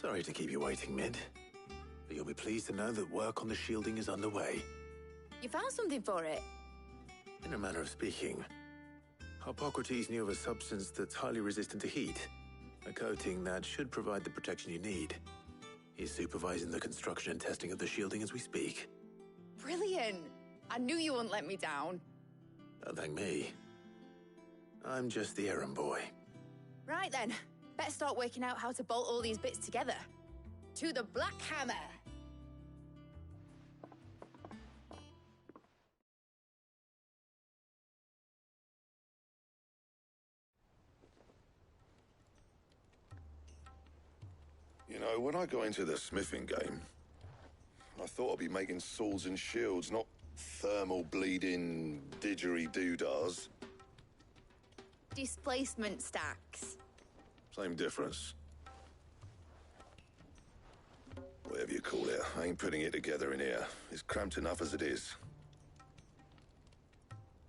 Sorry to keep you waiting, Mid. But you'll be pleased to know that work on the shielding is underway. You found something for it? In a manner of speaking, Hippocrates knew of a substance that's highly resistant to heat. A coating that should provide the protection you need. He's supervising the construction and testing of the shielding as we speak. Brilliant! I knew you wouldn't let me down. Don't thank me. I'm just the errand boy. Right then, better start working out how to bolt all these bits together. To the Black Hammer! You know, when I got into the smithing game, I thought I'd be making swords and shields, not thermal bleeding didgeridoo-dahs. Displacement stacks. Same difference. Whatever you call it, I ain't putting it together in here. It's cramped enough as it is.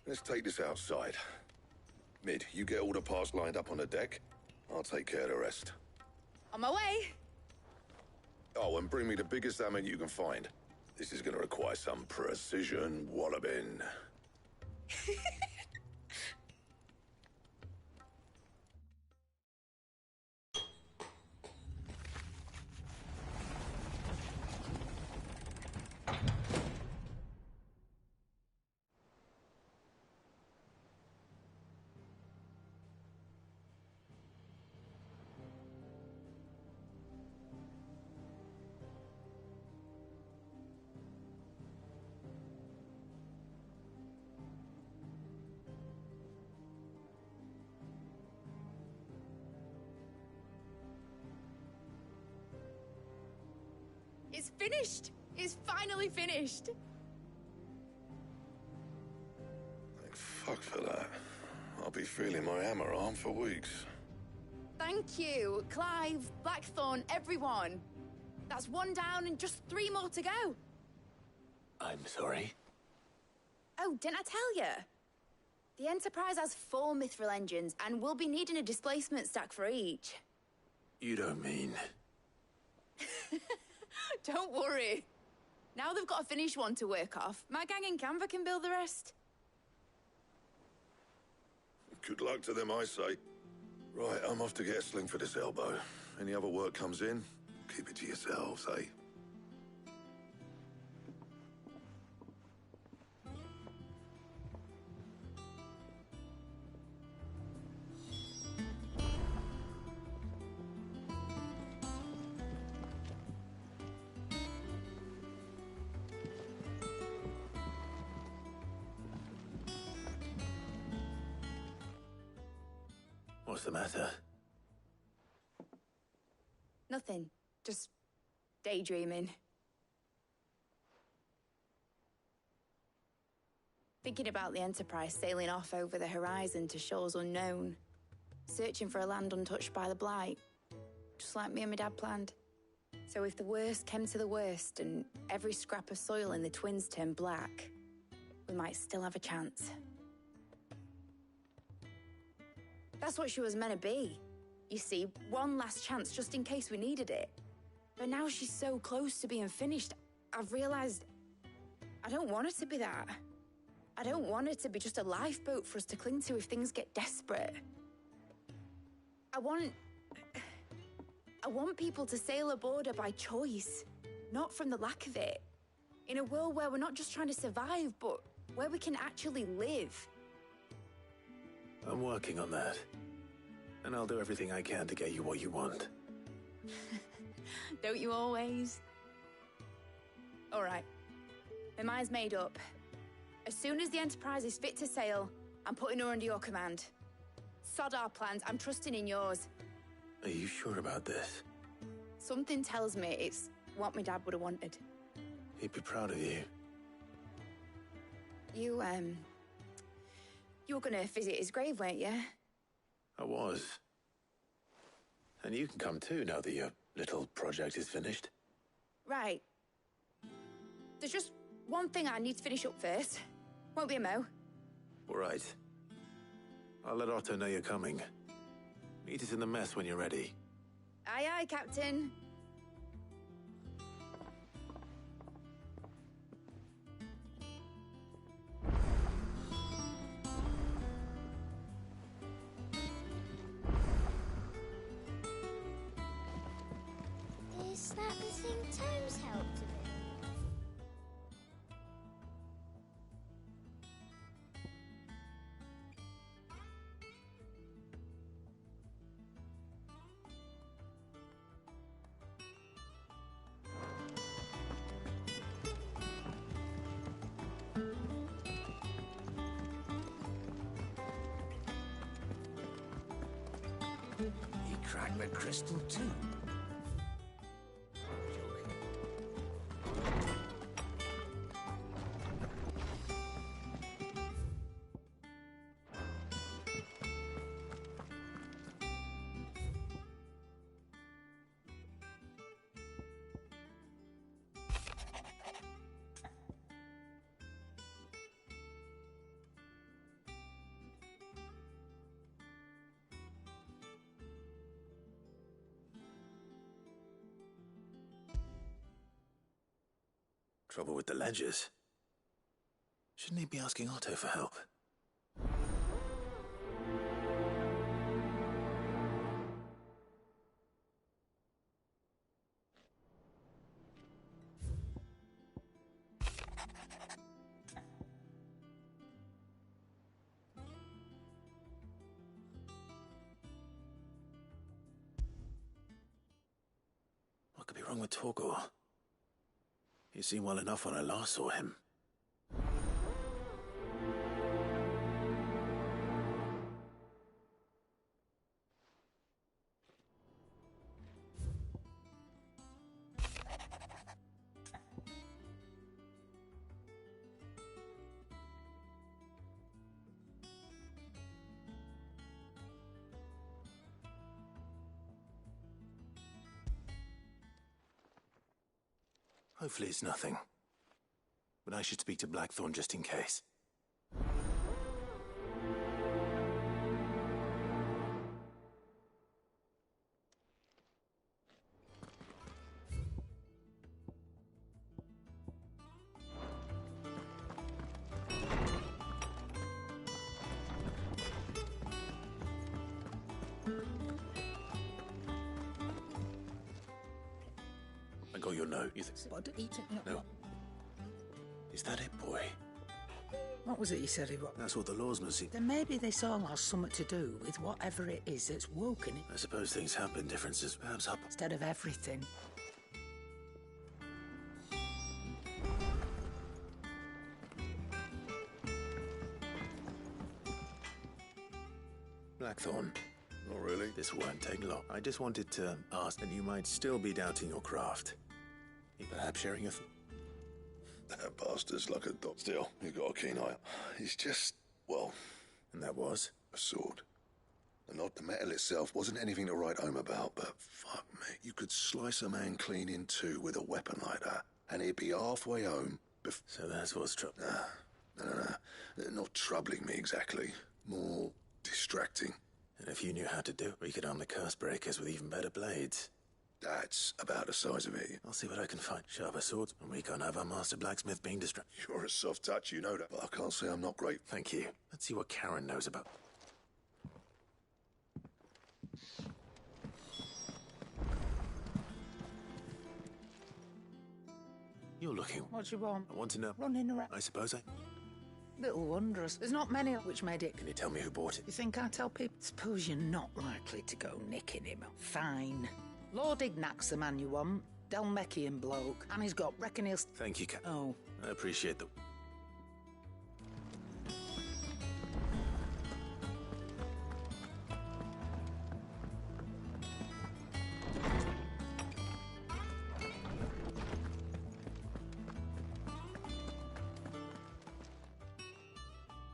Let's take this outside. Mid, you get all the parts lined up on the deck. I'll take care of the rest. On my way! Oh, and bring me the biggest hammer you can find. This is gonna require some precision walloping. It's finished! It's finally finished! Thank fuck for that. I'll be feeling my hammer arm for weeks. Thank you, Clive, Blackthorn, everyone. That's one down and just 3 more to go. I'm sorry. Oh, didn't I tell you? The Enterprise has 4 mithril engines, and we'll be needing a displacement stack for each. You don't mean... Don't worry. Now they've got a finished one to work off, my gang in Canva can build the rest. Good luck to them, I say. Right, I'm off to get a sling for this elbow. Any other work comes in, keep it to yourselves, eh? What's the matter? Nothing. Just daydreaming. Thinking about the Enterprise sailing off over the horizon to shores unknown. Searching for a land untouched by the Blight. Just like me and my dad planned. So if the worst came to the worst and every scrap of soil in the Twins turned black, we might still have a chance. That's what she was meant to be. You see, one last chance just in case we needed it. But now she's so close to being finished, I've realized I don't want her to be that. I don't want her to be just a lifeboat for us to cling to if things get desperate. I want people to sail aboard her by choice, not from the lack of it. In a world where we're not just trying to survive, but where we can actually live. I'm working on that. And I'll do everything I can to get you what you want. Don't you always? All right. My mind's made up. As soon as the Enterprise is fit to sail, I'm putting her under your command. Sod our plans, I'm trusting in yours. Are you sure about this? Something tells me it's what my dad would have wanted. He'd be proud of you. You were gonna visit his grave, weren't you? I was. And you can come too now that your little project is finished. Right. There's just one thing I need to finish up first. Won't be a mo. All right. I'll let Otto know you're coming. Meet us in the mess when you're ready. Aye, aye, Captain. that the thing Tomes helped with? He cracked the crystal too. Trouble with the ledgers. Shouldn't he be asking Otto for help? What could be wrong with Torgor? He seemed well enough when I last saw him. Hopefully it's nothing. But I should speak to Blackthorn just in case. I got your note. You think? What did he take? No. Is that it, boy? What was it he said he was? That's what the lawsman seemed. Then maybe this all has something to do with whatever it is that's woken it. I suppose things happen, differences perhaps happen. Instead of everything. Blackthorn, Not really. this won't take long. I just wanted to ask, and you might still be doubting your craft. You perhaps sharing a That bastard's like a dog. Still, you got a keen eye. He's just, well, And that was? a sword. And not the metal itself wasn't anything to write home about, but fuck me. You could slice a man clean in two with a weapon like that, and he'd be halfway home before. So that's what's trouble. No. Not troubling me exactly. More distracting. And if you knew how to do it, we could arm the curse breakers with even better blades. That's about the size of it. I'll see what I can find. Sharper swords, and we can't have our master blacksmith being distracted. You're a soft touch, you know that, but I can't say I'm not great. Thank you. Let's see what Karen knows about. You're looking. What do you want? I want to know. Running around. I suppose I... Little wondrous. There's not many which made it. Can you tell me who bought it? You think I tell people? Suppose you're not likely to go nicking him. Fine. Lord Ignac's the man you want. Delmechian bloke. And he's got, reckon he'll... Thank you, Captain. Oh. I appreciate the...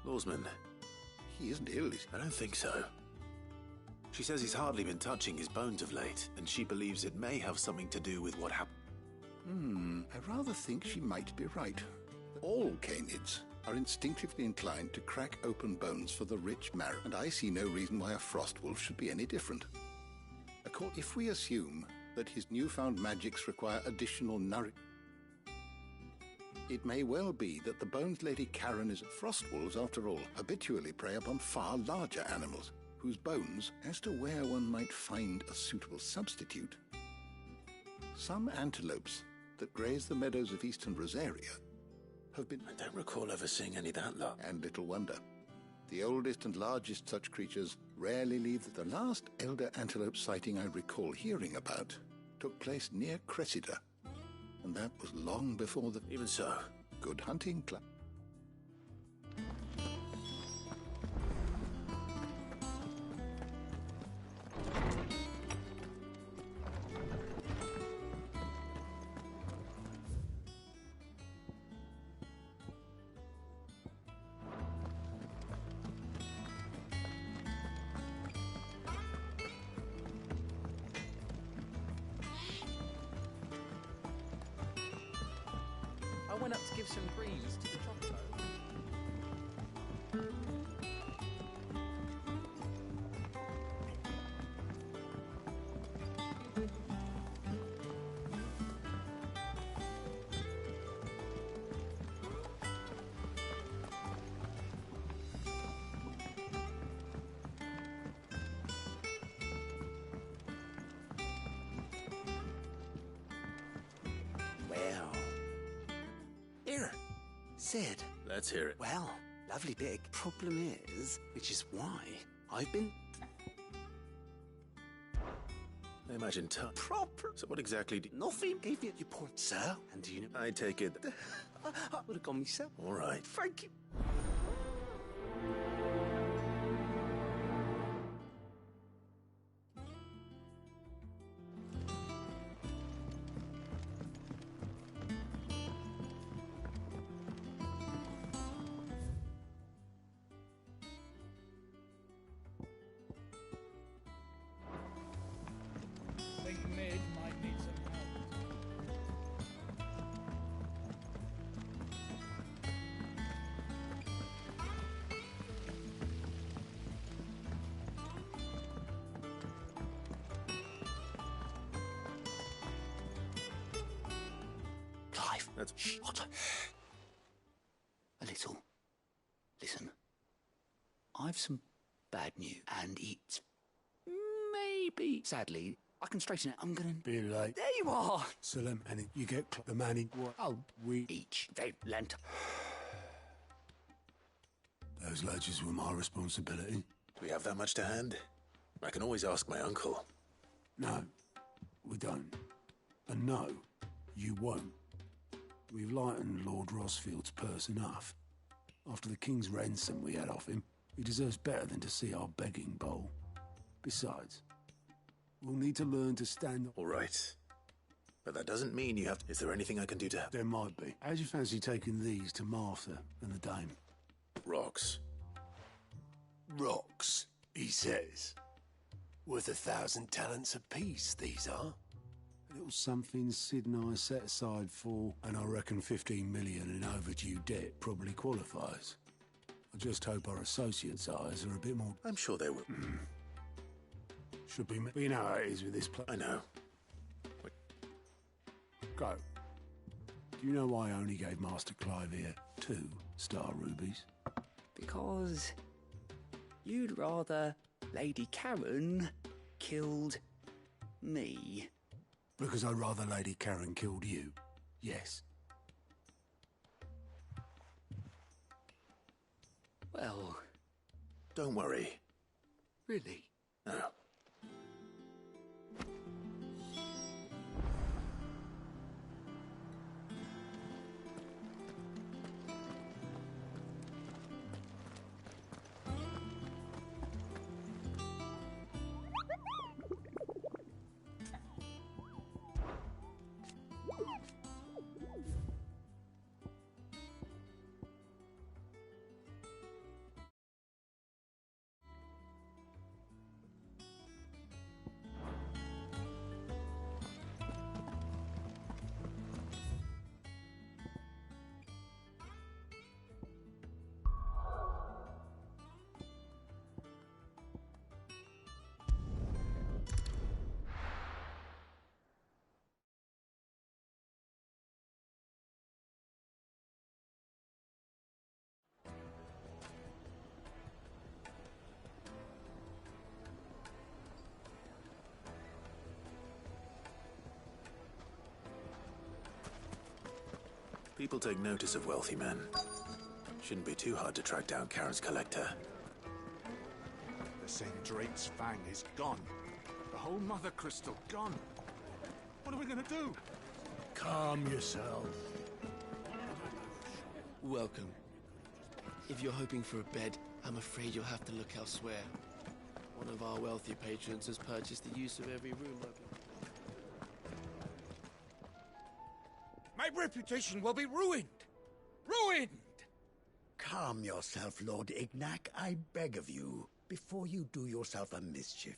Lawsman, He isn't ill, is he? I don't think so. She says he's hardly been touching his bones of late, and she believes it may have something to do with what happened. I rather think she might be right. All canids are instinctively inclined to crack open bones for the rich marrow, and I see no reason why a frost wolf should be any different. If we assume that his newfound magics require additional nourishment, it may well be that the Bones Lady Karen is frost wolves, after all, habitually prey upon far larger animals, whose bones, as to where one might find a suitable substitute, Some antelopes that graze the meadows of eastern Rosaria have been... I don't recall ever seeing any that lot. And little wonder. The oldest and largest such creatures rarely leave. The last elder antelope sighting I recall hearing about took place near Cressida, and that was long before the... Even so. Good hunting club. I went up to give some greens to the Choctaw. Well, here, Sid. Let's hear it. Well, lovely big. Problem is, which is why I've been I imagine tough. proper. So what exactly do... Nothing gave you your port, sir. And do you know? I take it... I would have gone myself. All right. Thank you. I think Mid might need some help. Clive. That's... What? A little. Listen. I've some bad news, and it's maybe, sadly, I can straighten it. I'm gonna... Be late. There you are! So then, and you get the money. What? Oh, we... Each. They lent. Those ledgers were my responsibility. Do we have that much to hand? I can always ask my uncle. No, we don't. And no, you won't. We've lightened Lord Rosfield's purse enough. After the king's ransom we had off him, he deserves better than to see our begging bowl. Besides, we'll need to learn to stand... All right. But that doesn't mean you have to... Is there anything I can do to help? There might be. How'd you fancy taking these to Martha and the dame? Rocks. Rocks, he says. Worth 1,000 talents apiece, these are. A little something Sid and I set aside for, and I reckon 15 million in overdue debt probably qualifies. I just hope our associates' eyes are a bit more... I'm sure they will. Should be... But you know how it is with this place. I know. Go. Do you know why I only gave Master Clive here 2 star rubies? Because you'd rather Lady Karen killed me. Because I'd rather Lady Karen killed you. Yes. Well, Don't worry. really? No. People take notice of wealthy men. Shouldn't be too hard to track down Karen's collector. They're saying Drake's Fang is gone. The whole Mother Crystal gone. What are we gonna do? Calm yourself. Welcome. If you're hoping for a bed, I'm afraid you'll have to look elsewhere. One of our wealthy patrons has purchased the use of every room open. My reputation will be ruined! Ruined! Calm yourself, Lord Ignac, I beg of you, before you do yourself a mischief.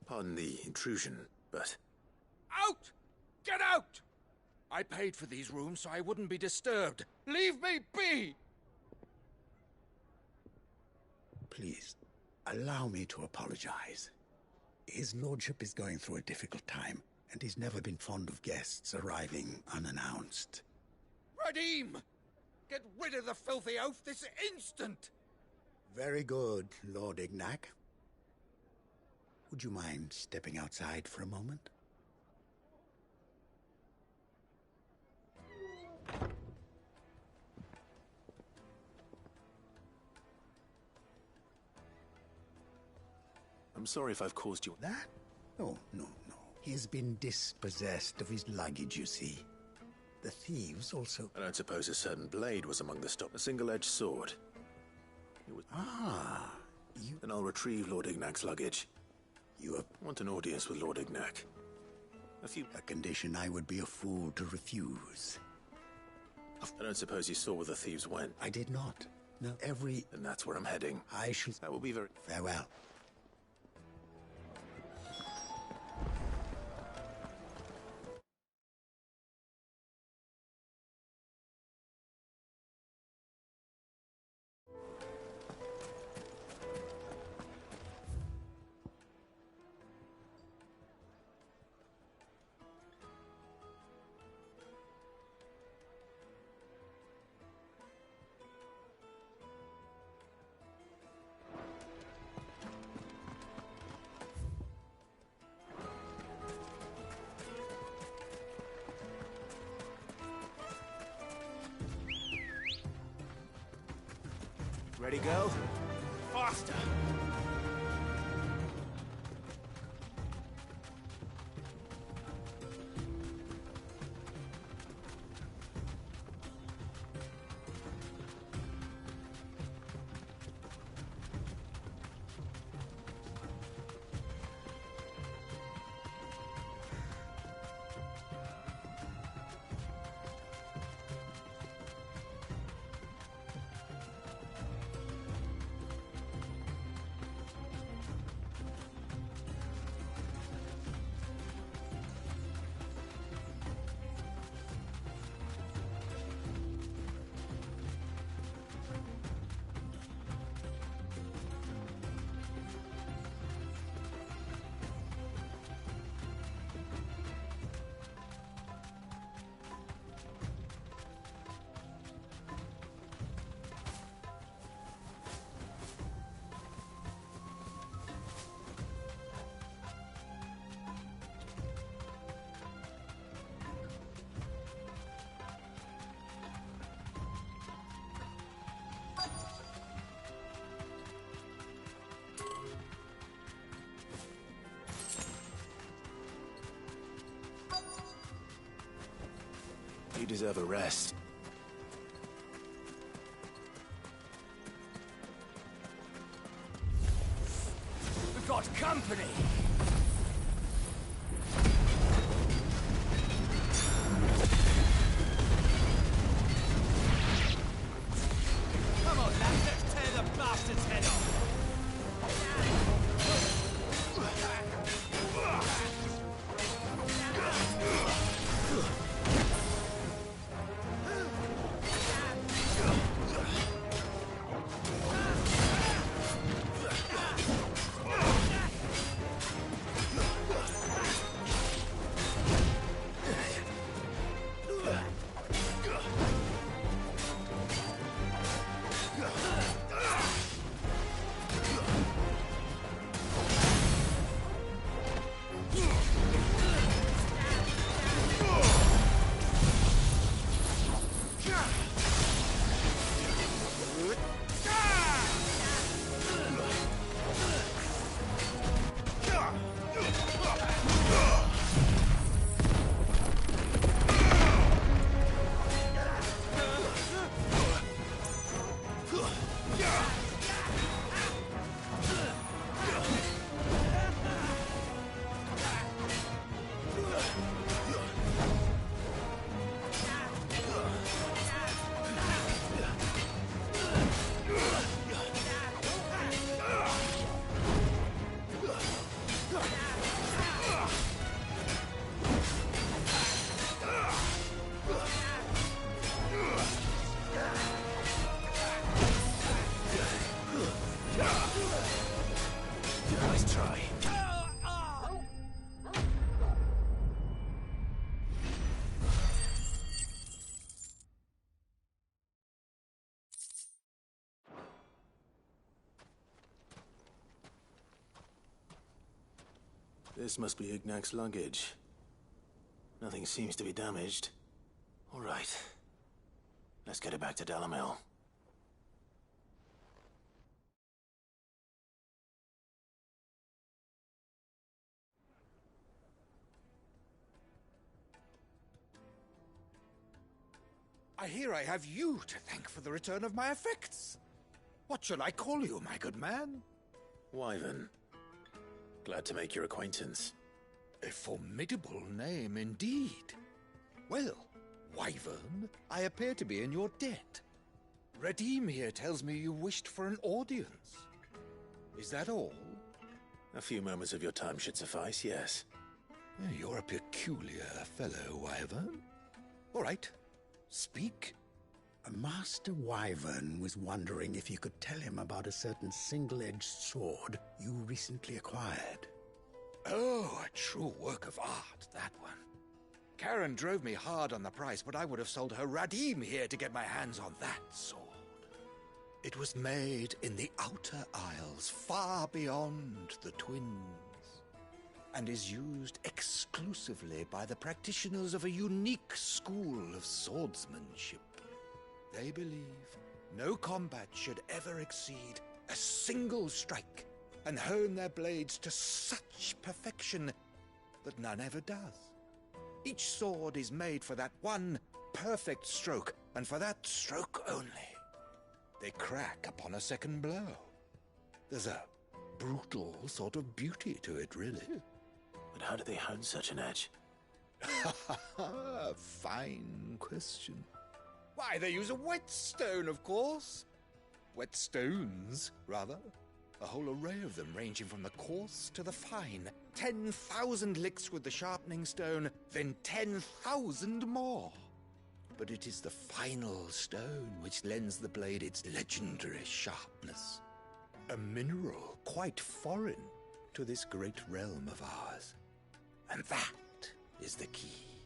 Pardon the intrusion, but... Out! Get out! I paid for these rooms so I wouldn't be disturbed. Leave me be! Please, allow me to apologize. His lordship is going through a difficult time, and he's never been fond of guests arriving unannounced. Radim! Get rid of the filthy oaf this instant! Very good, Lord Ignac. Would you mind stepping outside for a moment? I'm sorry if I've caused you... That? Oh, no. He's been dispossessed of his luggage, you see. The thieves also... I don't suppose a certain blade was among the stock. A single-edged sword. It was... Ah, you... Then I'll retrieve Lord Ignac's luggage. You have... Want an audience with Lord Ignac. A condition I would be a fool to refuse. I don't suppose you saw where the thieves went. I did not. No, And that's where I'm heading. I shall... That will be very... Farewell. Ready, go? Faster! You deserve a rest. We've got company! Come on, lads, let's tear the bastard's head off! This must be Ignac's luggage. Nothing seems to be damaged. All right. Let's get it back to Dalamil. I hear I have you to thank for the return of my effects. What shall I call you, my good man? Wyvern. Glad to make your acquaintance. A formidable name indeed. Well, Wyvern, I appear to be in your debt. Redeem here tells me you wished for an audience. Is that all? A few moments of your time should suffice, yes. You're a peculiar fellow, Wyvern. All right, speak. Master Wyvern was wondering if you could tell him about a certain single-edged sword you recently acquired. Oh, a true work of art, that one. Karen drove me hard on the price, but I would have sold her Radim here to get my hands on that sword. It was made in the Outer Isles, far beyond the Twins, and is used exclusively by the practitioners of a unique school of swordsmanship. They believe no combat should ever exceed a single strike, and hone their blades to such perfection that none ever does. Each sword is made for that one perfect stroke, and for that stroke only. They crack upon a second blow. There's a brutal sort of beauty to it, really. But how do they hone such an edge? Fine question. Why, they use a whetstone, of course. Whetstones, rather. A whole array of them, ranging from the coarse to the fine. 10,000 licks with the sharpening stone, then 10,000 more. But it is the final stone which lends the blade its legendary sharpness. A mineral quite foreign to this great realm of ours. And that is the key.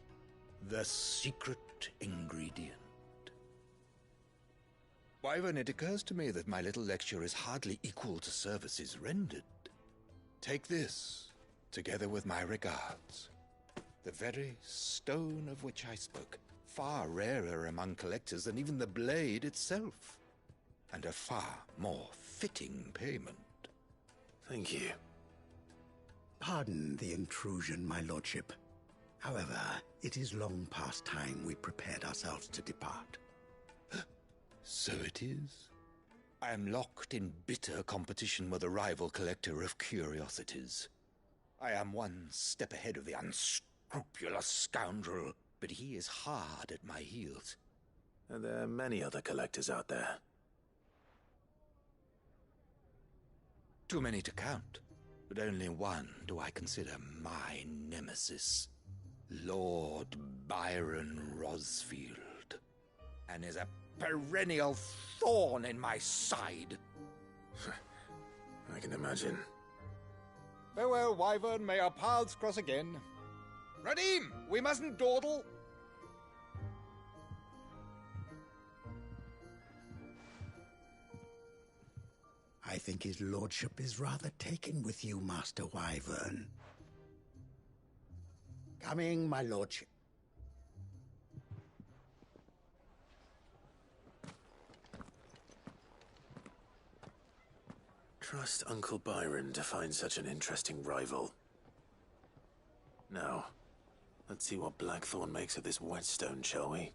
The secret ingredient. Wyvern, it occurs to me that my little lecture is hardly equal to services rendered. Take this, together with my regards. The very stone of which I spoke, far rarer among collectors than even the blade itself, and a far more fitting payment. Thank you. Pardon the intrusion, my lordship. However, it is long past time we prepared ourselves to depart. So it is. I am locked in bitter competition with a rival collector of curiosities. I am one step ahead of the unscrupulous scoundrel, but he is hard at my heels. And there are many other collectors out there. Too many to count, but only one do I consider my nemesis. Lord Byron Rosfield. And is a perennial thorn in my side. I can imagine. Farewell, Wyvern. May our paths cross again. Radim, we mustn't dawdle. I think his lordship is rather taken with you, Master Wyvern. Coming, my lordship. Trust Uncle Byron to find such an interesting rival. Now, let's see what Blackthorn makes of this whetstone, shall we?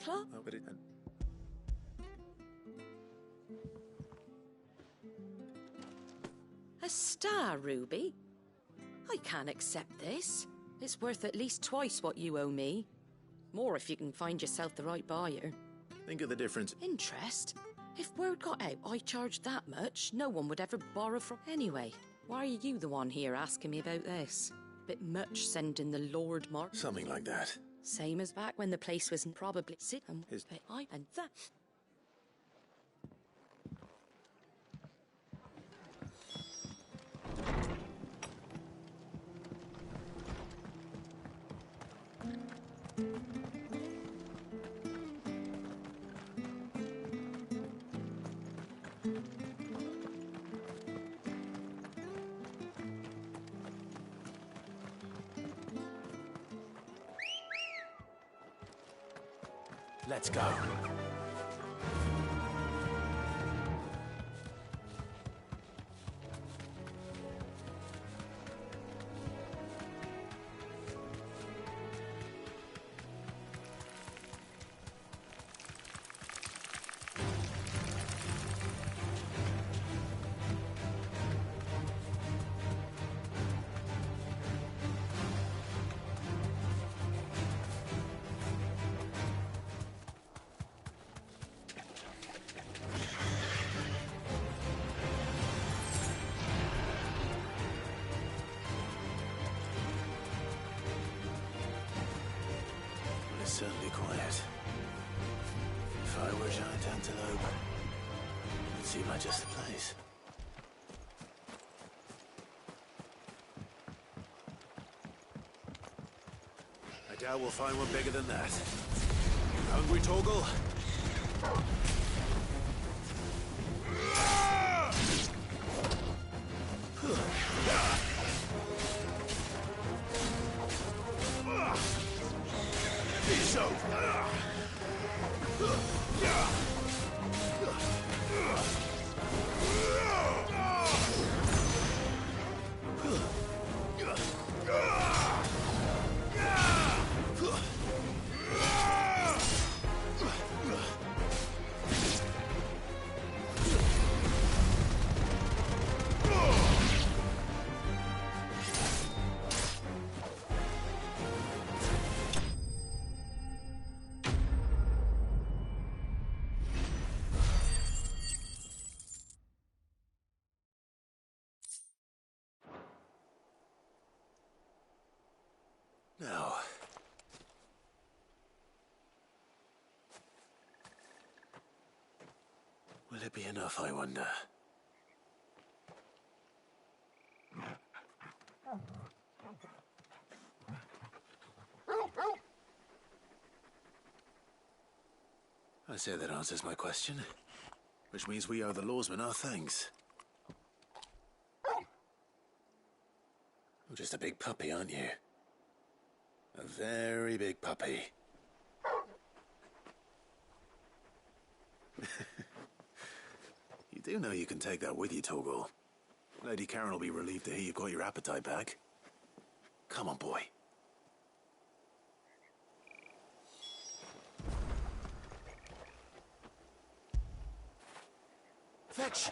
Clark? Oh, but it... A star, Ruby? I can't accept this. It's worth at least twice what you owe me. More if you can find yourself the right buyer. Think of the difference. Interest? If word got out I charged that much, no one would ever borrow from... Anyway, why are you the one here asking me about this? Bit much sending the Lord Mark... Something like that. Same as back when the place was probably... Sit and... I and that... Let's go. It's certainly quiet. If I were a giant antelope, it seemed like just the place. I doubt we'll find one bigger than that. Hungry, Torgal? Now, will it be enough, I wonder? I say that answers my question, which means we owe the lawsmen our thanks. You're just a big puppy, aren't you? A very big puppy. You do know you can take that with you, Torgal. Lady Karen will be relieved to hear you've got your appetite back. Come on, boy. Fetch!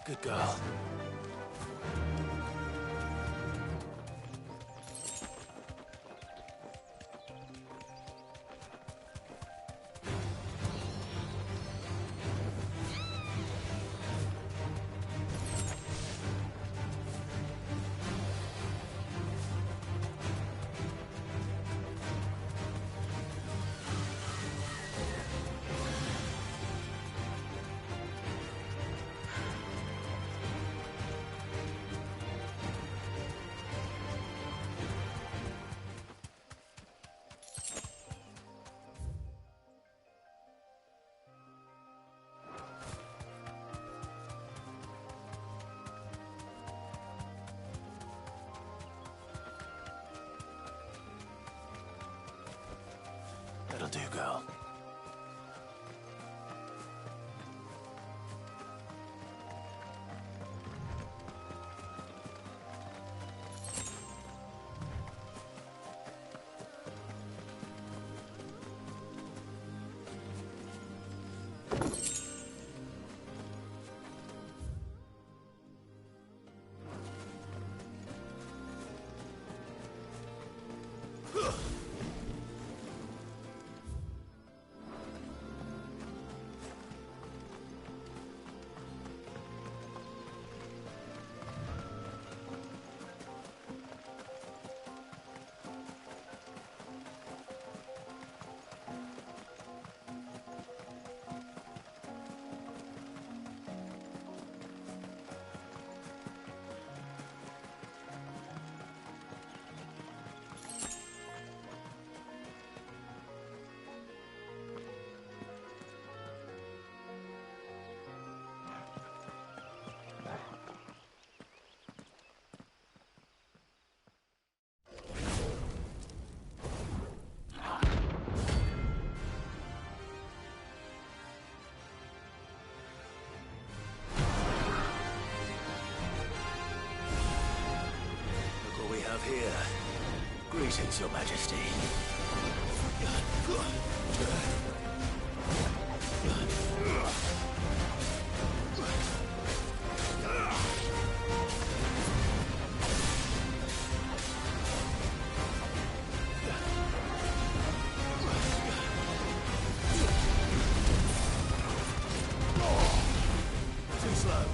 Good girl. That'll do, girl. of here. Greetings, Your Majesty. Too slow.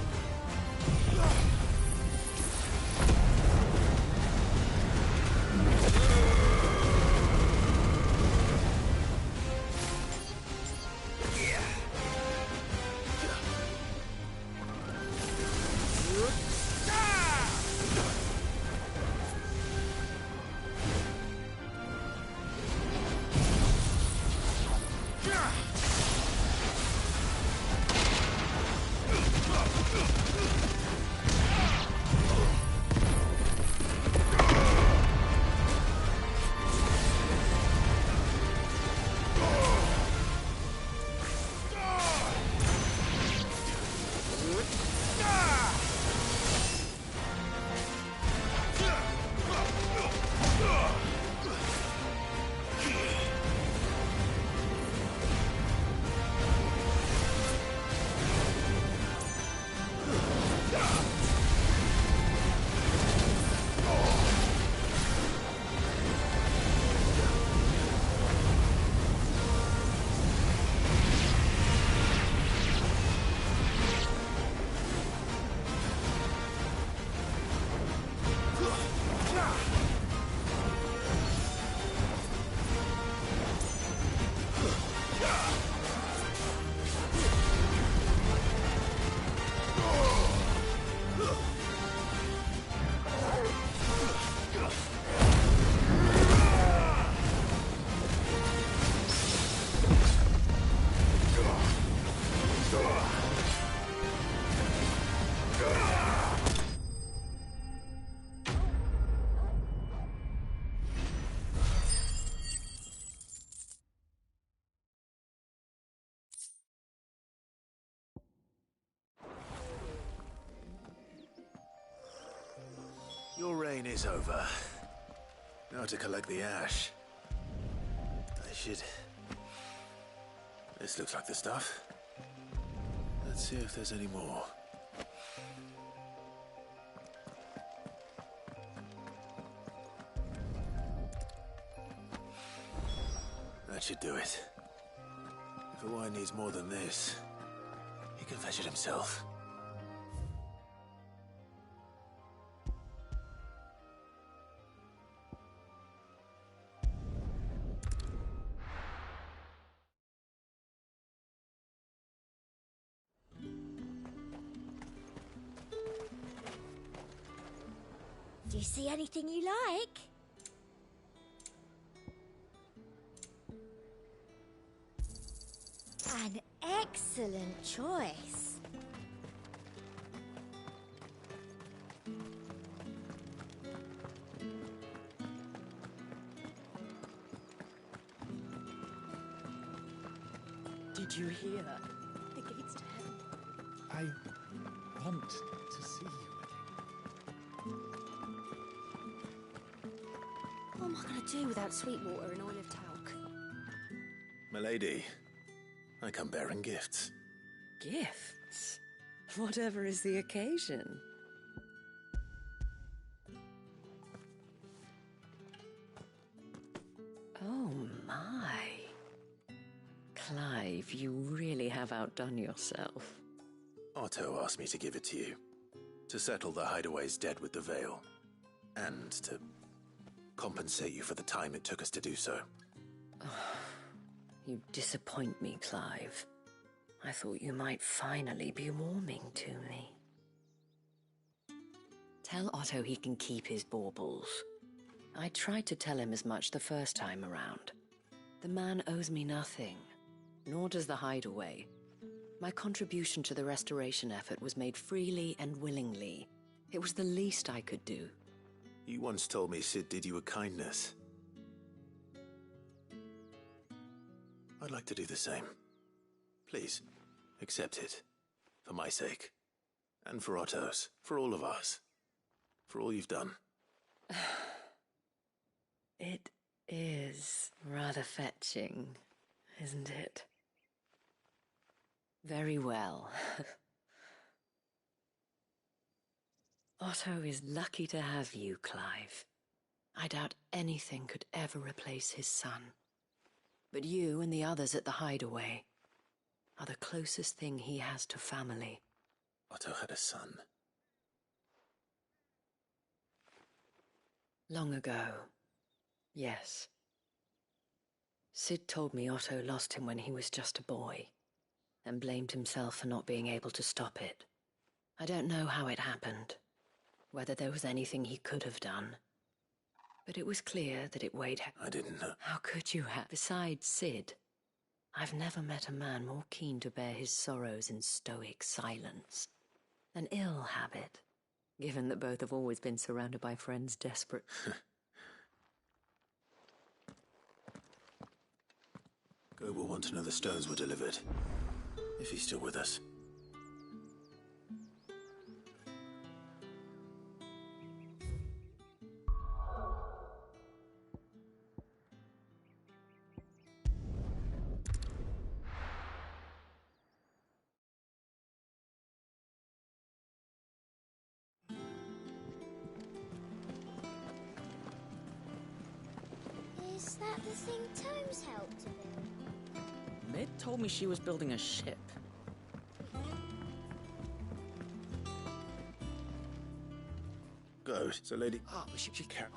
Your reign is over. Now to collect the ash. I should... This looks like the stuff. Let's see if there's any more. That should do it. If the wine needs more than this, he can fetch it himself. Do you see anything you like? An excellent choice. Did you hear? The gates to heaven. I want to see you again. What am I going to do without sweet water and olive talc? Milady, I come bearing gifts. Gifts? Whatever is the occasion. Oh my. Clive, you really have outdone yourself. Otto asked me to give it to you. To settle the Hideaway's debt with the Veil. And to compensate you for the time it took us to do so. You disappoint me, Clive. I thought you might finally be warming to me. Tell Otto he can keep his baubles. I tried to tell him as much the first time around. The man owes me nothing, nor does the Hideaway. My contribution to the restoration effort was made freely and willingly. It was the least I could do. You once told me Sid did you a kindness. I'd like to do the same. Please, accept it. For my sake. And for Otto's. For all of us. For all you've done. It is rather fetching, isn't it? Very well. Otto is lucky to have you, Clive. I doubt anything could ever replace his son. But you and the others at the hideaway are the closest thing he has to family. Otto had a son. Long ago, yes. Sid told me Otto lost him when he was just a boy, and blamed himself for not being able to stop it. I don't know how it happened, whether there was anything he could have done. But it was clear that it weighed... I didn't know. How could you have? Besides Sid, I've never met a man more keen to bear his sorrows in stoic silence. An ill habit, given that both have always been surrounded by friends desperate. Go will want to know the stones were delivered, if he's still with us. Is that the thing Tomes helped to build? Mid told me she was building a ship. Go, so lady. Ah, but she care.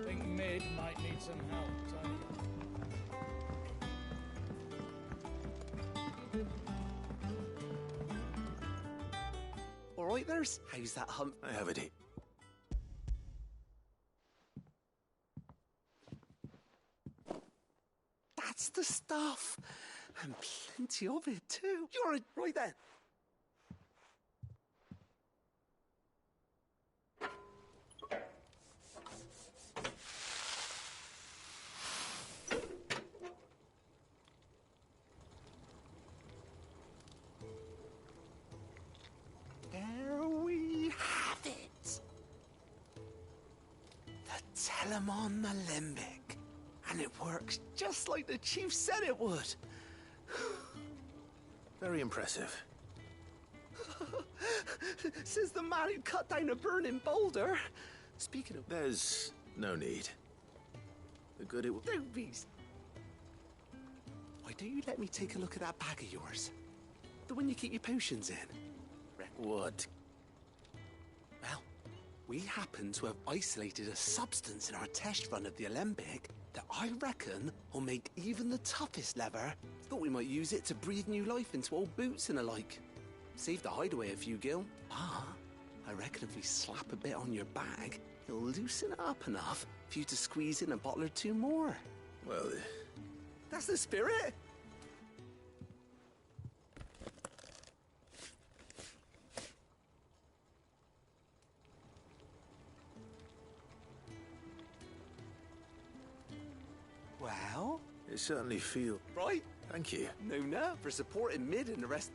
Think Mid might need some help, Tony. All right, there's. How's that hump? I have it. That's the stuff. And plenty of it, too. You're right then. There we have it. The Telemon Alembic. And it works just like the chief said it would. Very impressive. Says the man who cut down a burning boulder. Speaking of... There's no need. The good it will... Don't be... Why don't you let me take a look at that bag of yours? The one you keep your potions in. What? Well, we happen to have isolated a substance in our test run of the Alembic that I reckon will make even the toughest leather. Thought we might use it to breathe new life into old boots and the like. Save the hideaway a few gil. Ah, I reckon if we slap a bit on your bag, it'll loosen it up enough for you to squeeze in a bottle or two more. Well... That's the spirit! Well? It certainly feels... Right? Thank you. No, for supporting Mid and the rest...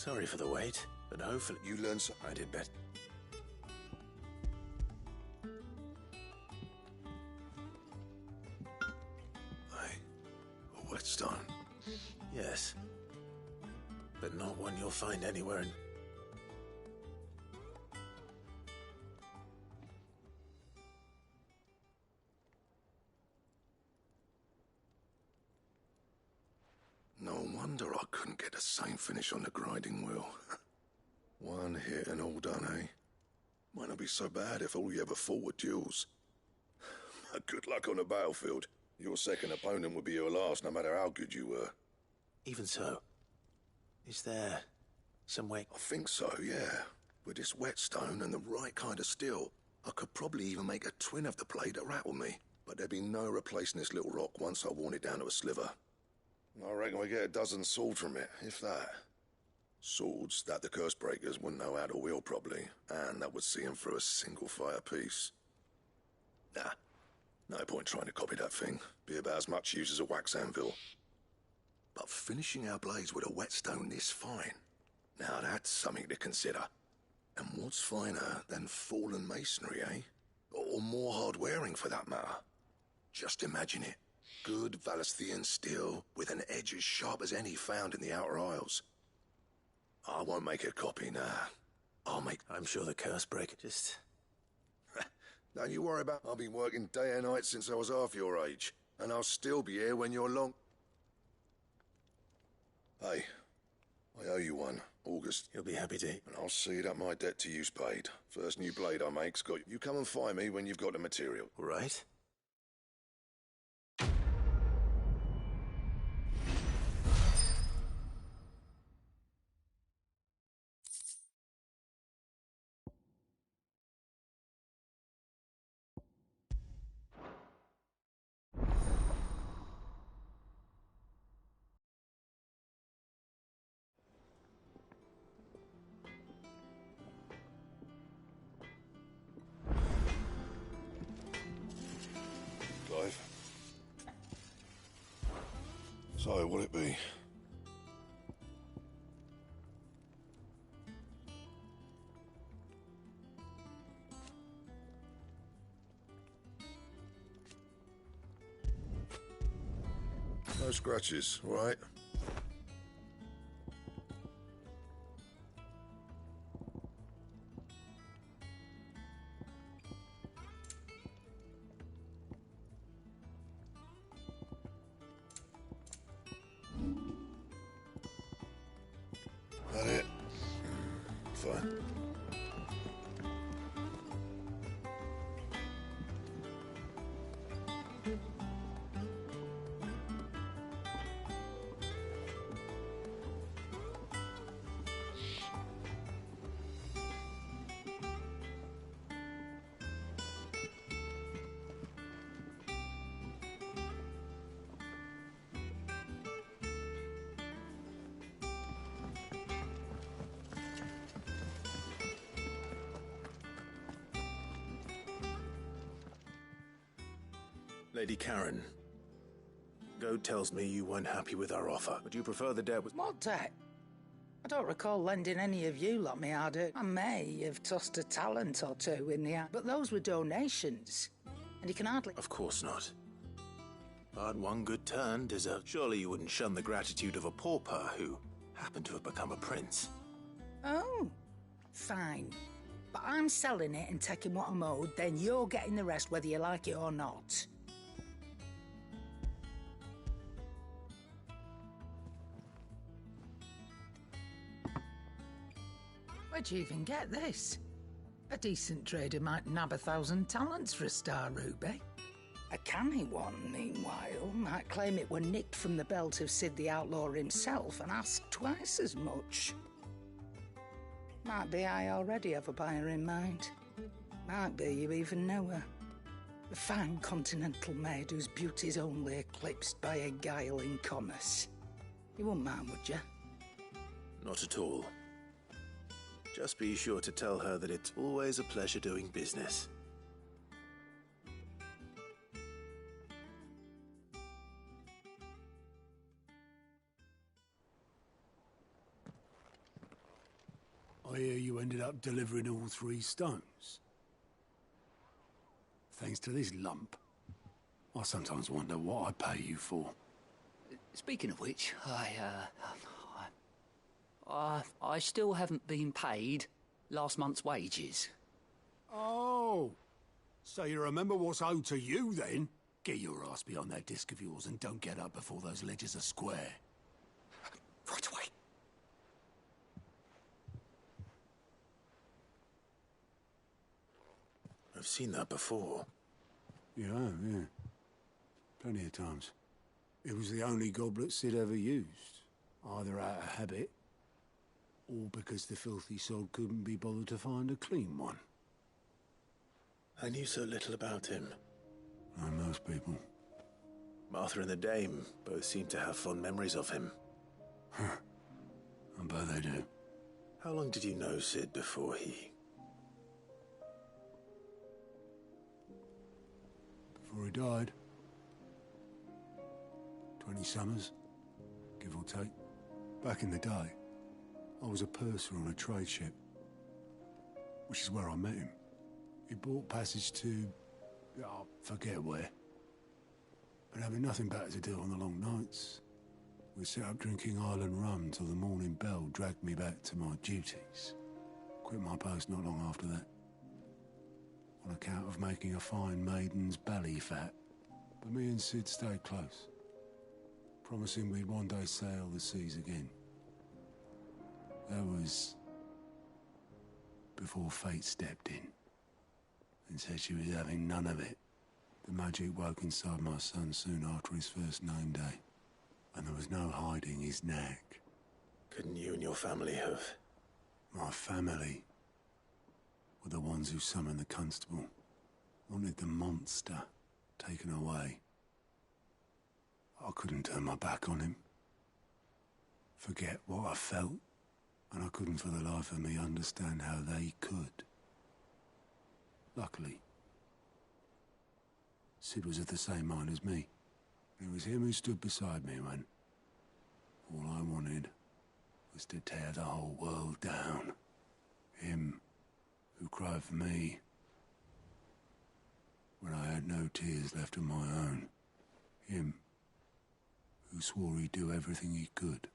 Sorry for the wait, but hopefully you learn so. I did better. Hey, a whetstone? Yes. But not one you'll find anywhere in... No wonder I couldn't get the same finish on the grinding wheel. One hit and all done, eh? Might not be so bad if all you ever fought were duels. Good luck on the battlefield. Your second opponent would be your last, no matter how good you were. Even so, is there some way... I think so, yeah. With this whetstone and the right kind of steel, I could probably even make a twin of the blade that rattled me. But there'd be no replacing this little rock once I worn it down to a sliver. I reckon we get a dozen swords from it, if that. Swords that the curse breakers wouldn't know how to wield properly, and that would see them through a single fire piece. Nah, no point trying to copy that thing. Be about as much use as a wax anvil. But finishing our blades with a whetstone this fine, now that's something to consider. And what's finer than fallen masonry, eh? Or more hard-wearing, for that matter. Just imagine it. Good Valesthian steel with an edge as sharp as any found in the Outer Isles. I won't make a copy, nah. I'm sure the curse breaker just... Don't you worry about... I've been working day and night since I was half your age, and I'll still be here when you're long... Hey, I owe you one, August. You'll be happy to... And I'll see that my debt to you's paid. First new blade I make's got... You come and find me when you've got the material. Right. Clive. So, what'll it be? No scratches, right? That it? Fine. Lady Karen, Goad tells me you weren't happy with our offer. Would you prefer the debt was... What debt? I don't recall lending any of you lot me harder. I may have tossed a talent or two in the air, but those were donations. And you can hardly... Of course not. But one good turn deserved. Surely you wouldn't shun the gratitude of a pauper who happened to have become a prince. Oh, fine. But I'm selling it and taking what I'm owed, then you're getting the rest whether you like it or not. Where'd you even get this? A decent trader might nab 1,000 talents for a star ruby. A canny one, meanwhile, might claim it were nicked from the belt of Sid the Outlaw himself and ask twice as much. Might be I already have a buyer in mind. Might be you even know her. A fine continental maid whose beauty's only eclipsed by a guile in commerce. You wouldn't mind, would you? Not at all. Just be sure to tell her that it's always a pleasure doing business. I hear you ended up delivering all 3 stones. Thanks to this lump. I sometimes wonder what I pay you for. Speaking of which, I still haven't been paid last month's wages. Oh, so you remember what's owed to you then? Get your ass behind that disc of yours and don't get up before those ledgers are square. Right away. I've seen that before. You have, yeah. Plenty of times. It was the only goblet Sid ever used, either out of habit, or because the filthy sod couldn't be bothered to find a clean one. I knew so little about him. Like most people. Martha and the Dame both seem to have fond memories of him. I bet they do. How long did you know Sid before he... Before he died? 20 summers, give or take. Back in the day, I was a purser on a trade ship, which is where I met him. He bought passage to... I forget where. But having nothing better to do on the long nights, we set up drinking island rum till the morning bell dragged me back to my duties. Quit my post not long after that, on account of making a fine maiden's belly fat. But me and Sid stayed close, promising we'd one day sail the seas again. That was before fate stepped in and said she was having none of it. The magic woke inside my son soon after his first name day, and there was no hiding his knack. Couldn't you and your family have... My family were the ones who summoned the constable, wanted the monster taken away. I couldn't turn my back on him, forget what I felt, and I couldn't for the life of me understand how they could. Luckily, Sid was of the same mind as me. It was him who stood beside me when all I wanted was to tear the whole world down. Him who cried for me when I had no tears left of my own. Him who swore he'd do everything he could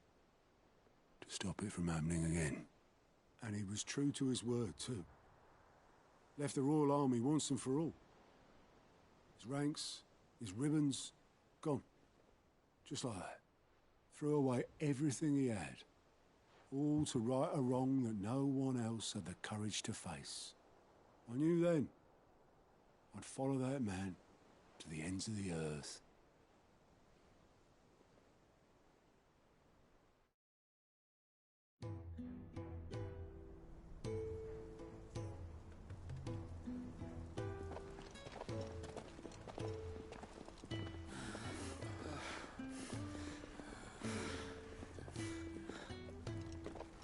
to stop it from happening again. And he was true to his word, too. Left the Royal Army once and for all. His ranks, his ribbons, gone. Just like that. Threw away everything he had. All to right a wrong that no one else had the courage to face. I knew then I'd follow that man to the ends of the earth.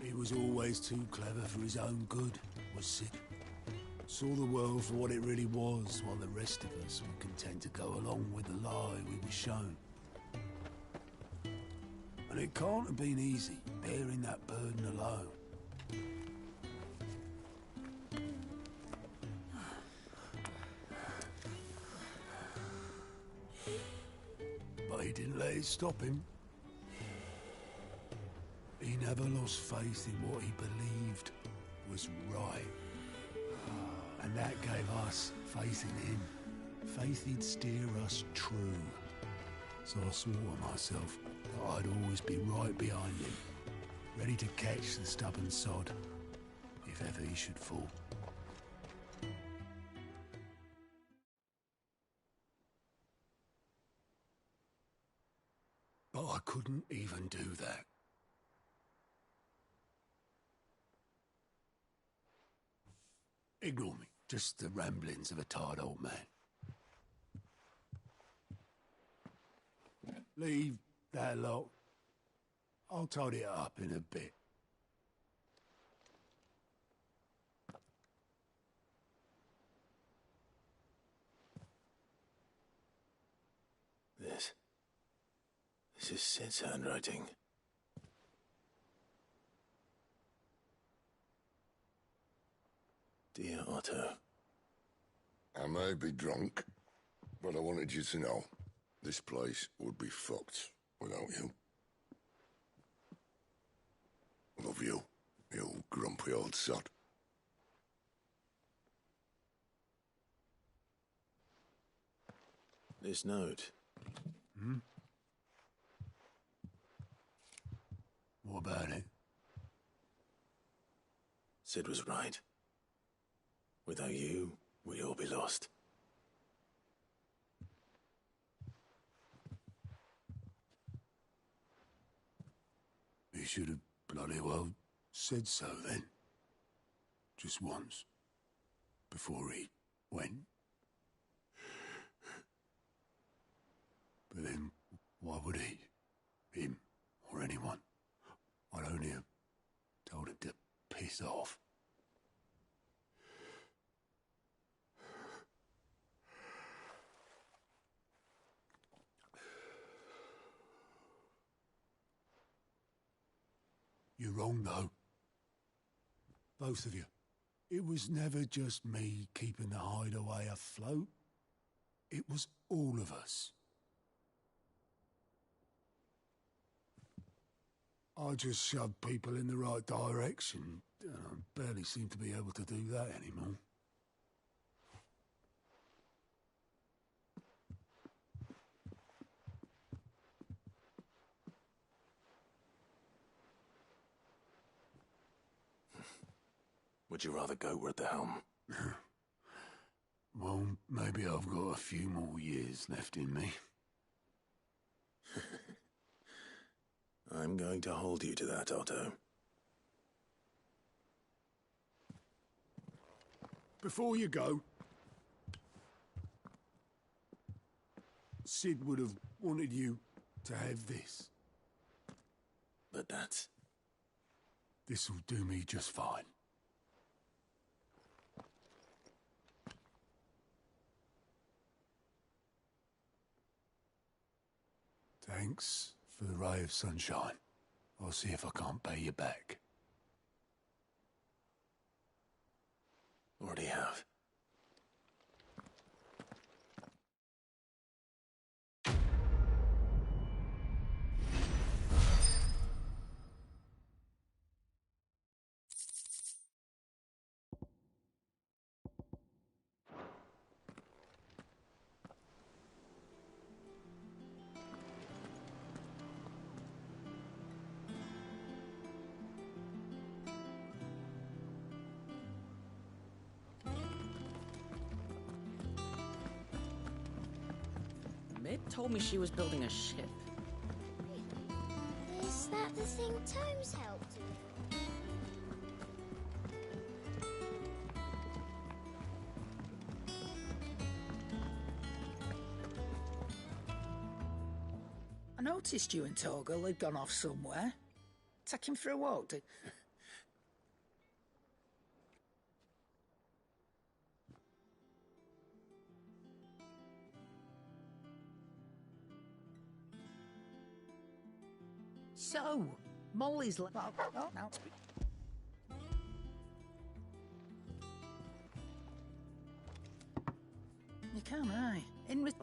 He was always too clever for his own good, was Sid. Saw the world for what it really was, while the rest of us were content to go along with the lie we were shown. And it can't have been easy, bearing that burden alone. But he didn't let it stop him. He never lost faith in what he believed was right. And that gave us faith in him. Faith he'd steer us true. So I swore to myself that I'd always be right behind him, ready to catch the stubborn sod, if ever he should fall. But I couldn't even do that. Ignore me. Just the ramblings of a tired old man. Leave that lot. I'll tidy it up in a bit. This is Sid's handwriting. Dear Otto. I may be drunk, but I wanted you to know this place would be fucked without you. Love you, you grumpy old sod. This note. Hmm? What about it? Sid was right. Without you, we'd all be lost. He should have bloody well said so then. Just once. Before he went. But then, why would he? Him, or anyone? I'd only have told him to piss off. You're wrong, though. Both of you. It was never just me keeping the hideaway afloat. It was all of us. I just shoved people in the right direction. I barely seem to be able to do that anymore. Would you rather go at the helm? Well, maybe I've got a few more years left in me. I'm going to hold you to that, Otto. Before you go, Sid would have wanted you to have this. But that's... This'll do me just fine. Thanks for the ray of sunshine. I'll see if I can't pay you back. Already have. Mid told me she was building a ship. Is that the thing Tomes helped with? I noticed you and Torgal had gone off somewhere. Take him for a walk. So, Molly's like... Oh, now it's... You can, aye. In with...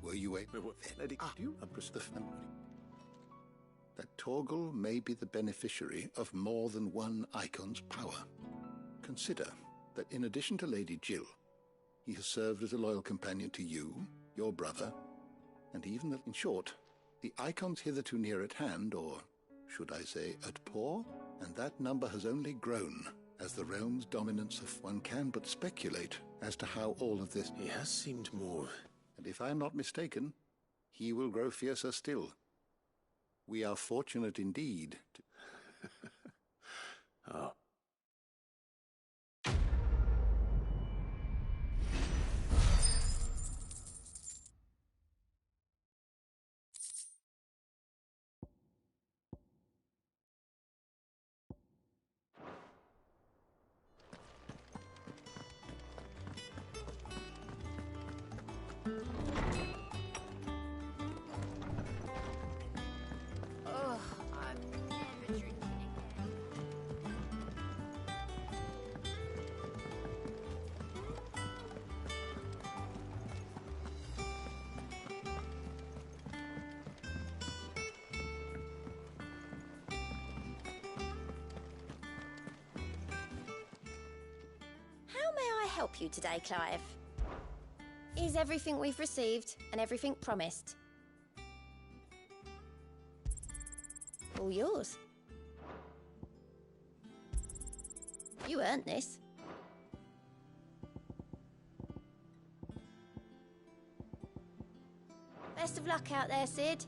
Were you able... you press the family. That Torgal may be the beneficiary of more than one Icon's power. Consider that in addition to Lady Jill, he has served as a loyal companion to you, your brother, and even that, in short, the Icons hitherto near at hand, or should I say at paw, and that number has only grown as the realm's dominance of one can but speculate as to how all of this... He has seemed more... And if I am not mistaken, he will grow fiercer still. We are fortunate indeed to... Oh. help you today, Clive? Is everything we've received and everything promised? All yours. You earned this. Best of luck out there, Sid.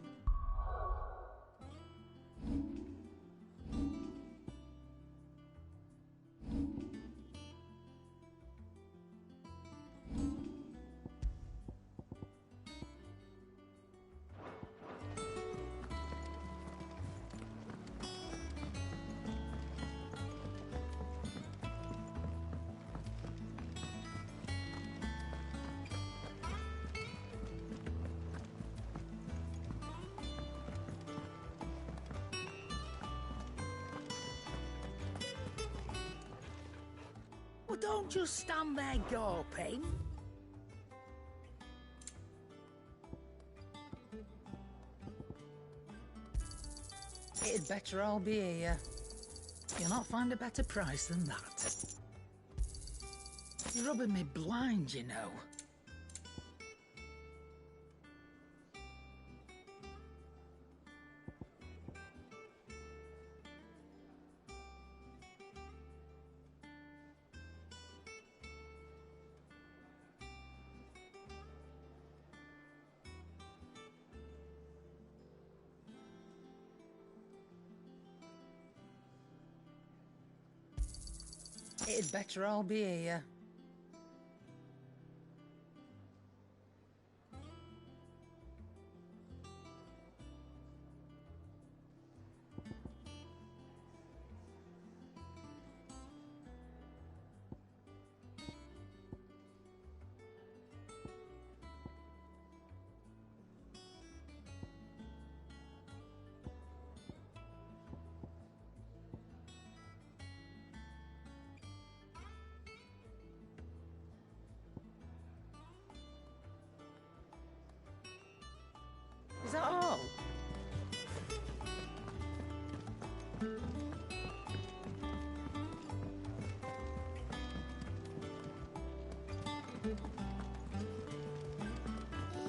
Well, don't just stand there gawping. It'd better all be here. You'll not find a better price than that. You're rubbing me blind, you know. It'd better all be here. Is that all?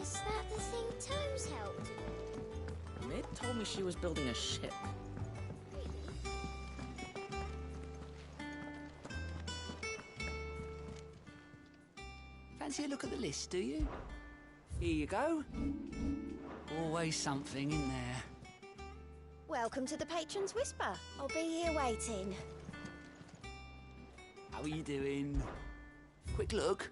Is that the thing Tomes helped? Mid told me she was building a ship. Fancy a look at the list, do you? Here you go. Always something in there. Welcome to the Patron's Whisper. I'll be here waiting. How are you doing? Quick look.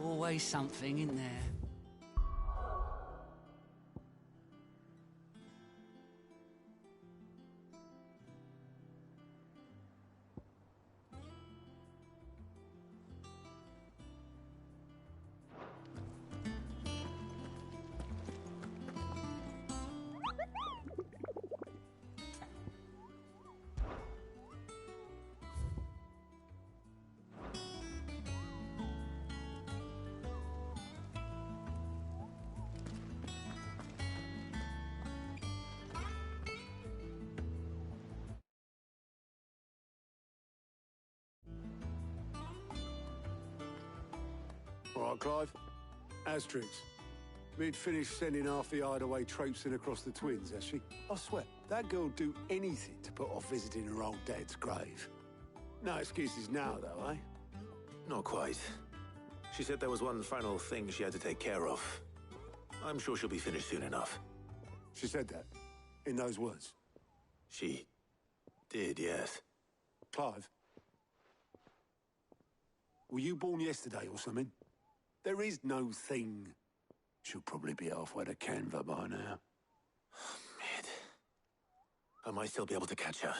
Always something in there. All right, Clive. Asterix. Mid finished sending half the hideaway traipsing across the twins, has she? I swear, that girl'd do anything to put off visiting her old dad's grave. No excuses now, though, eh? Not quite. She said there was one final thing she had to take care of. I'm sure she'll be finished soon enough. She said that? In those words? She did, yes. Clive? Were you born yesterday or something? There is no thing. She'll probably be halfway to Canva by now. Mid. I might still be able to catch her.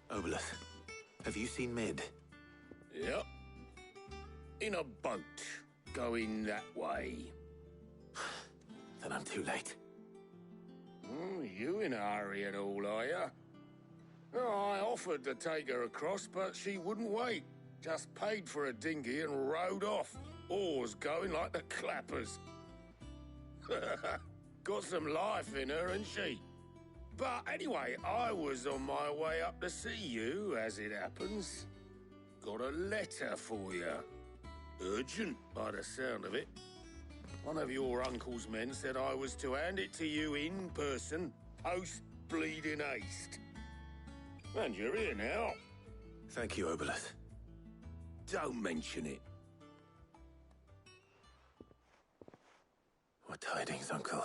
Obolus, have you seen Mid? Yep. In a boat, going that way. Then I'm too late. You in a hurry at all, are you? I offered to take her across, but she wouldn't wait. Just paid for a dinghy and rowed off. Oars going like the clappers. Got some life in her, ain't she? But anyway, I was on my way up to see you, as it happens. Got a letter for you. Urgent, by the sound of it. One of your uncle's men said I was to hand it to you in person, post-bleeding haste. And you're here now. Thank you, Obeleth. Don't mention it. What tidings, Uncle?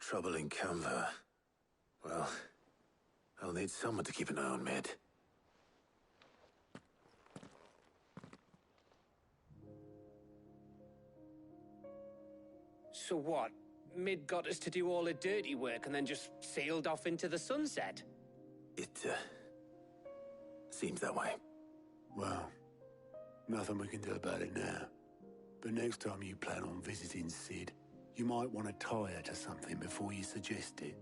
Trouble in Canva. Well, I'll need someone to keep an eye on Mid. So what? Mid got us to do all the dirty work and then just sailed off into the sunset? It, seems that way. Well, nothing we can do about it now. But next time you plan on visiting Sid, you might want to tie her to something before you suggest it.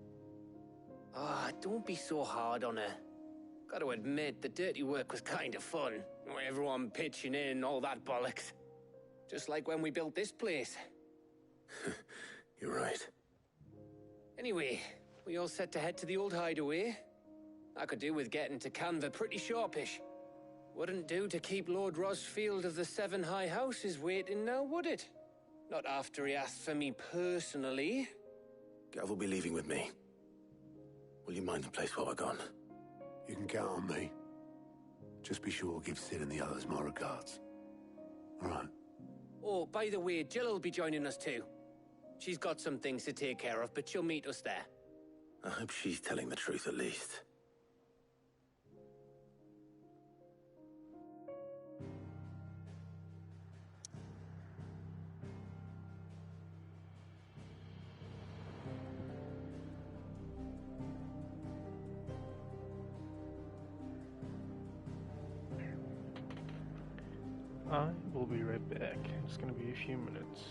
Ah, don't be so hard on her. Gotta admit, the dirty work was kind of fun. Everyone pitching in, all that bollocks. Just like when we built this place. You're right. Anyway, we all set to head to the old hideaway. I could do with getting to Canva pretty sharpish. Wouldn't do to keep Lord Rosfield of the Seven High Houses waiting now, would it? Not after he asked for me personally. Gav will be leaving with me. Will you mind the place while we're gone? You can count on me. Just be sure to give Sid and the others my regards. All right. Oh, by the way, Jill will be joining us too. She's got some things to take care of, but she'll meet us there. I hope she's telling the truth at least. I will be right back. It's gonna be a few minutes.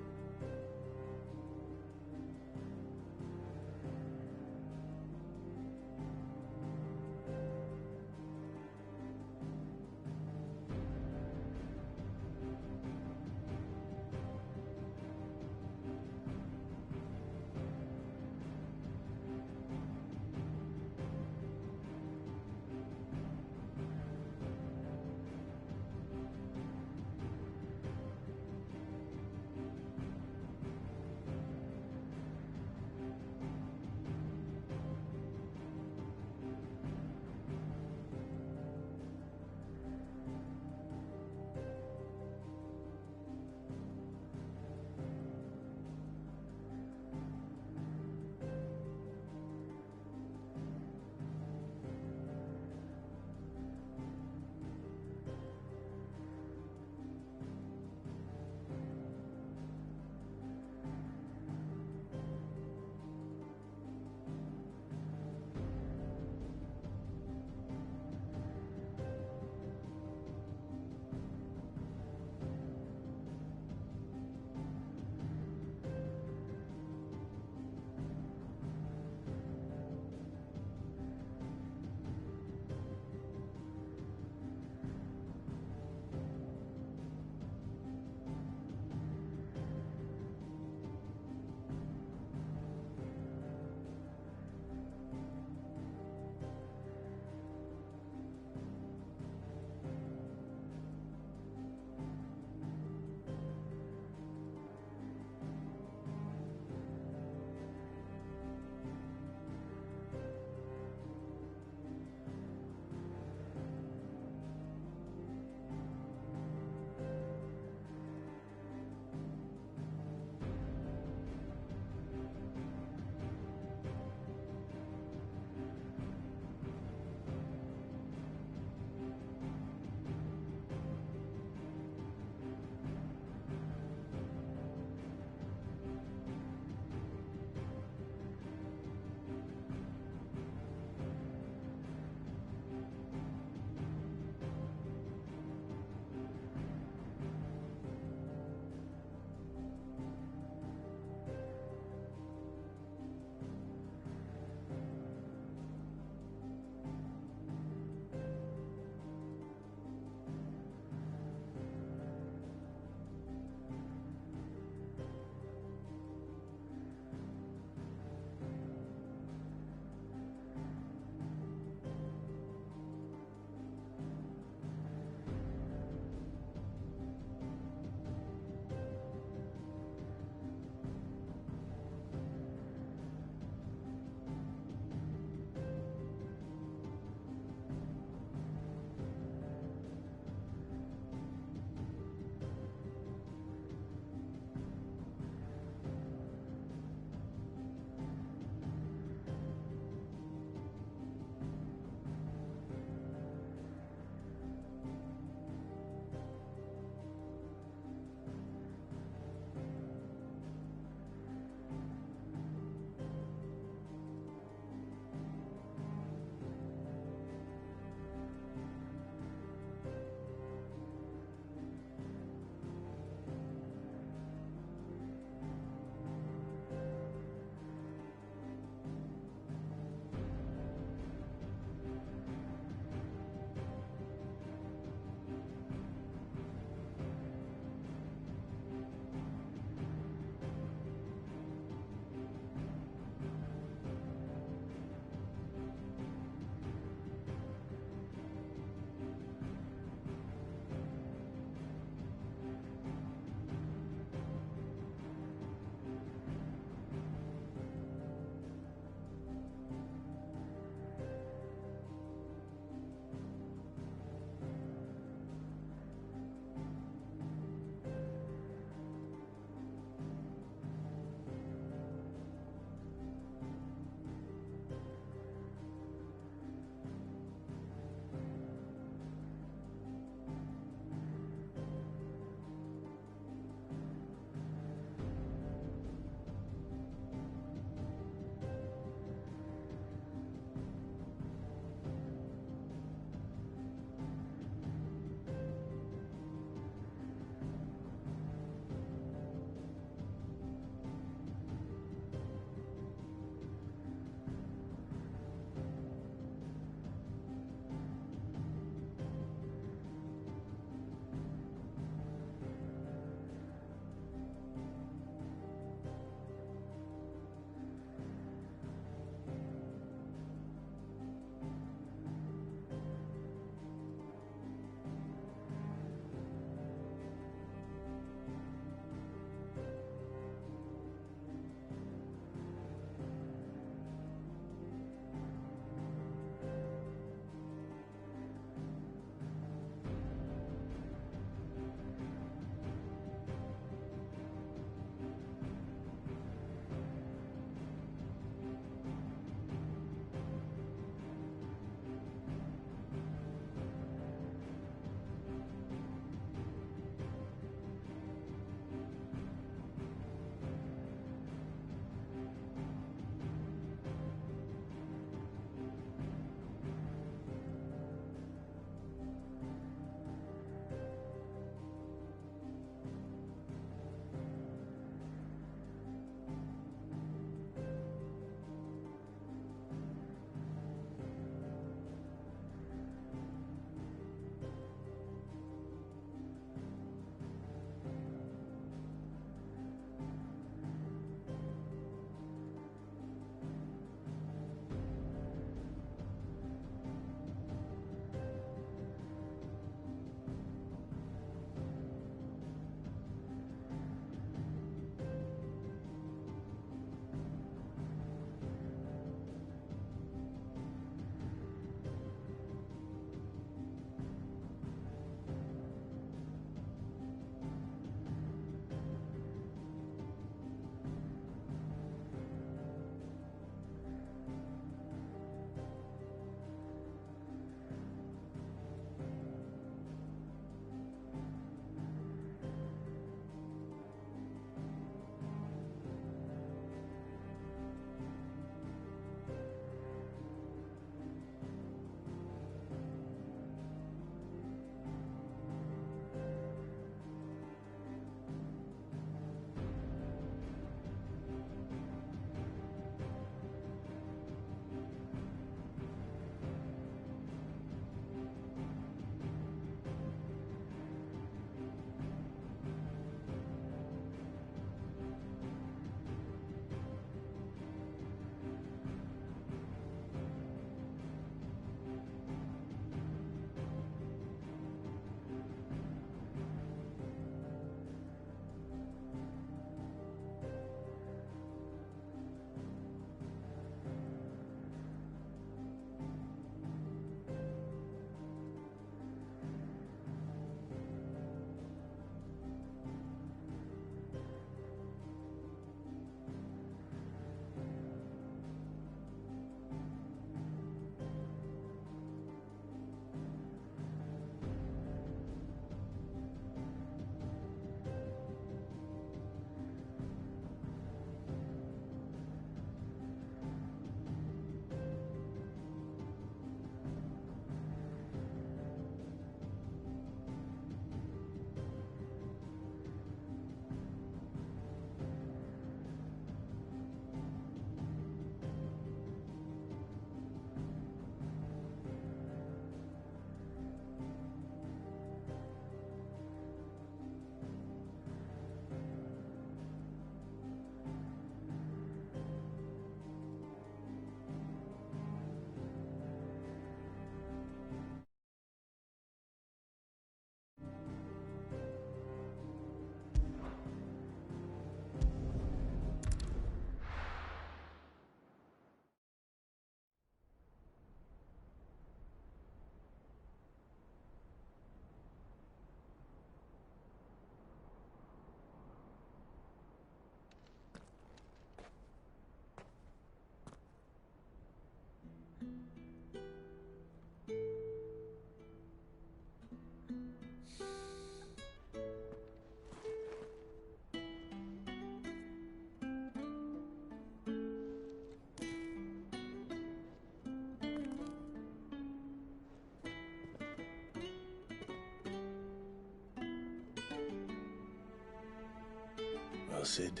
Cid.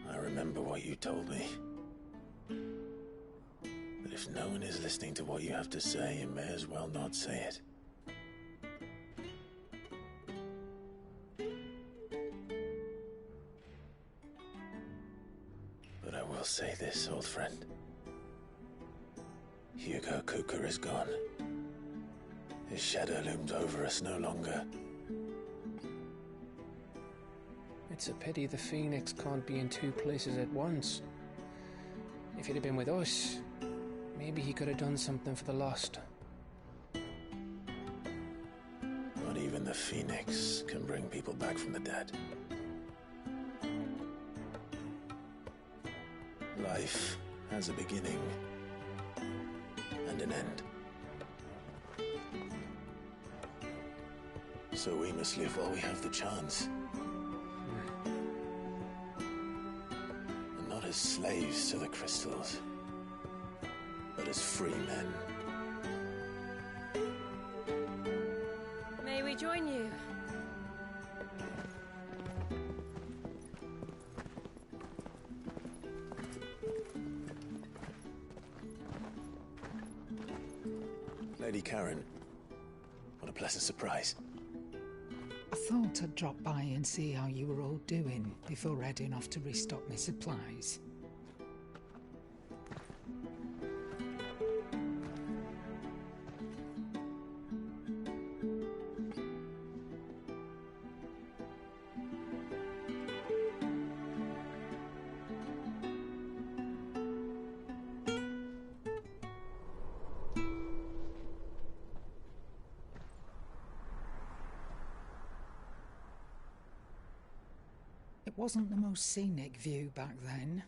I remember what you told me. That if no one is listening to what you have to say, you may as well not say it. But I will say this, old friend. Hugo Kuka is gone. His shadow looms over us no longer. It's a pity the Phoenix can't be in two places at once. If he'd have been with us, maybe he could have done something for the lost. Not even the Phoenix can bring people back from the dead. Life has a beginning and an end. So we must live while we have the chance. And not as slaves to the crystals, but as free men. May we join you? Lady Karen, what a pleasant surprise. I thought I'd drop by and see how you were all doing before heading off to restock my supplies. It wasn't the most scenic view back then,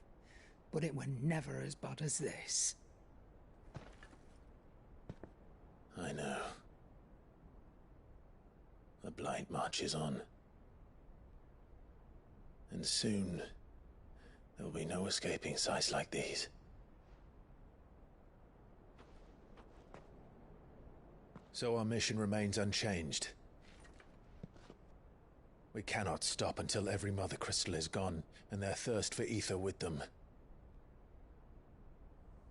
but it were never as bad as this. I know. The blight marches on. And soon, there will be no escaping sights like these. So our mission remains unchanged. We cannot stop until every Mother Crystal is gone, and their thirst for ether with them.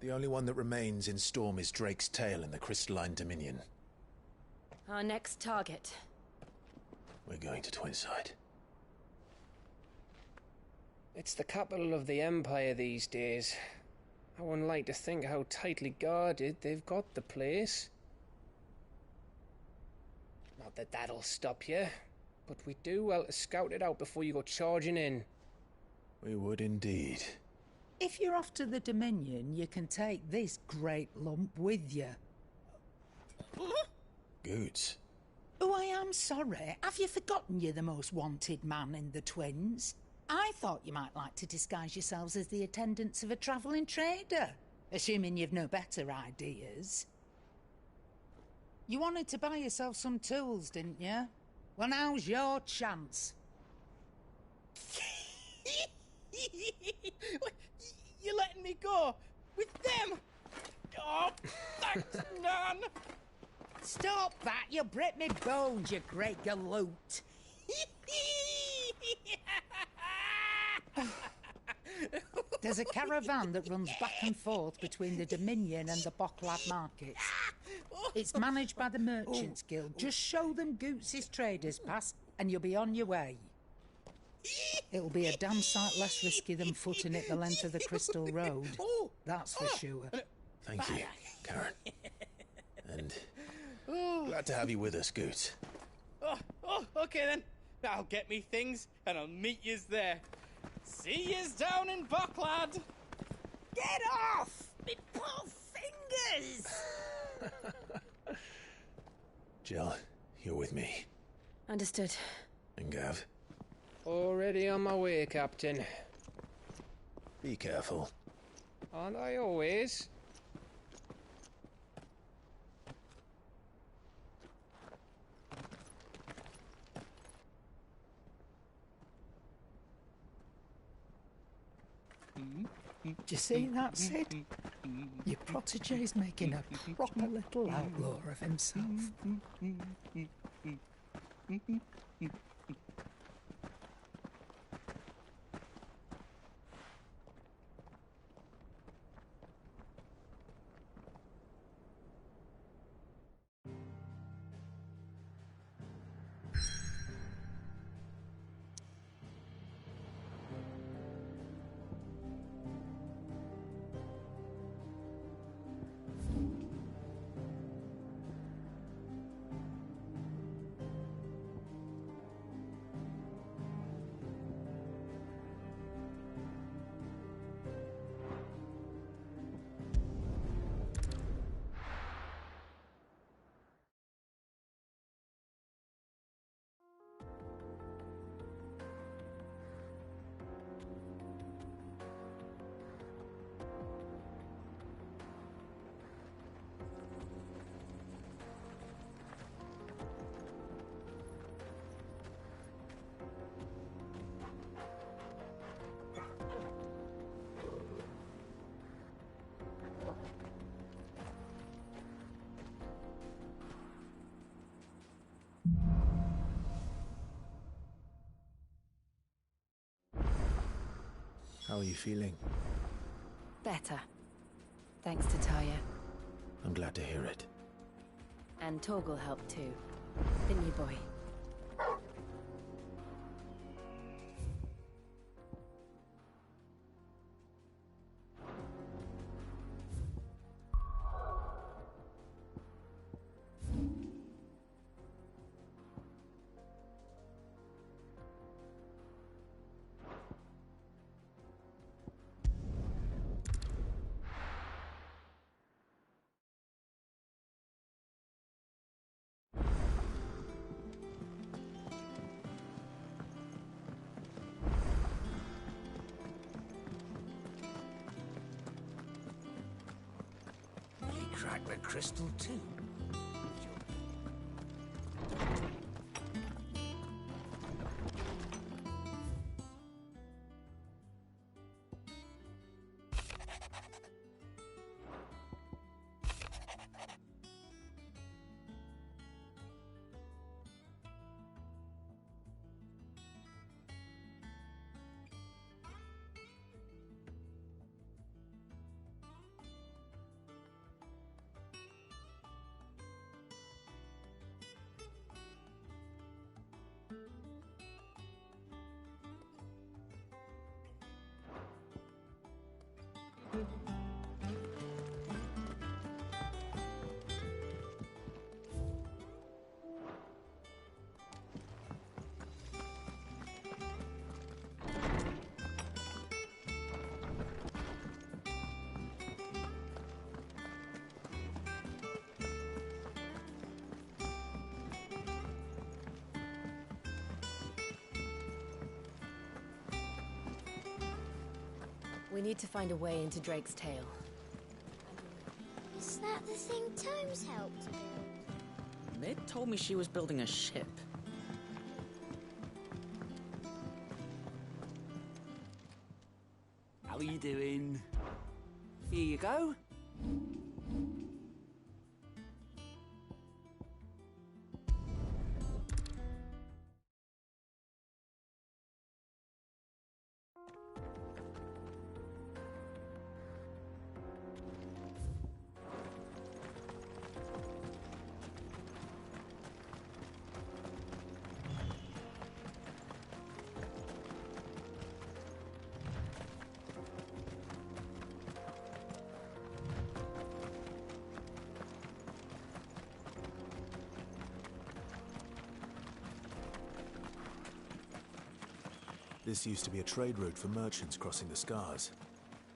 The only one that remains in Storm is Drake's Tail in the Crystalline Dominion. Our next target. We're going to Twinside. It's the capital of the Empire these days. I wouldn't like to think how tightly guarded they've got the place. Not that that'll stop you. But we'd do well to scout it out before you go charging in. We would indeed. If you're off to the Dominion, you can take this great lump with you. Goods. Oh, I am sorry. Have you forgotten you're the most wanted man in the Twins? I thought you might like to disguise yourselves as the attendants of a travelling trader, assuming you've no better ideas. You wanted to buy yourself some tools, didn't you? Well, now's your chance. You're letting me go? With them? Oh, thanks, Nan! Stop that! You'll break me bones, you great galoot! There's a caravan that runs back and forth between the Dominion and the Bocklad markets. It's managed by the Merchants Guild. Just show them Goots' traders pass and you'll be on your way. It'll be a damn sight less risky than footing it the length of the Crystal Road. That's for sure. Thank you, Karen. And glad to have you with us, Goots. Okay then. I'll get me things and I'll meet yous there. See yous down in Bocklad. Get off! Me poor fingers! Jill, you're with me. Understood. And Gav? Already on my way, Captain. Be careful. Aren't I always? Do you see that, Sid? Your protege's making a proper little outlaw of himself. are you feeling? Better. Thanks to Taya. I'm glad to hear it. And Torgal helped too. Didn't you, boy? Crack the crystal too. We need to find a way into Drake's tail. Is that the thing Tomes helped build? Mid told me she was building a ship. How are you doing? Here you go. This used to be a trade route for merchants crossing the Scars,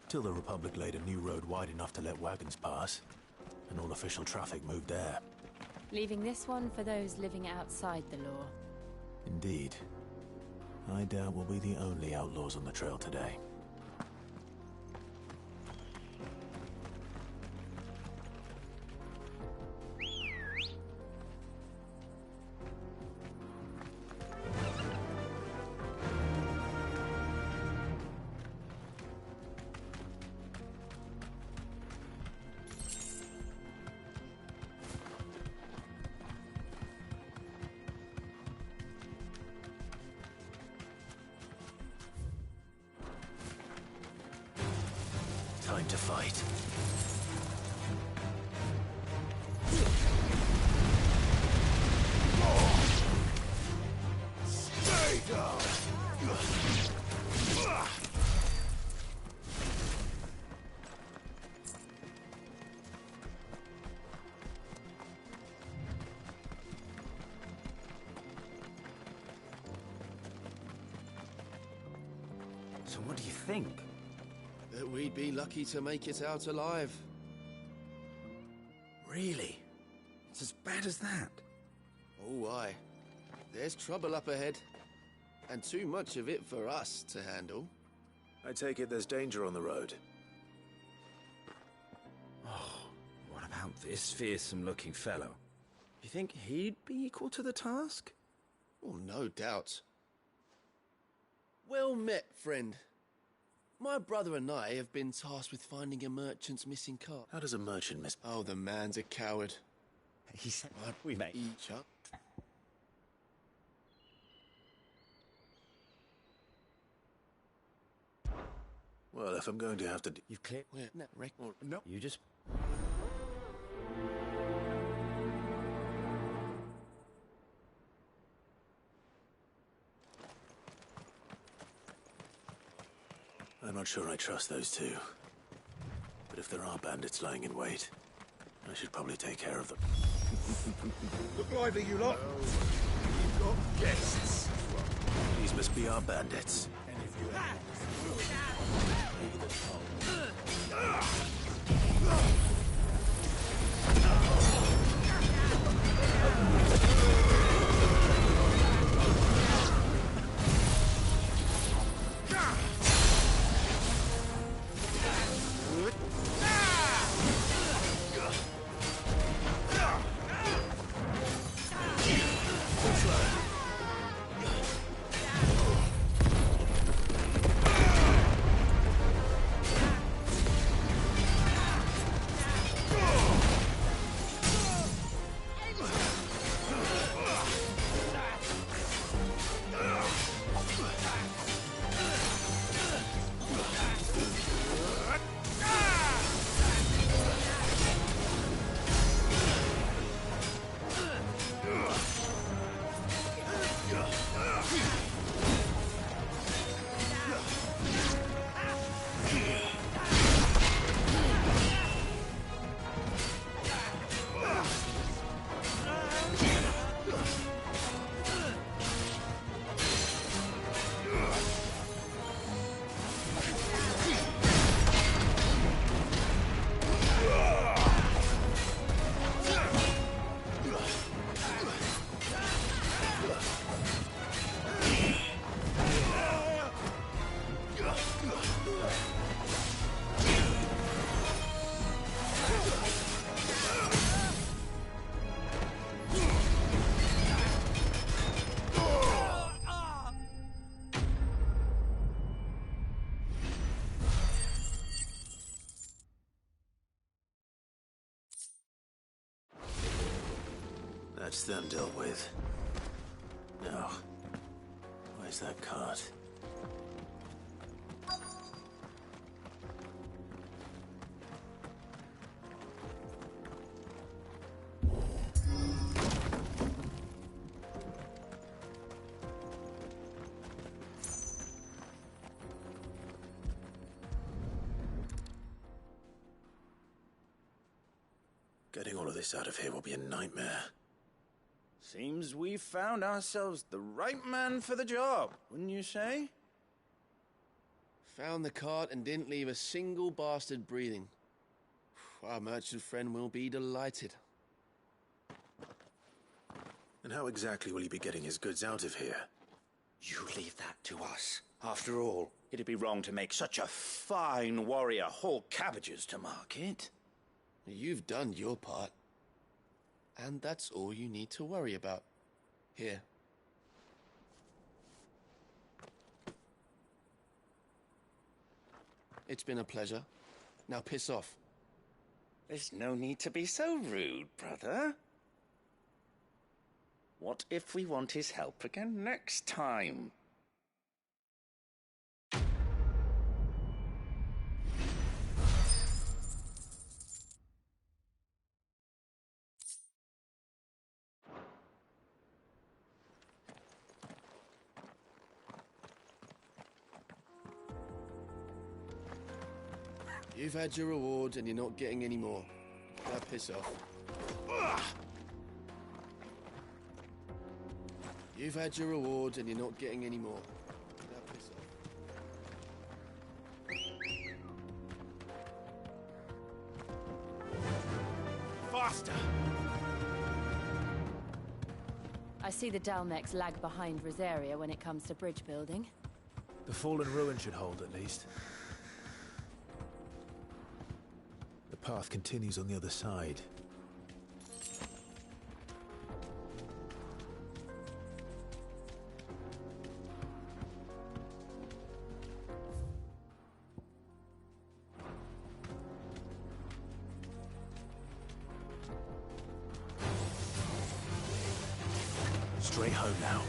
till the Republic laid a new road wide enough to let wagons pass, and all official traffic moved there. Leaving this one for those living outside the law. Indeed. I doubt we'll be the only outlaws on the trail today. Time to fight. Stay down! So what do you think? That we'd be lucky to make it out alive. Really? It's as bad as that? Oh, aye. There's trouble up ahead. And too much of it for us to handle. I take it there's danger on the road. Oh, what about this fearsome-looking fellow? You think he'd be equal to the task? Oh, no doubt. Well met, friend. My brother and I have been tasked with finding a merchant's missing cart. How does a merchant miss... Oh, the man's a coward. He said we met each other. Well, if I'm going to have to... You've cleared... No. You just... I'm not sure I trust those two. But if there are bandits lying in wait, I should probably take care of them. Look lively, you lot. We've got guests. These must be our bandits. That's them dealt with. Now, where's that cart? Getting all of this out of here will be a nightmare. Seems we've found ourselves the right man for the job, wouldn't you say? Found the cart and didn't leave a single bastard breathing. Our merchant friend will be delighted. And how exactly will he be getting his goods out of here? You leave that to us. After all, it'd be wrong to make such a fine warrior haul cabbages to market. You've done your part. And that's all you need to worry about. Here. It's been a pleasure. Now piss off. There's no need to be so rude, brother. What if we want his help again next time? You've had your rewards and you're not getting any more. Now piss off. You've had your rewards and you're not getting any more. Now piss off. Faster! I see the Dalmex lag behind Rosaria when it comes to bridge building. The fallen ruin should hold, at least. The path continues on the other side. Straight home now.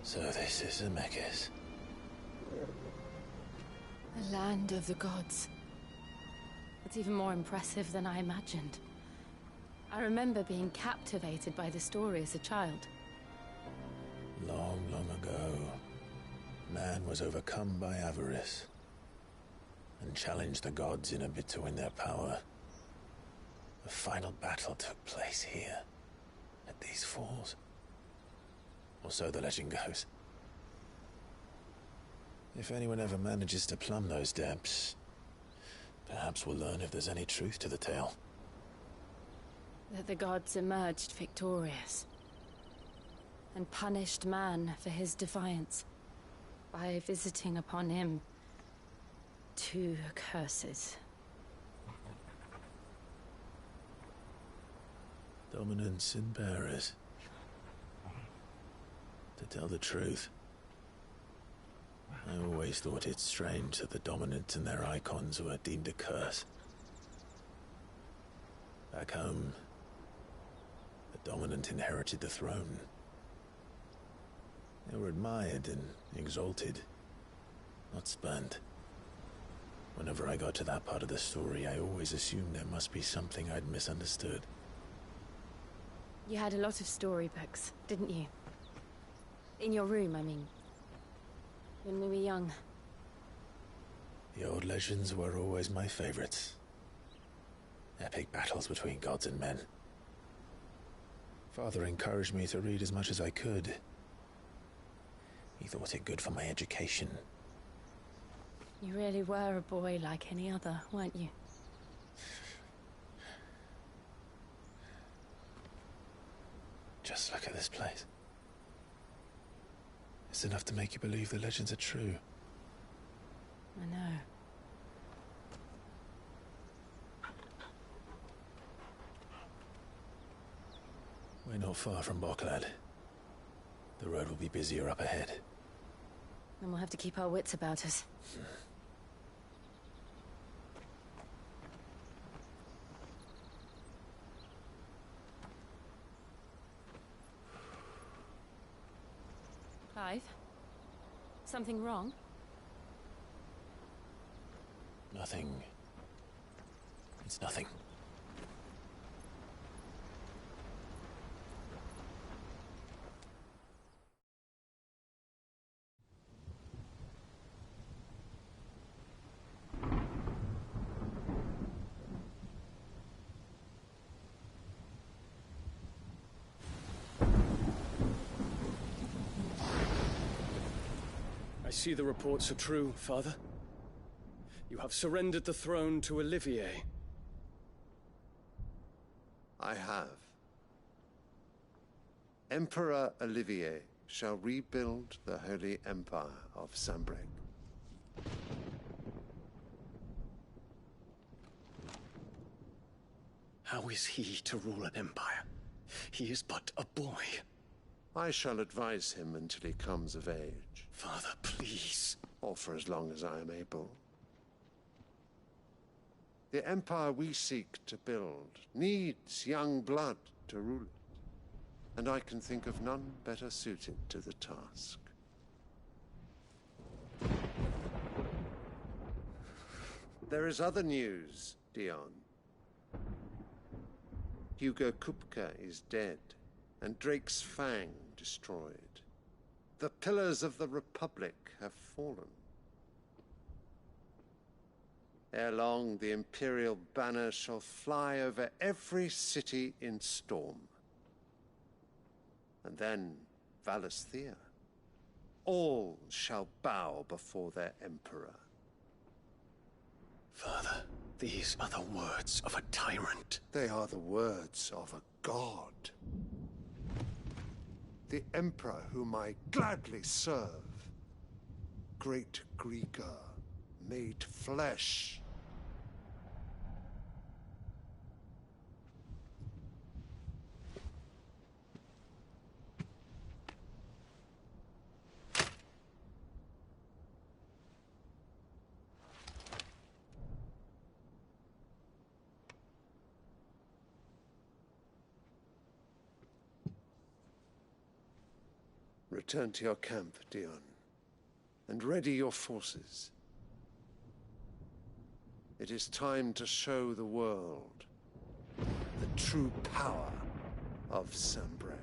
So this is Zemeckis. The land of the gods. It's even more impressive than I imagined. I remember being captivated by the story as a child. Long, long ago, man was overcome by avarice and challenged the gods in a bid to win their power. The final battle took place here, at these falls. Or so the legend goes. If anyone ever manages to plumb those depths, perhaps we'll learn if there's any truth to the tale. That the gods emerged victorious and punished man for his defiance by visiting upon him 2 curses. Dominance and bearers. To tell the truth, I always thought it strange that the dominant and their icons were deemed a curse. Back home, the dominant inherited the throne. They were admired and exalted, not spurned. Whenever I got to that part of the story, I always assumed there must be something I'd misunderstood. You had a lot of storybooks, didn't you? In your room, I mean. When we were young. The old legends were always my favorites. Epic battles between gods and men. Father encouraged me to read as much as I could. He thought it good for my education. You really were a boy like any other, weren't you? Just look at this place. It's enough to make you believe the legends are true. I know. We're not far from Boklad. The road will be busier up ahead. Then we'll have to keep our wits about us. Clive? Something wrong? Nothing. It's nothing. I see the reports are true, Father. You have surrendered the throne to Olivier. I have. Emperor Olivier shall rebuild the Holy Empire of Sanbreque. How is he to rule an empire? He is but a boy. I shall advise him until he comes of age. Father, please. Or for as long as I am able. The empire we seek to build needs young blood to rule it. And I can think of none better suited to the task. There is other news, Dion. Hugo Kupka is dead, and Drake's Fang destroyed. The pillars of the Republic have fallen. Ere long, the Imperial banner shall fly over every city in Storm. And then, Valisthea. All shall bow before their Emperor. Father, these are the words of a tyrant. They are the words of a god. The Emperor whom I gladly serve. Great Greeker, made flesh. Return to your camp, Dion, and ready your forces. It is time to show the world the true power of Sanbreque.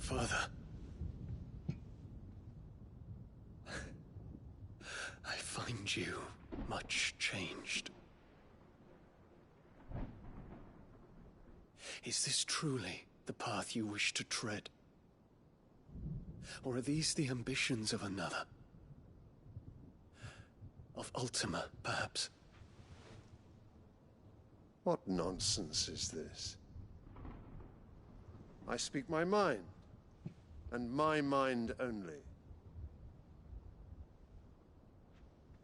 Father. I find you much changed. Is this truly the path you wish to tread? Or are these the ambitions of another? Of Ultima, perhaps? What nonsense is this? I speak my mind, and my mind only.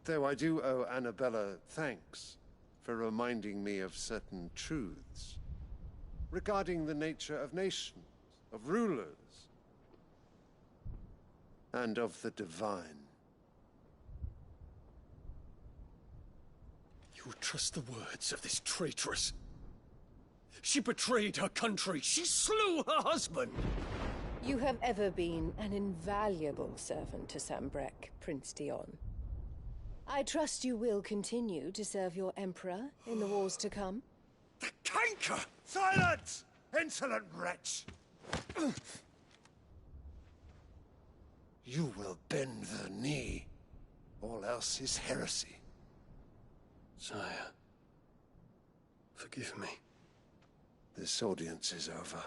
Though I do owe Annabella thanks for reminding me of certain truths regarding the nature of nations, of rulers, and of the divine. You would trust the words of this traitress? She betrayed her country. She slew her husband. You have ever been an invaluable servant to Sanbreque, Prince Dion. I trust you will continue to serve your Emperor in the wars to come. The canker! Silence! Insolent wretch! You will bend the knee. All else is heresy. Sire, forgive me. This audience is over.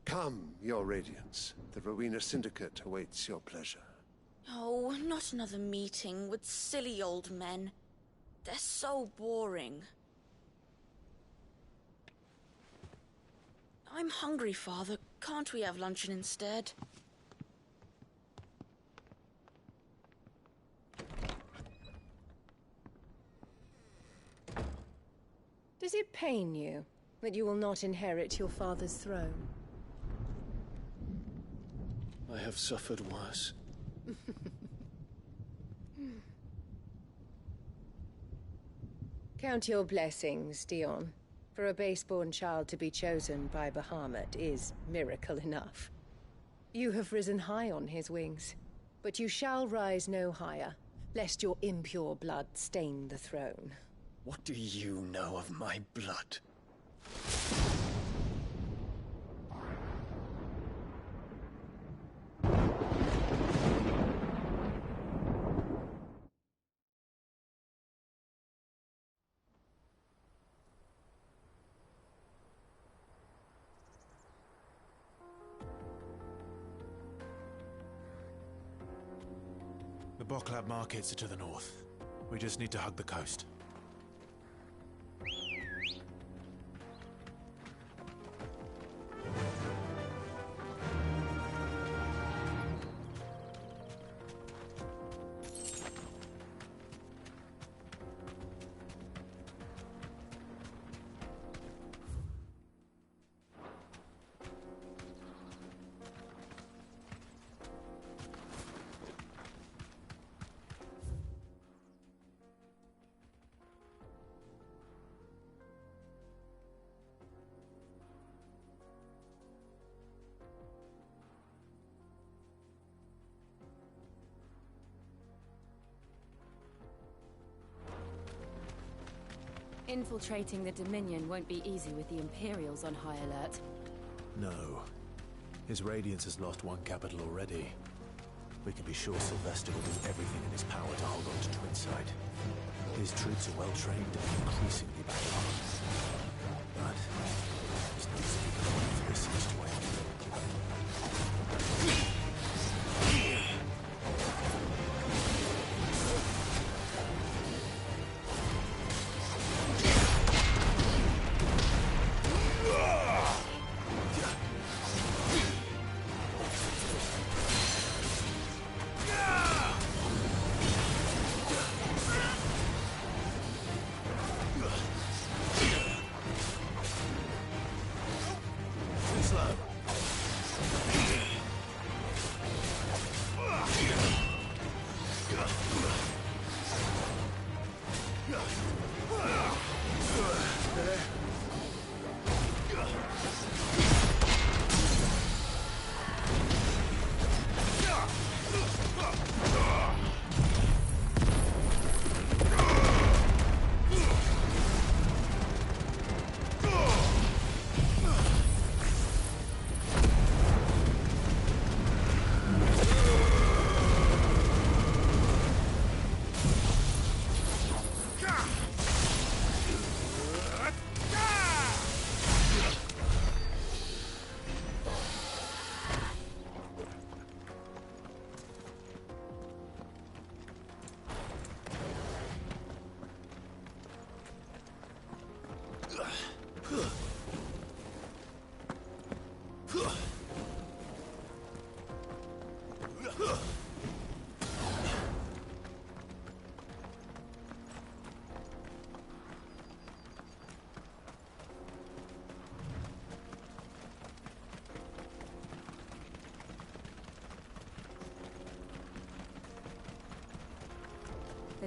Come, your Radiance. The Rowena Syndicate awaits your pleasure. Oh, not another meeting with silly old men. They're so boring. I'm hungry, Father. Can't we have luncheon instead? Does it pain you that you will not inherit your father's throne? I have suffered worse. Count your blessings, Dion. For a base-born child to be chosen by Bahamut is miracle enough. You have risen high on his wings, but you shall rise no higher, lest your impure blood stain the throne. What do you know of my blood? The Boklab markets are to the north. We just need to hug the coast. Infiltrating the Dominion won't be easy with the Imperials on high alert. No. His Radiance has lost one capital already. We can be sure Sylvester will do everything in his power to hold on to Twinside. His troops are well trained and increasingly battle-hardened. But it's not as big a one for the siege to end.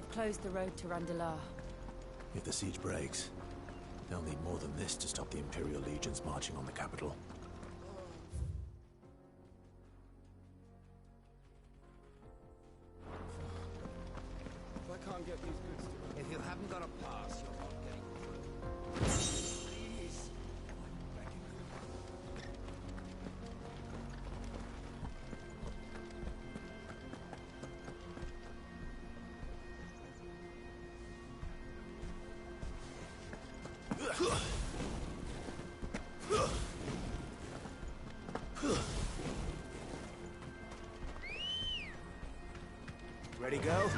They've closed the road to Randalar. If the siege breaks, they'll need more than this to stop the Imperial legions marching on the capital. If I can't get these goods to... If you haven't got a pass, you're not getting through. Please. Ready, go?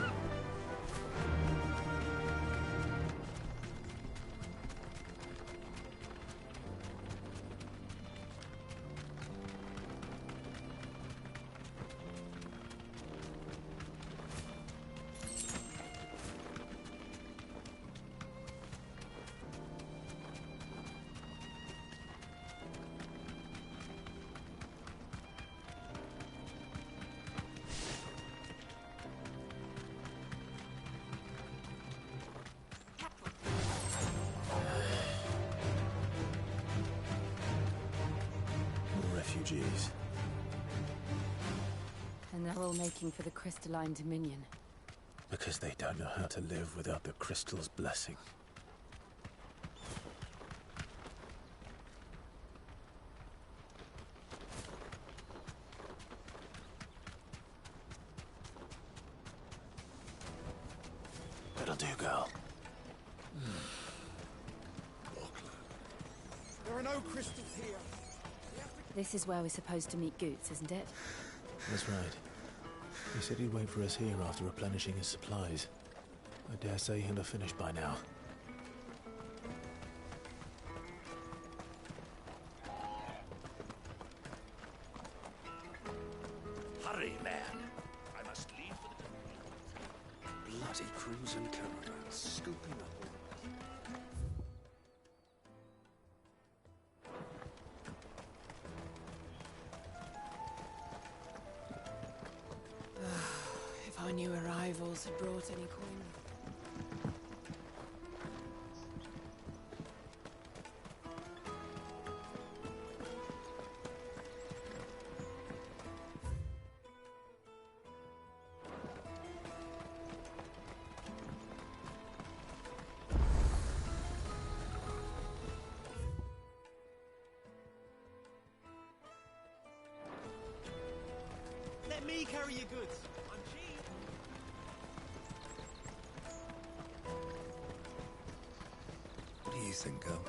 Refugees. And they're all making for the crystalline dominion. Because they don't know how to live without the crystal's blessing. That'll do, girl. There are no crystals here. This is where we're supposed to meet Goots, isn't it? That's right. He said he'd wait for us here after replenishing his supplies. I dare say he'll have finished by now. Hurry, man. I must leave for the... Bloody crews and caravans scooping up. If our new arrivals had brought any coin. Let me carry your goods. I'm cheap. What do you think, girl?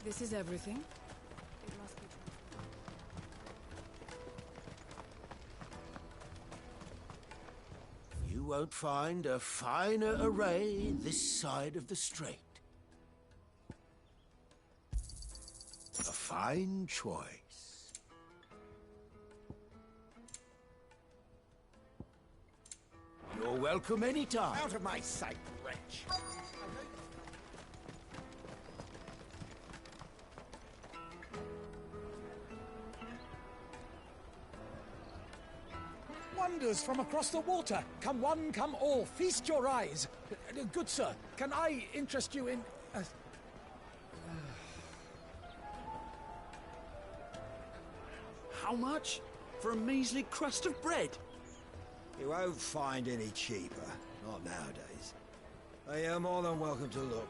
This is everything. You won't find a finer array this side of the strait. A fine choice. You're welcome anytime. Out of my sight, wretch! Wonders from across the water. Come one, come all. Feast your eyes. Good sir, can I interest you in... How much? For a measly crust of bread? You won't find any cheaper. Not nowadays. You're more than welcome to look.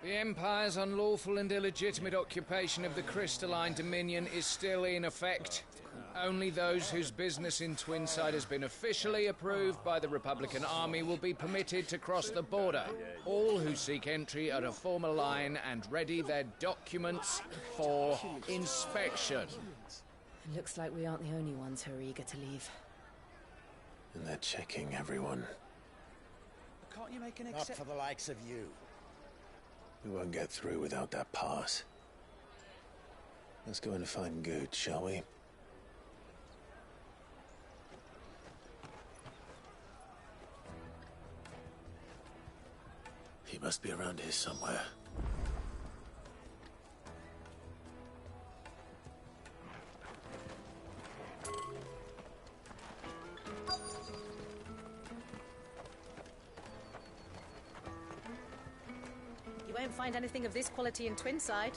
The Empire's unlawful and illegitimate occupation of the Crystalline Dominion is still in effect. Only those whose business in Twinside has been officially approved by the Republican Army will be permitted to cross the border. All who seek entry are to form a line and ready their documents for inspection. It looks like we aren't the only ones who are eager to leave. And they're checking everyone. Can't you make an Not for the likes of you. We won't get through without that pass. Let's go and find Good, shall we? He must be around here somewhere. You won't find anything of this quality in Twinside.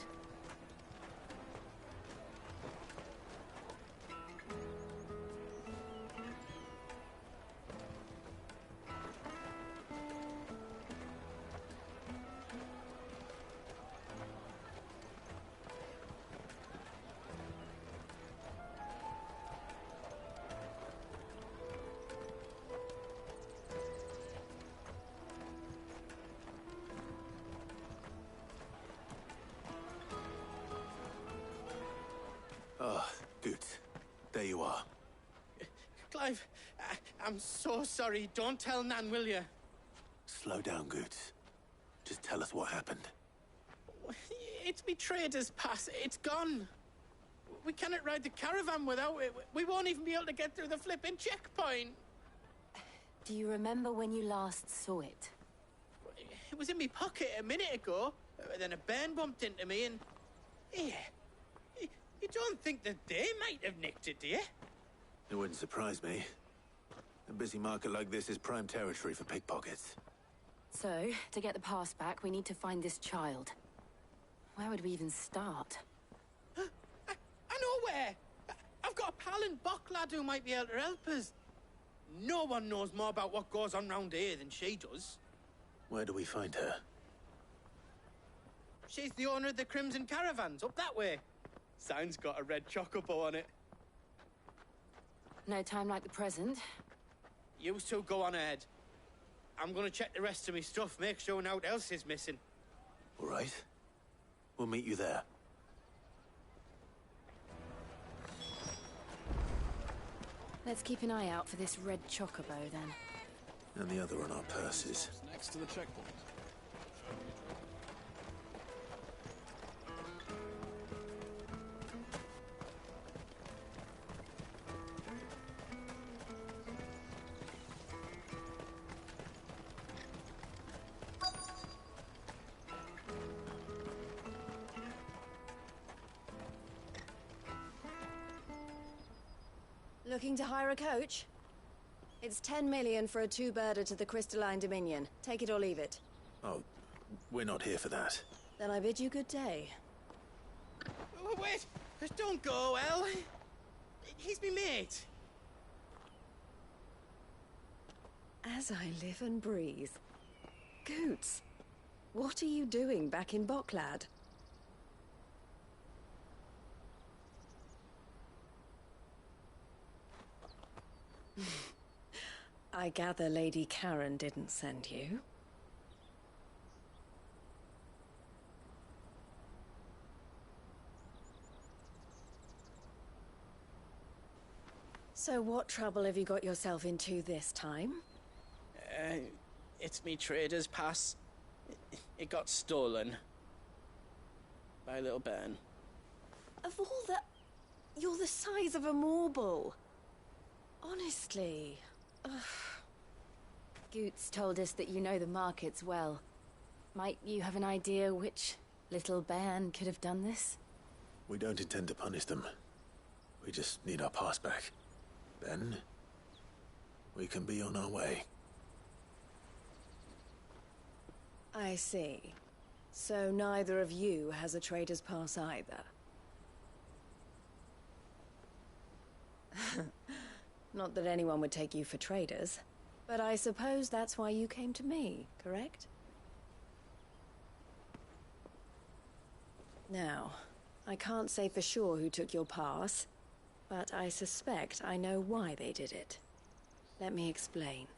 Ah, Good. There you are. Clive, I'm so sorry. Don't tell Nan, will you? Slow down, Good. Just tell us what happened. It's me trader's pass. It's gone. We cannot ride the caravan without it. We won't even be able to get through the flipping checkpoint. Do you remember when you last saw it? It was in my pocket a minute ago. Then a bairn bumped into me and... Yeah. You don't think that they might have nicked it, do you? It wouldn't surprise me. A busy market like this is prime territory for pickpockets. So, to get the pass back, we need to find this child. Where would we even start? I know where! I've got a pal in Bock lad who might be able to help us. No one knows more about what goes on round here than she does. Where do we find her? She's the owner of the Crimson Caravans, up that way. Sign's got a red chocobo on it. No time like the present. You two go on ahead. I'm gonna check the rest of my stuff, make sure naught else is missing. All right. We'll meet you there. Let's keep an eye out for this red chocobo, then. And the other on our purses. Next to the checkpoint. Looking to hire a coach? It's 10 million for a two-birder to the Crystalline Dominion. Take it or leave it. Oh, we're not here for that. Then I bid you good day. Oh, wait! Don't go, El. He's me mate. As I live and breathe. Goots, What are you doing back in Boklad? I gather Lady Karen didn't send you. So what trouble have you got yourself into this time? It's me trader's pass. It got stolen. By little Ben. Of all the... You're the size of a marble. Honestly. Ugh. Goots told us that you know the markets well. Might you have an idea which little bairn could have done this? We don't intend to punish them. We just need our pass back. Then, we can be on our way. I see. So neither of you has a trader's pass either. Not that anyone would take you for traders, but I suppose that's why you came to me, correct? Now, I can't say for sure who took your pass, but I suspect I know why they did it. Let me explain.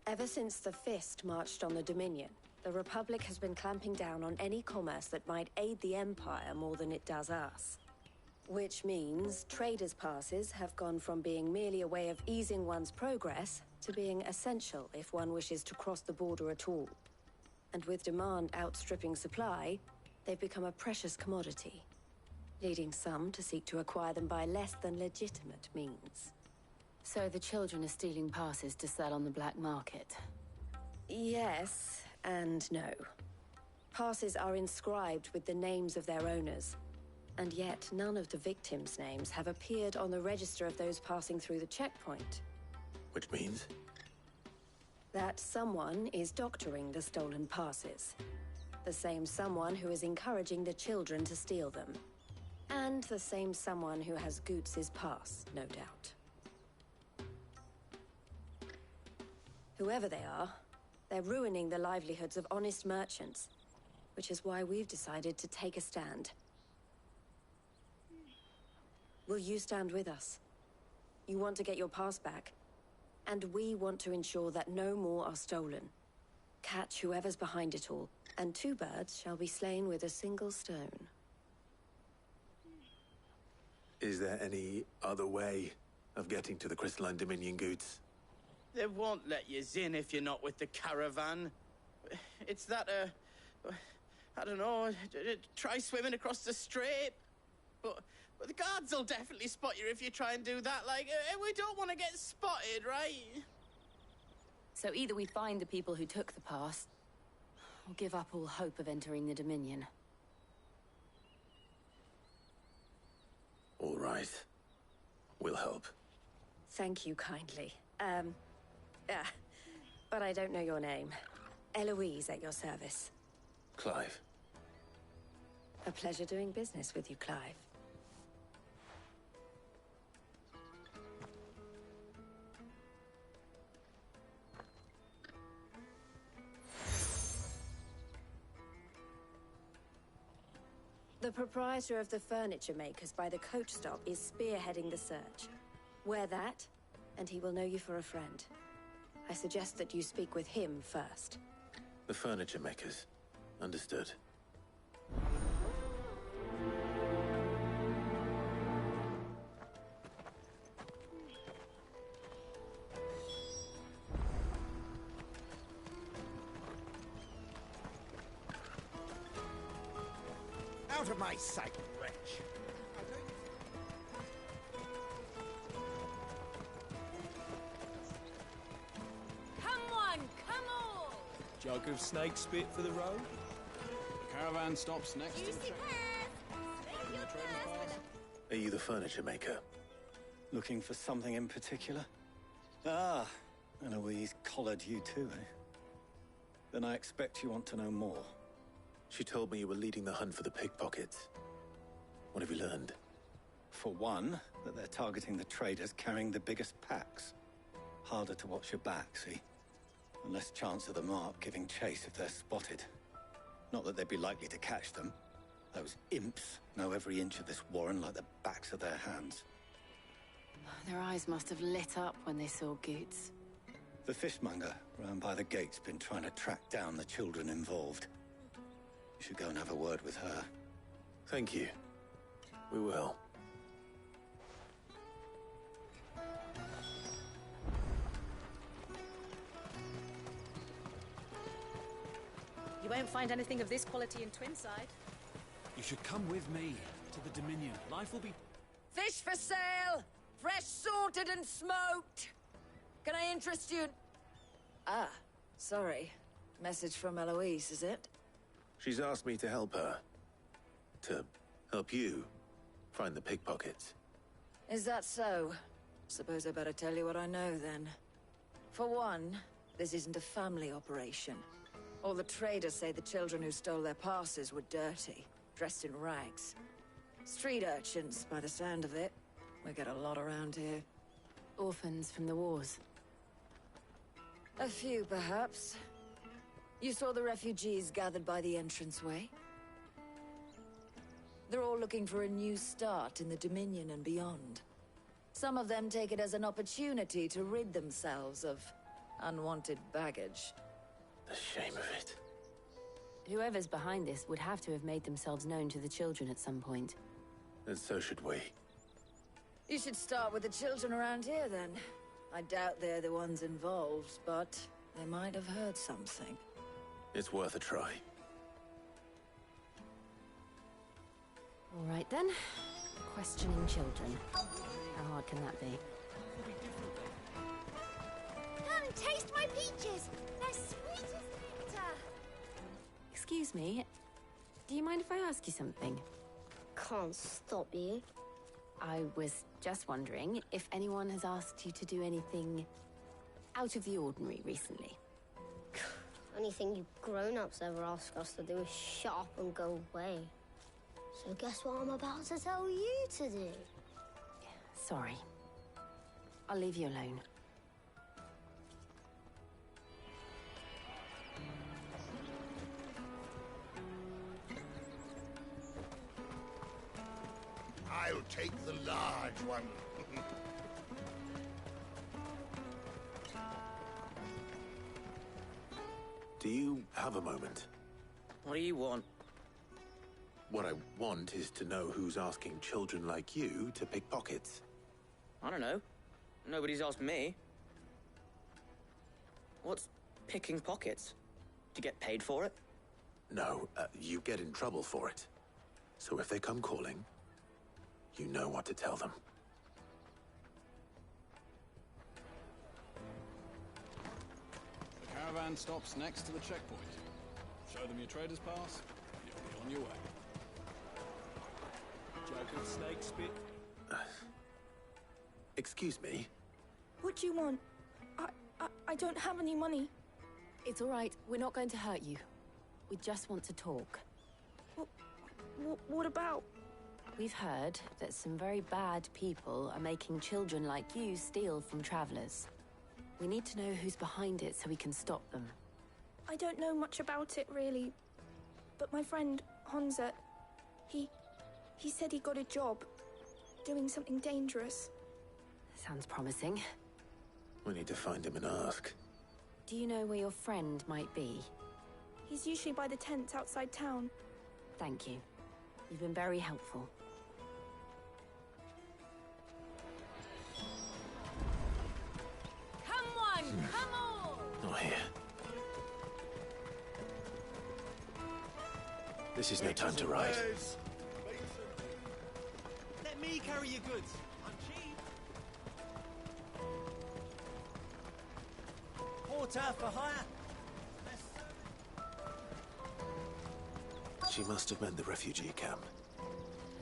Ever since the Fist marched on the Dominion, the Republic has been clamping down on any commerce that might aid the Empire more than it does us. Which means traders' passes have gone from being merely a way of easing one's progress to being essential if one wishes to cross the border at all. And with demand outstripping supply, they've become a precious commodity, leading some to seek to acquire them by less than legitimate means. So the children are stealing passes to sell on the black market? Yes, and no. Passes are inscribed with the names of their owners, and yet none of the victims' names have appeared on the register of those passing through the checkpoint. Which means? That someone is doctoring the stolen passes. The same someone who is encouraging the children to steal them. And the same someone who has Goots' pass, no doubt. Whoever they are, they're ruining the livelihoods of honest merchants, which is why we've decided to take a stand. Will you stand with us? You want to get your pass back, and we want to ensure that no more are stolen. Catch whoever's behind it all, and two birds shall be slain with a single stone. Is there any other way of getting to the Crystalline Dominion, Goots? They won't let you in if you're not with the caravan. It's that, I don't know, try swimming across the strait. But the guards will definitely spot you if you try and do that. Like, we don't want to get spotted, right? So either we find the people who took the pass, or give up all hope of entering the Dominion. All right. We'll help. Thank you kindly. But I don't know your name. Eloise at your service. Clive. A pleasure doing business with you, Clive. The proprietor of the furniture makers by the coach stop is spearheading the search. Wear that, and he will know you for a friend. I suggest that you speak with him first. The furniture makers. Understood. Out of my sight, wretch! Come on, come on! Jug of snake spit for the road? The caravan stops next to the check. Are you the furniture maker? Looking for something in particular? Ah, Eloise collared you too, eh? Then I expect you want to know more. She told me you were leading the hunt for the pickpockets. What have you learned? For one, that they're targeting the traders carrying the biggest packs. Harder to watch your back, see? And less chance of the mark giving chase if they're spotted. Not that they'd be likely to catch them. Those imps know every inch of this warren like the backs of their hands. Their eyes must have lit up when they saw Goots. The fishmonger round by the gate's been trying to track down the children involved. You should go and have a word with her. Thank you. We will. You won't find anything of this quality in Twinside. You should come with me to the Dominion. Life will be... Fish for sale! Fresh sorted and smoked! Can I interest you in... Ah, sorry. Message from Eloise, is it? She's asked me to help her. To help you find the pickpockets. Is that so? Suppose I better tell you what I know, then. For one, this isn't a family operation. All the traders say the children who stole their passes were dirty, dressed in rags. Street urchins, by the sound of it. We get a lot around here. Orphans from the wars. A few, perhaps. You saw the refugees gathered by the entranceway? They're all looking for a new start in the Dominion and beyond. Some of them take it as an opportunity to rid themselves of unwanted baggage. The shame of it. Whoever's behind this would have to have made themselves known to the children at some point. And so should we. You should start with the children around here, then. I doubt they're the ones involved, but they might have heard something. It's worth a try. All right, then. Questioning children. How hard can that be? Come and taste my peaches! They're sweet as nectar! Excuse me, do you mind if I ask you something? Can't stop you. I was just wondering if anyone has asked you to do anything out of the ordinary recently. Anything you grown-ups ever ask us to do is shut up and go away. So guess what I'm about to tell you to do? Sorry. I'll leave you alone. I'll take the large one. Do you have a moment? What do you want? What I want is to know who's asking children like you to pick pockets. I don't know. Nobody's asked me. What's picking pockets? Do you get paid for it? No, you get in trouble for it. So if they come calling, you know what to tell them. The caravan stops next to the checkpoint. Show them your trader's pass, you'll be on your way. Joke of snake spit. Excuse me? What do you want? I don't have any money. It's all right. We're not going to hurt you. We just want to talk. What about? We've heard that some very bad people are making children like you steal from travelers. We need to know who's behind it so we can stop them. I don't know much about it, really. But my friend, Honza, he said he got a job doing something dangerous. Sounds promising. We need to find him and ask. Do you know where your friend might be? He's usually by the tents outside town. Thank you. You've been very helpful. Come on! Come on! Not here. This is no time to ride. Let me carry your goods. I'm cheap. Porter for hire. She must have meant the refugee camp.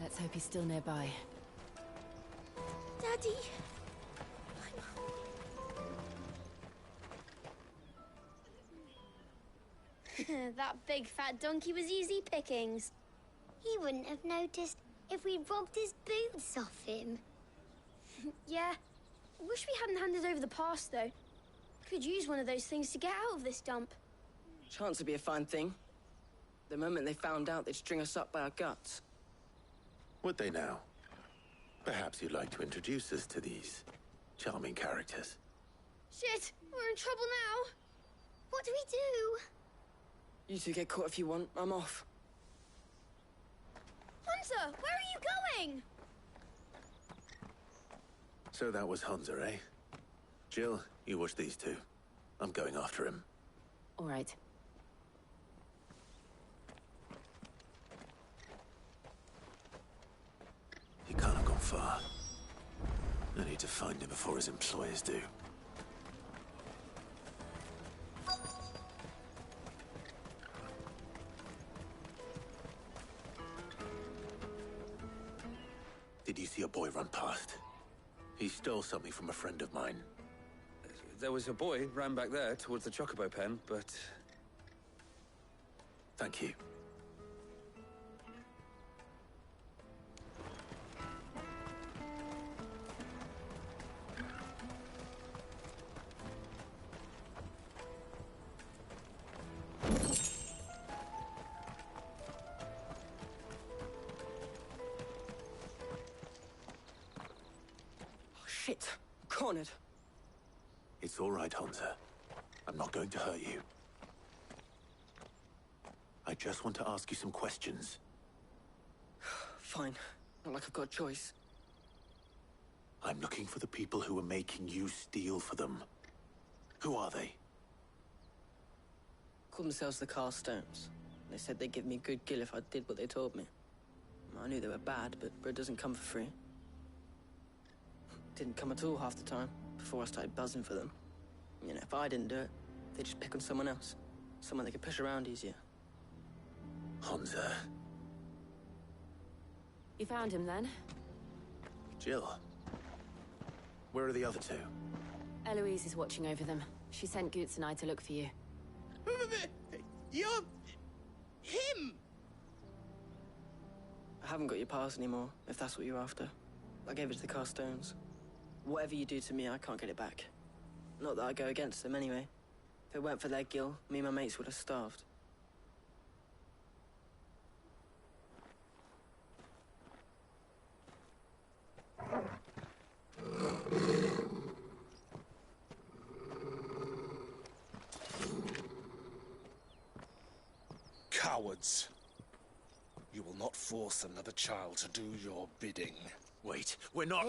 Let's hope he's still nearby. Daddy! That big fat donkey was easy pickings. He wouldn't have noticed if we robbed his boots off him. Yeah. Wish we hadn't handed over the pass, though. Could use one of those things to get out of this dump. Chance would be a fine thing. The moment they found out, they'd string us up by our guts. Would they now? Perhaps you'd like to introduce us to these charming characters. Shit, we're in trouble now. What do we do? You two get caught if you want. I'm off. Hunter, where are you going? So that was Hunter, eh? Jill, you watch these two. I'm going after him. All right. He can't have gone far. I need to find him before his employers do. Did you see a boy run past? He stole something from a friend of mine. There was a boy ran back there towards the chocobo pen, but... Thank you. Shit! Cornered. It's all right, Hunter. I'm not going to hurt you. I just want to ask you some questions. Fine. Not like I've got a choice. I'm looking for the people who are making you steal for them. Who are they? Call themselves the Carstones. They said they'd give me good gill if I did what they told me. I knew they were bad, but bread doesn't come for free. Didn't come at all half the time, before I started buzzing for them. You know, if I didn't do it, they'd just pick on someone else. Someone they could push around easier. Hunter. You found him then? Jill. Where are the other two? Eloise is watching over them. She sent Goots and I to look for you. You're... him! I haven't got your pass anymore, if that's what you're after. I gave it to the Carstones. Whatever you do to me, I can't get it back. Not that I go against them anyway. If it weren't for their gill, me and my mates would have starved. Cowards. You will not force another child to do your bidding. Wait, we're not...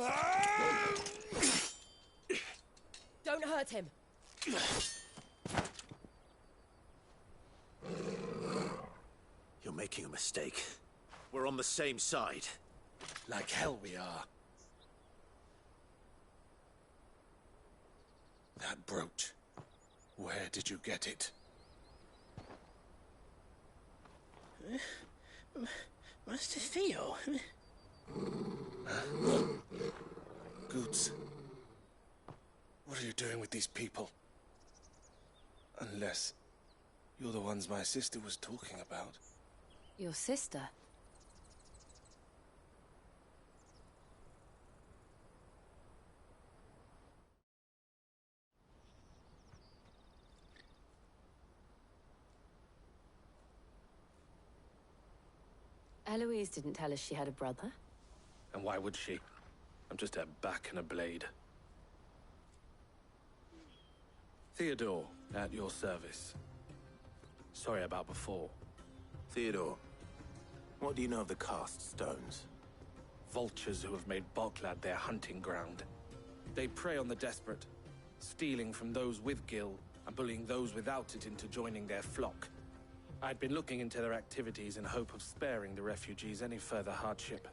Don't hurt him. You're making a mistake. We're on the same side. Like hell we are. That brooch. Where did you get it? Master Theo. Goots. What are you doing with these people? Unless you're the ones my sister was talking about. Your sister? Eloise didn't tell us she had a brother. And why would she? I'm just her back and a blade. Theodore, at your service. Sorry about before. Theodore, what do you know of the Cast Stones? Vultures who have made Boklad their hunting ground. They prey on the desperate, stealing from those with gill and bullying those without it into joining their flock. I'd been looking into their activities in hope of sparing the refugees any further hardship.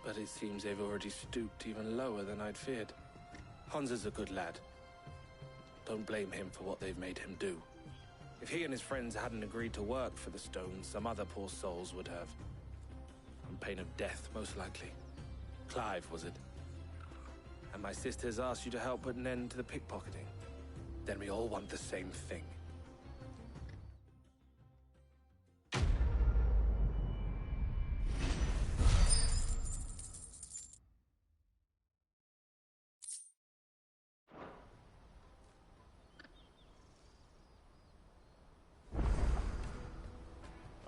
But it seems they've already stooped even lower than I'd feared. Hans is a good lad. Don't blame him for what they've made him do. If he and his friends hadn't agreed to work for the Stones, some other poor souls would have. On pain of death, most likely. Clive, was it? And my sisters asked you to help put an end to the pickpocketing. Then we all want the same thing.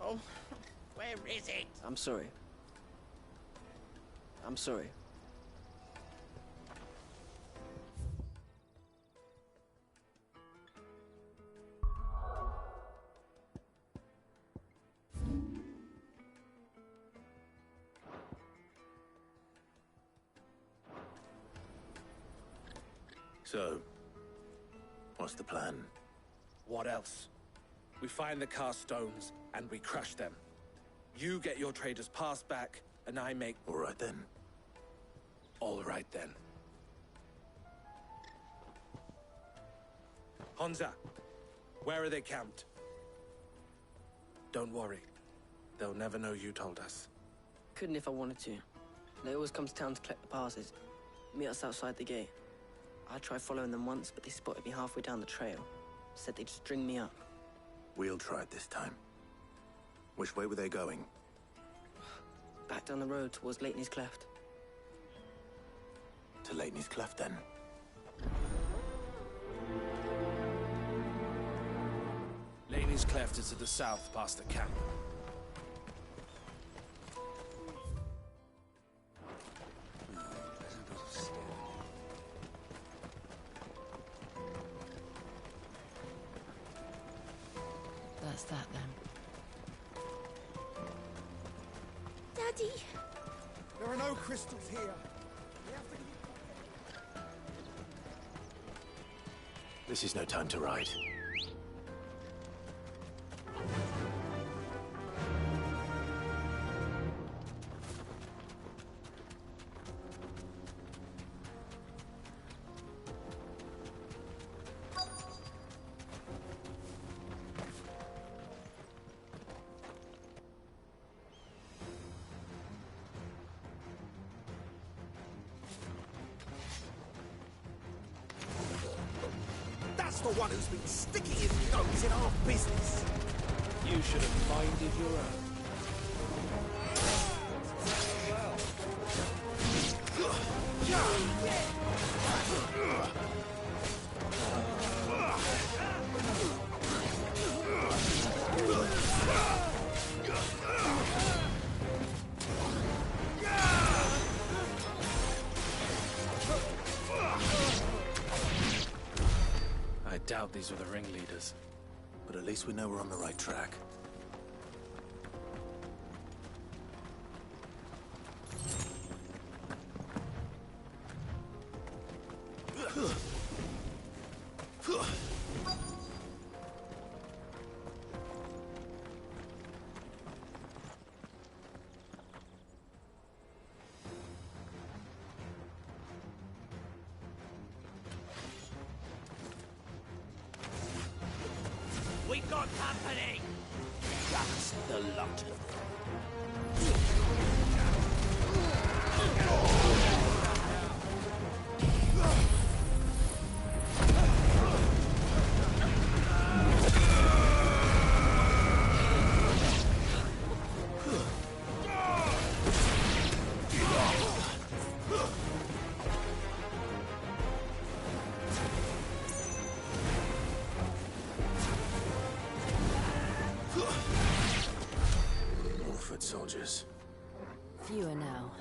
now. Where is it? I'm sorry. I'm sorry. So, what's the plan? What else? We find the cast stones, and we crush them. You get your trader's pass back, and I make... All right then. All right then. Honza, where are they camped? Don't worry. They'll never know you told us. Couldn't if I wanted to. They always come to town to collect the passes. Meet us outside the gate. I tried following them once, but they spotted me halfway down the trail. Said they'd string me up. We'll try it this time. Which way were they going? Back down the road towards Lateney's Cleft. To Lateney's Cleft, then? Laney's Cleft is to the south, past the camp. That's that, then. Daddy! There are no crystals here. This is no time to ride. That's the one who's been sticking his nose in our business. You should have minded your own. I doubt these were the ringleaders. But at least we know we're on the right track. We've got company! That's the lot of them. Soldiers. Fewer now.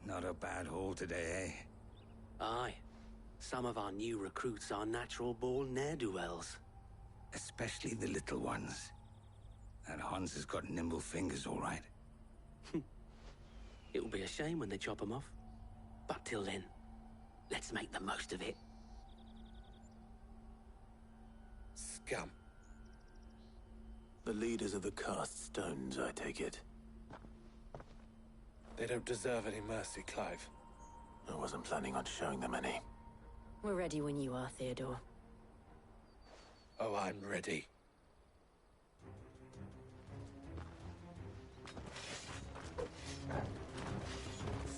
Not a bad haul today, eh? Aye. Some of our new recruits are natural-born ne'er-do-wells. Especially the little ones. That Hans has got nimble fingers, all right. It will be a shame when they chop them off. But till then, let's make the most of it. Scum. The leaders of the cast stones, I take it. They don't deserve any mercy, Clive. I wasn't planning on showing them any. We're ready when you are, Theodore. Oh, I'm ready.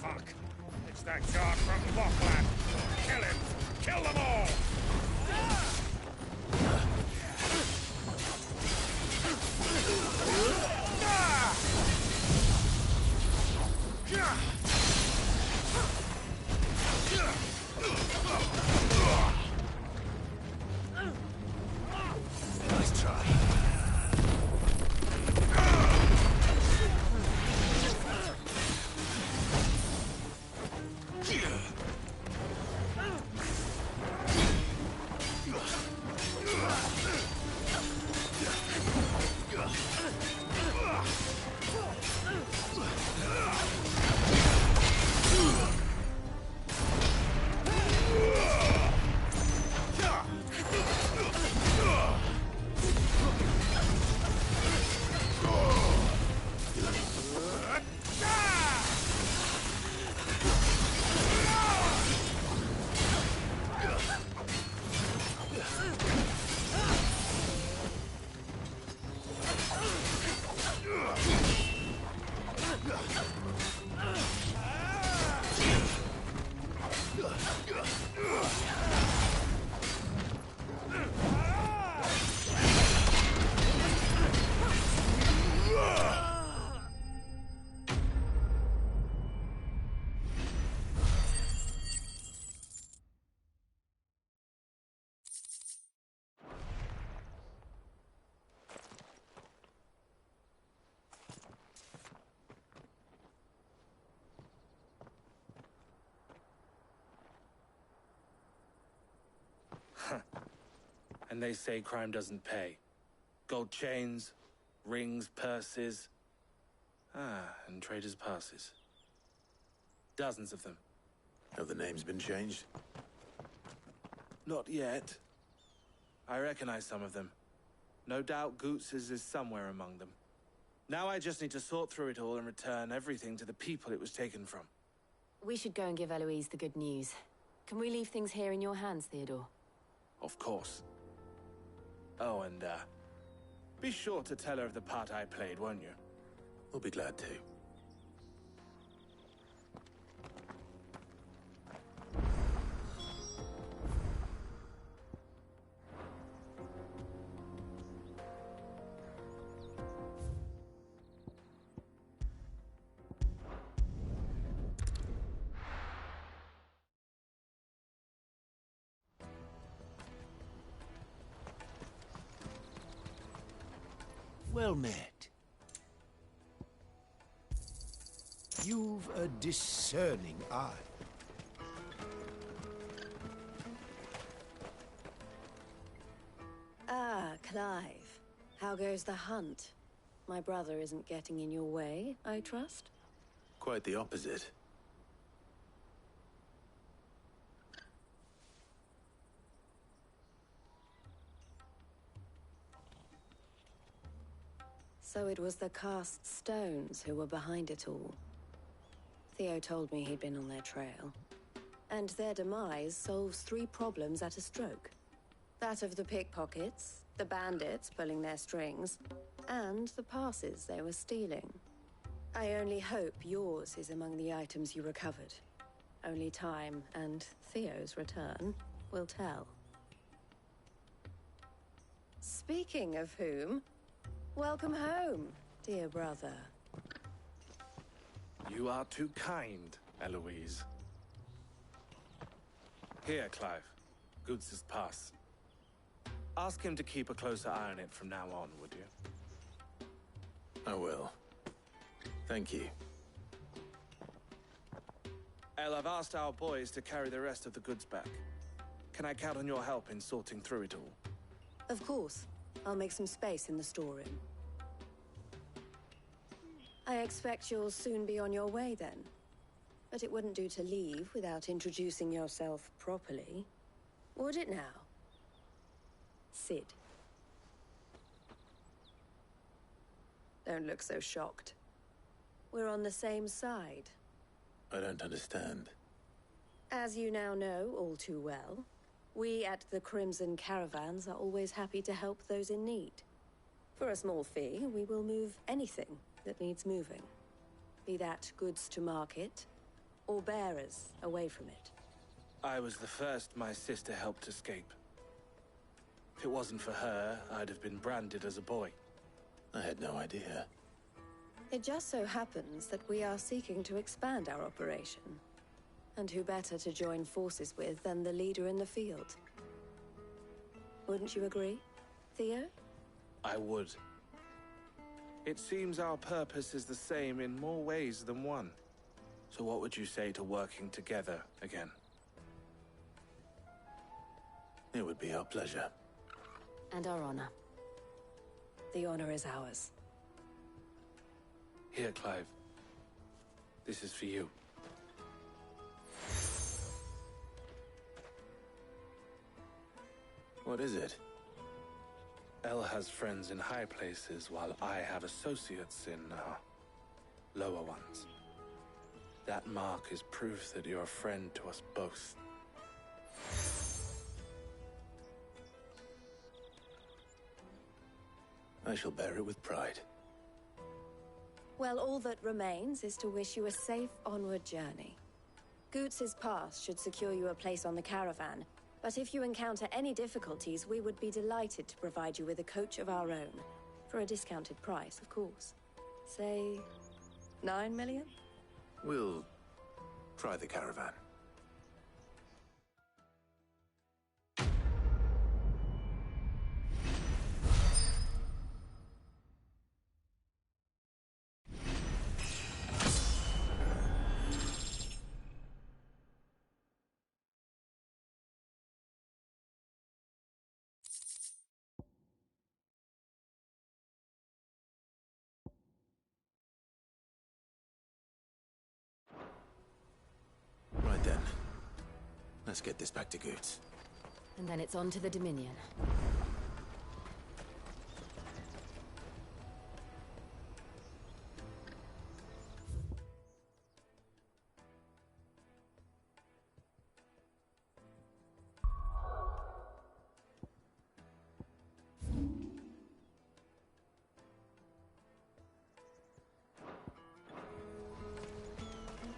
Fuck. It's that guard from Lockland. Kill him. Kill them all. Nice try. And they say crime doesn't pay. Gold chains, rings, purses. And traders' passes. Dozens of them. Have the names been changed? Not yet. I recognize some of them. No doubt Goots's is somewhere among them. Now I just need to sort through it all and return everything to the people it was taken from. We should go and give Eloise the good news. Can we leave things here in your hands, Theodore? Of course. Oh, and, be sure to tell her of the part I played, won't you? We'll be glad to. Well met. You've a discerning eye. Ah, Clive. How goes the hunt? My brother isn't getting in your way, I trust? Quite the opposite. So it was the cast stones who were behind it all. Theo told me he'd been on their trail. And their demise solves 3 problems at a stroke. That of the pickpockets, the bandits pulling their strings, and the passes they were stealing. I only hope yours is among the items you recovered. Only time and Theo's return will tell. Speaking of whom, welcome home, dear brother. You are too kind, Eloise. Here, Clive. Goods's pass. Ask him to keep a closer eye on it from now on, would you? I will. Thank you. El, I've asked our boys to carry the rest of the goods back. Can I count on your help in sorting through it all? Of course. I'll make some space in the storeroom. I expect you'll soon be on your way then. But it wouldn't do to leave without introducing yourself properly. Would it now? Sid. Don't look so shocked. We're on the same side. I don't understand. As you now know all too well, we at the Crimson Caravans are always happy to help those in need. For a small fee, we will move anything that needs moving. Be that goods to market, or bearers away from it. I was the first my sister helped escape. If it wasn't for her, I'd have been branded as a boy. I had no idea. It just so happens that we are seeking to expand our operation. And who better to join forces with than the leader in the field? Wouldn't you agree, Theo? I would. It seems our purpose is the same in more ways than one. So what would you say to working together again? It would be our pleasure. And our honor. The honor is ours. Here, Clive. This is for you. What is it? Elle has friends in high places, while I have associates in, lower ones. That mark is proof that you're a friend to us both. I shall bear it with pride. Well, all that remains is to wish you a safe onward journey. Goots's pass should secure you a place on the caravan, but if you encounter any difficulties, we would be delighted to provide you with a coach of our own. For a discounted price, of course. Say, 9 million? We'll try the caravan. Right then. Let's get this back to Goots. And then it's on to the Dominion.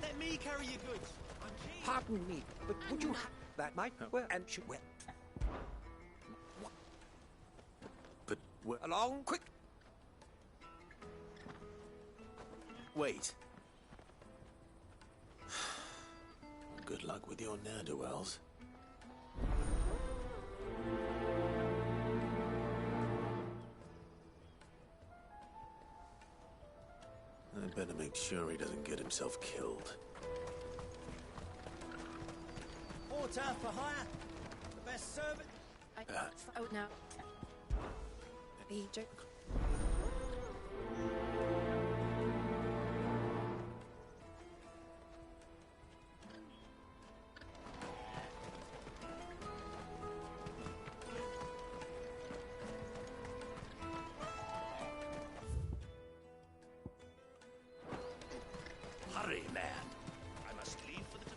Let me carry your goods. Pardon me, but would you have that, mate? Well, and should well. But along, quick! Wait. Good luck with your ne'er-do-wells. I'd better make sure he doesn't get himself killed. Water for hire. The best servant. Oh, now. He joke. Hurry, man. I must leave for the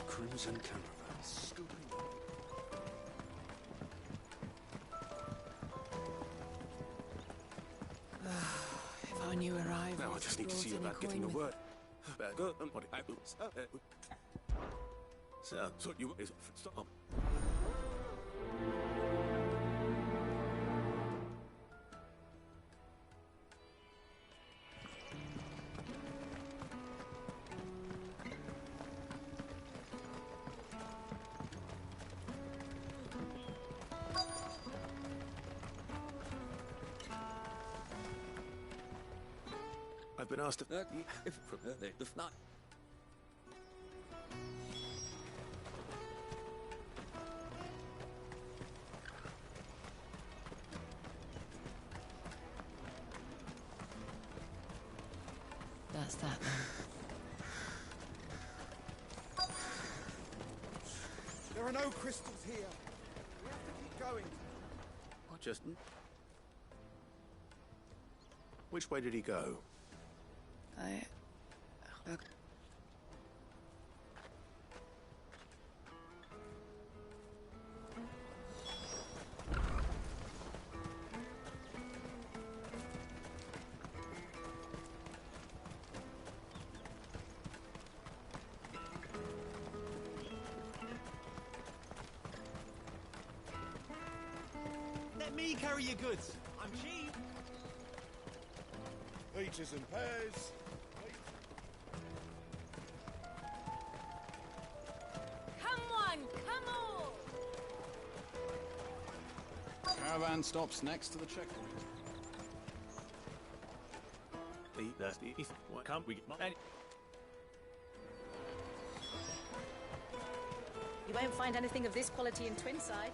Crimson Caravans. If I knew where I Now I just need to see about getting a word. Go. So you stop. I've been asked to... If not... That's that then. There are no crystals here. We have to keep going. Just... Which way did he go? Let me carry your goods. I'm cheap. Peaches and pears. Come on, come on! Caravan stops next to the checkpoint. What can't we get? You won't find anything of this quality in Twinside.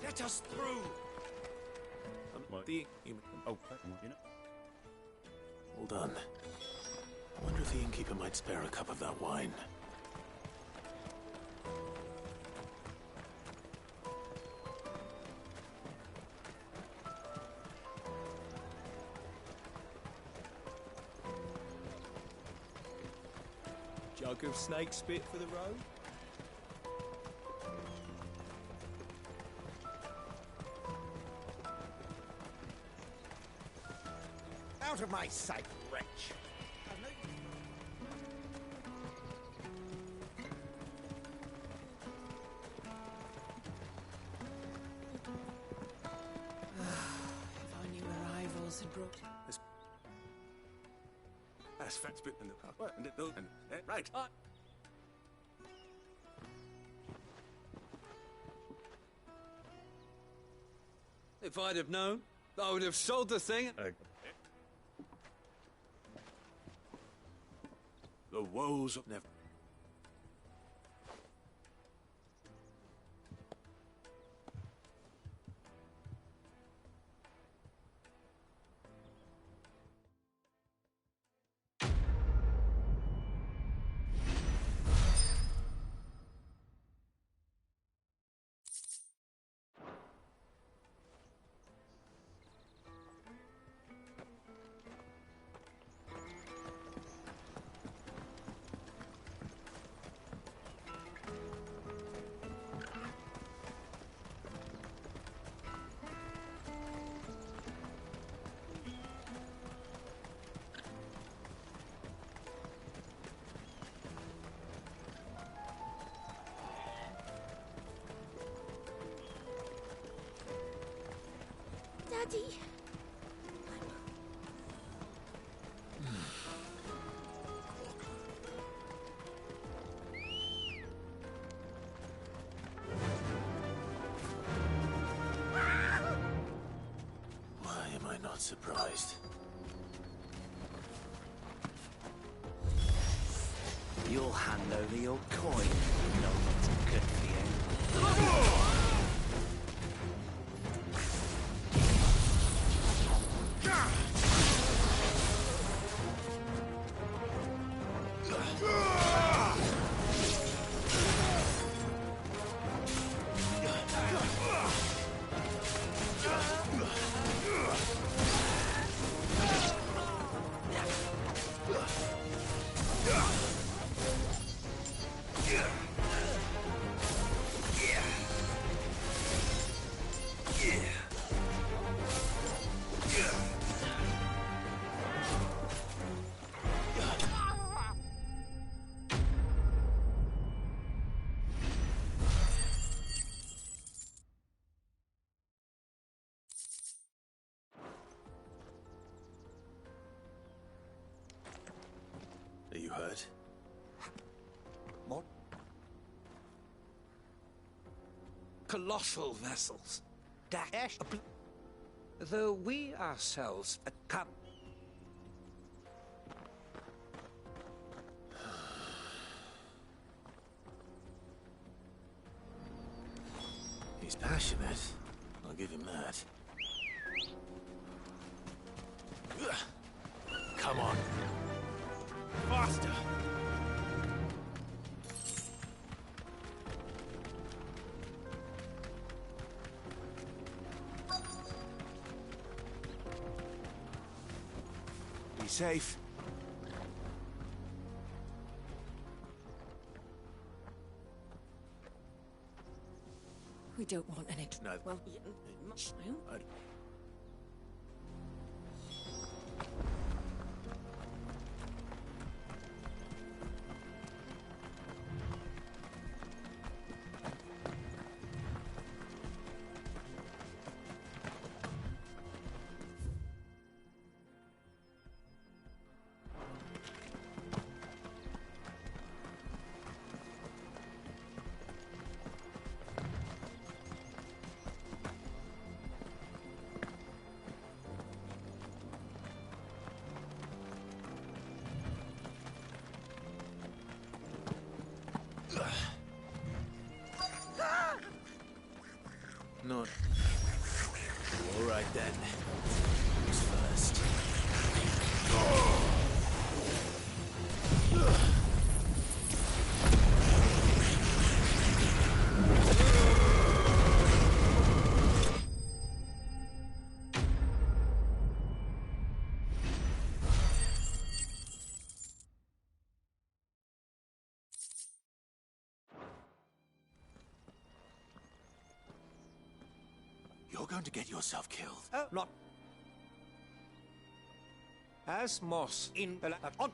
Let us through. Well done. I wonder if the innkeeper might spare a cup of that wine. Jug of snake spit for the road. Out of my sight, wretch! If only rivals had brought... That's fat spit in the park. Right. If I'd have known, I would have sold the thing. The woes of never. Daddy. Why am I not surprised? You'll hand over your coin. Not what's good for you. Are you hurt? What? Colossal vessels. Dash. Though we ourselves come. He's passionate. I'll give him that. Come on. Faster! safe. We don't want any... No. Well, Not. All right then. Who's first? You're going to get yourself killed. Not as moss in on.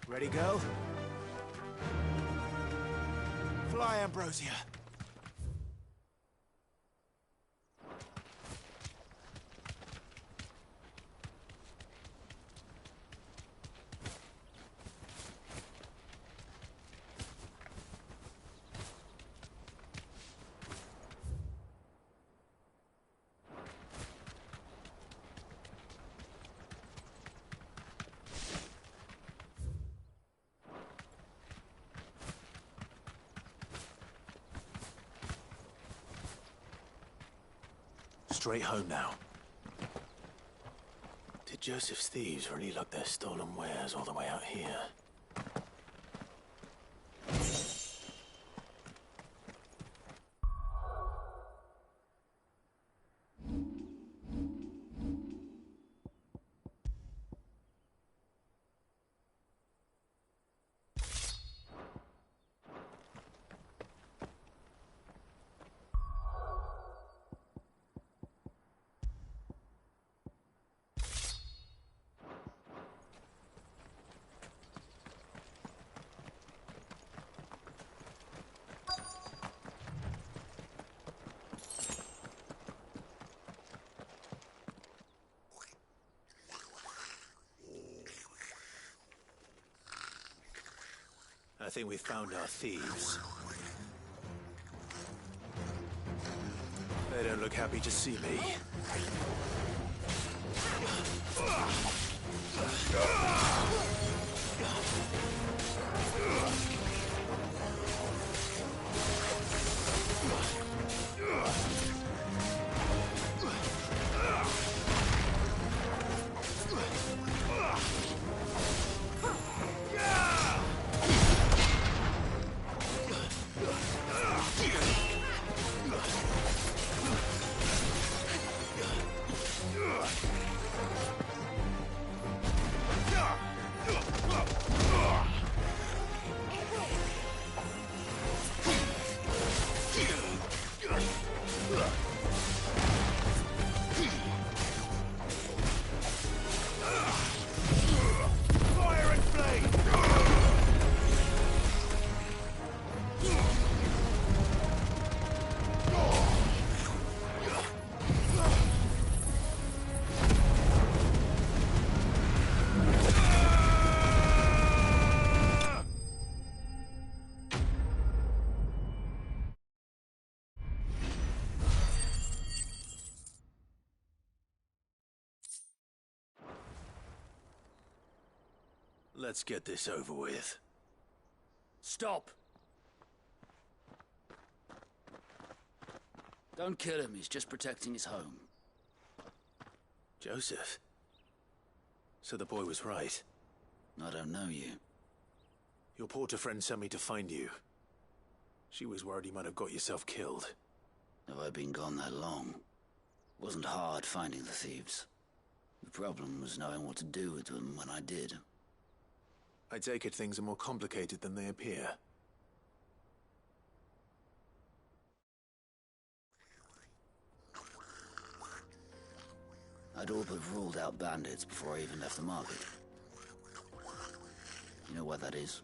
Ready, go? Fly, Ambrosia. Straight home now. Did Joseph's thieves really lug their stolen wares all the way out here? I think we found our thieves. They don't look happy to see me. Let's get this over with. Stop! Don't kill him, he's just protecting his home. Joseph? So the boy was right. I don't know you. Your porter friend sent me to find you. She was worried you might have got yourself killed. Have I been gone that long? Wasn't hard finding the thieves. The problem was knowing what to do with them when I did. I take it things are more complicated than they appear. I'd all but ruled out bandits before I even left the market. You know why that is?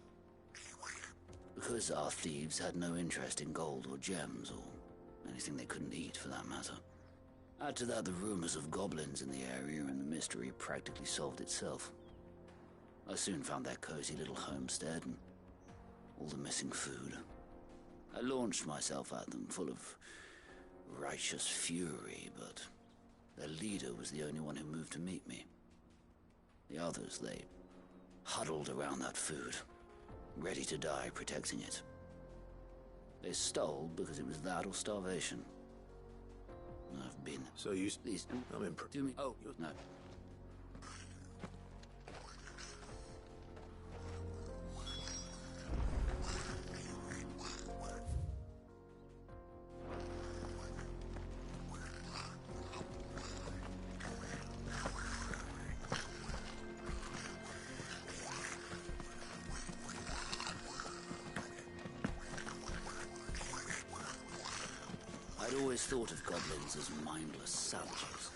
Because our thieves had no interest in gold or gems, or anything they couldn't eat for that matter. Add to that the rumors of goblins in the area, and the mystery practically solved itself. I soon found their cozy little homestead and all the missing food. I launched myself at them, full of righteous fury, but their leader was the only one who moved to meet me. The others, they huddled around that food, ready to die protecting it. They stole because it was that or starvation. I've been... So you... Please, I'm do me... Oh, no. I'd always thought of goblins as mindless savages.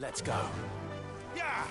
Let's go. Yeah!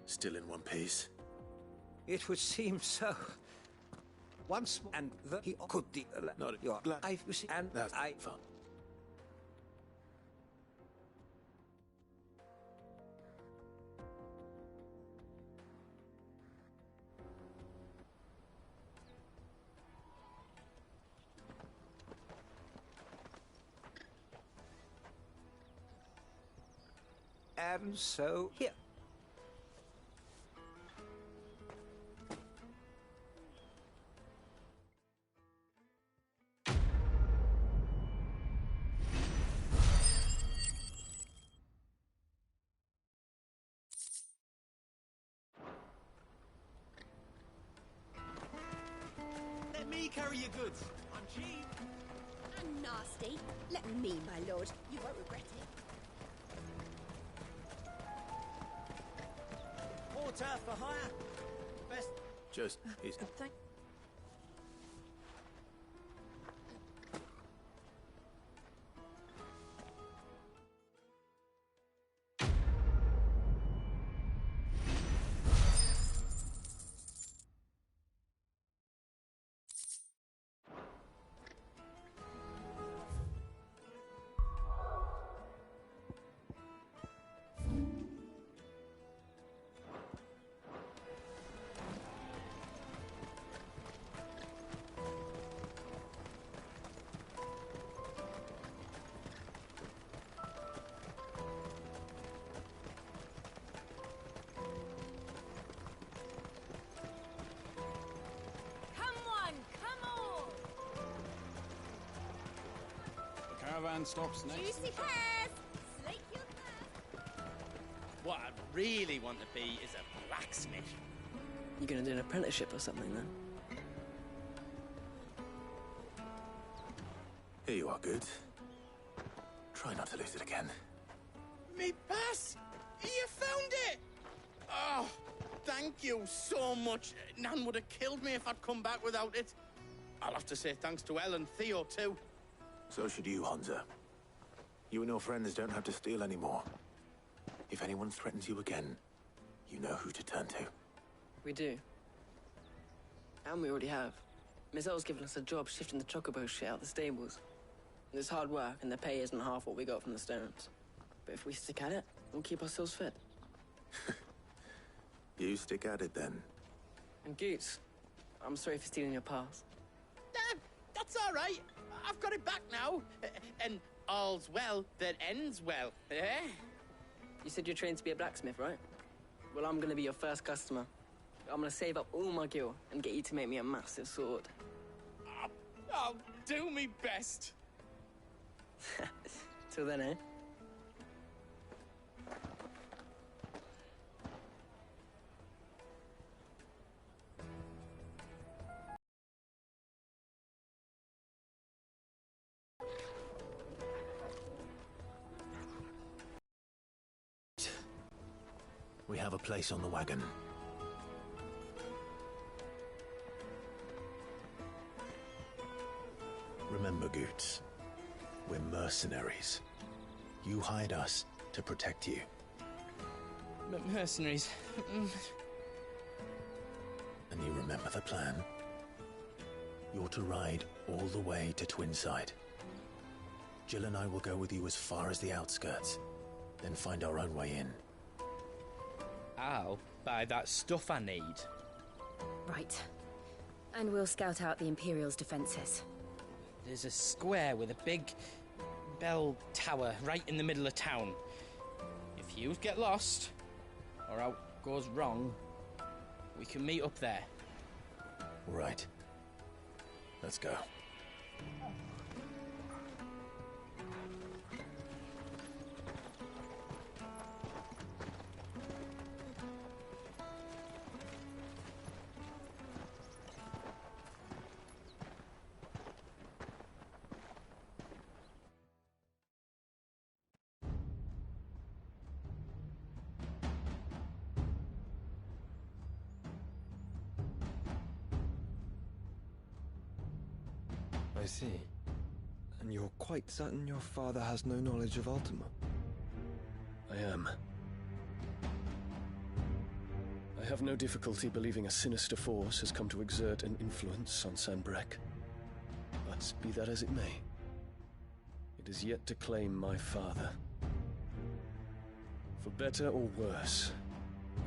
Still in one piece? It would seem so. Once more, and he could the Not your life, you see, and that's I. fun. And so here. Let me carry your goods. I'm cheap. And nasty. Let me, my lord. You won't regret it. Porter for hire. Best. Just, he's... Thank... The caravan stops next. Juicy pears. Slake your thirst. What I really want to be is a blacksmith. You gonna do an apprenticeship or something then? Here you are, Good. Try not to lose it again. Me pass! You found it! Oh, thank you so much. Nan would have killed me if I'd come back without it. I'll have to say thanks to Elle and Theo, too. So should you, Hansa. You and your friends don't have to steal anymore. If anyone threatens you again, you know who to turn to. We do. And we already have. Miss L's given us a job shifting the chocobo shit out the stables. It's hard work, and the pay isn't half what we got from the Stones. But if we stick at it, we'll keep ourselves fit. You stick at it, then. And Goots, I'm sorry for stealing your pass. That's all right. I've got it back now. And all's well that ends well, eh? You said you're trained to be a blacksmith, right? Well, I'm gonna be your first customer. I'm gonna save up all my gil and get you to make me a massive sword. I'll do me best. Till then, eh? We have a place on the wagon. Remember, Goots, we're mercenaries. You hired us to protect you. Mercenaries. And you remember the plan? You're to ride all the way to Twinside. Jill and I will go with you as far as the outskirts, then find our own way in. I'll buy that stuff I need. Right. And we'll scout out the Imperial's defenses. There's a square with a big bell tower right in the middle of town. If you get lost, or out goes wrong, we can meet up there. Right. Let's go. see. And you're quite certain your father has no knowledge of Ultima? I am. I have no difficulty believing a sinister force has come to exert an influence on Sanbreque. But be that as it may, it is yet to claim my father. For better or worse,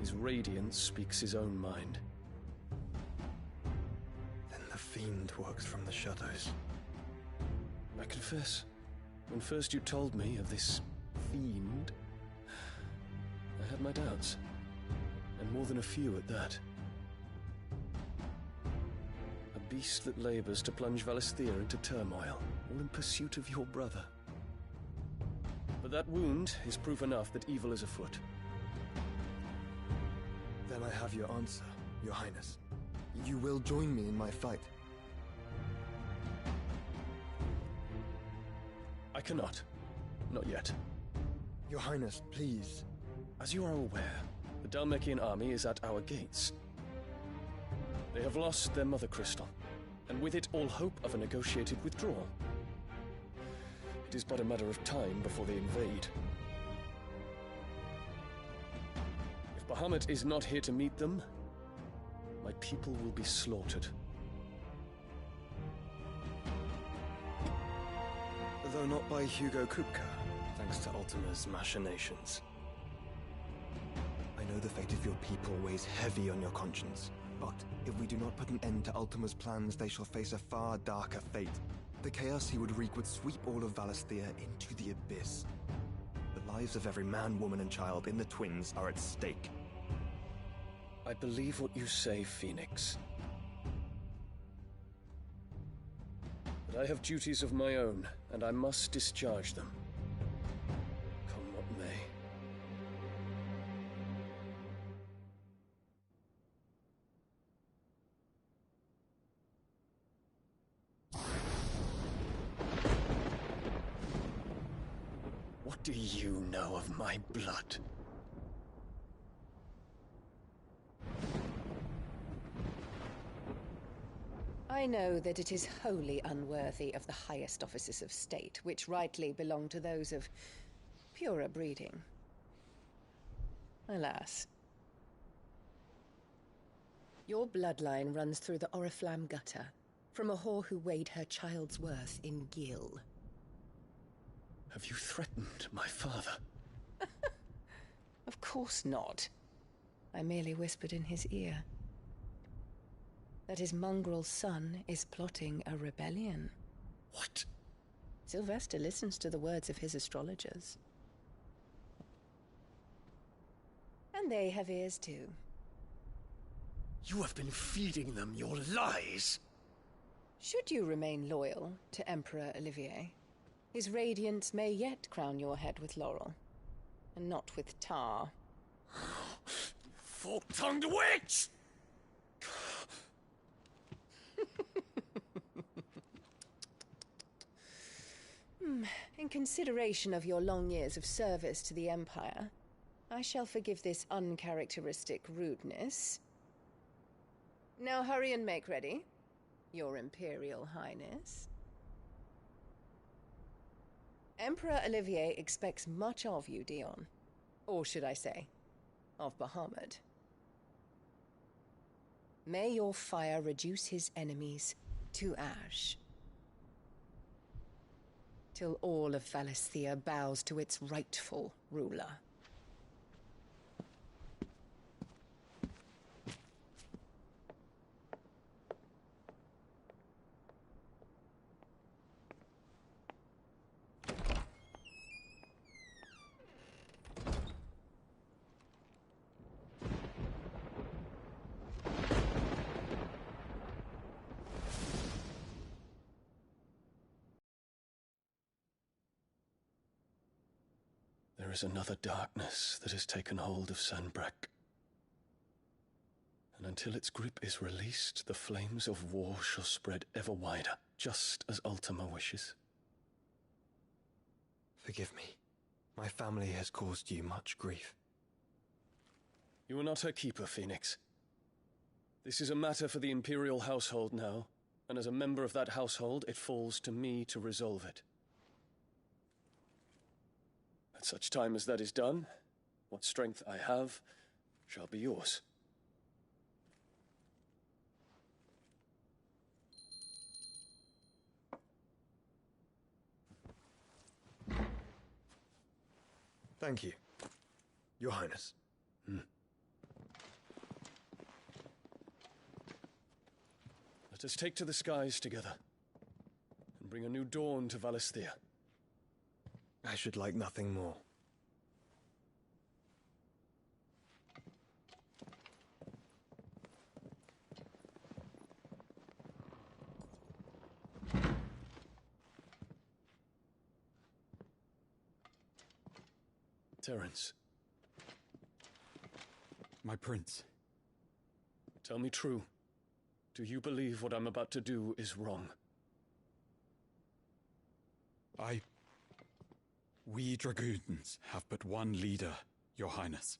his radiance speaks his own mind. Then the fiend works from the shadows. I confess, when first you told me of this fiend, I had my doubts. And more than a few at that. A beast that labors to plunge Valisthea into turmoil, all in pursuit of your brother. But that wound is proof enough that evil is afoot. Then I have your answer, Your Highness. You will join me in my fight. I cannot. Not yet. Your Highness, please. As you are aware, the Dhalmekian army is at our gates. They have lost their mother crystal, and with it all hope of a negotiated withdrawal. It is but a matter of time before they invade. If Bahamut is not here to meet them, my people will be slaughtered. Though not by Hugo Kupka, thanks to Ultima's machinations. I know the fate of your people weighs heavy on your conscience, but if we do not put an end to Ultima's plans, they shall face a far darker fate. The chaos he would wreak would sweep all of Valisthea into the abyss. The lives of every man, woman, and child in the Twins are at stake. I believe what you say, Phoenix. But I have duties of my own, and I must discharge them. Come what may. What do you know of my blood? I know that it is wholly unworthy of the highest offices of state, which rightly belong to those of purer breeding. Alas. Your bloodline runs through the Oriflamme gutter, from a whore who weighed her child's worth in gil. Have you threatened my father? Of course not. I merely whispered in his ear that his mongrel son is plotting a rebellion. What? Sylvester listens to the words of his astrologers. And they have ears too. You have been feeding them your lies! Should you remain loyal to Emperor Olivier, his radiance may yet crown your head with laurel, and not with tar. Fork-tongued witch! In consideration of your long years of service to the Empire, I shall forgive this uncharacteristic rudeness. Now hurry and make ready, Your Imperial Highness. Emperor Olivier expects much of you, Dion. Or should I say, of Bahamut. May your fire reduce his enemies to ash, till all of Valisthea bows to its rightful ruler. There is another darkness that has taken hold of Sanbreque. And until its grip is released, the flames of war shall spread ever wider, just as Ultima wishes. Forgive me. My family has caused you much grief. You are not her keeper, Phoenix. This is a matter for the Imperial household now, And as a member of that household, it falls to me to resolve it. At such time as that is done, what strength I have shall be yours. Thank you, Your Highness. Let us take to the skies together, and bring a new dawn to Valisthea. I should like nothing more. Terence. My prince. Tell me true. Do you believe what I'm about to do is wrong? We dragoons have but one leader, Your Highness.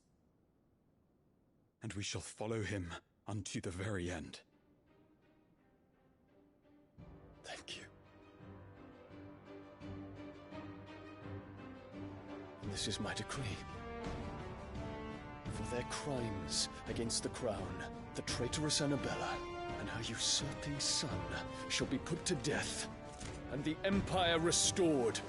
And we shall follow him unto the very end. Thank you. And this is my decree. For their crimes against the crown, the traitorous Annabella and her usurping son shall be put to death, and the Empire restored.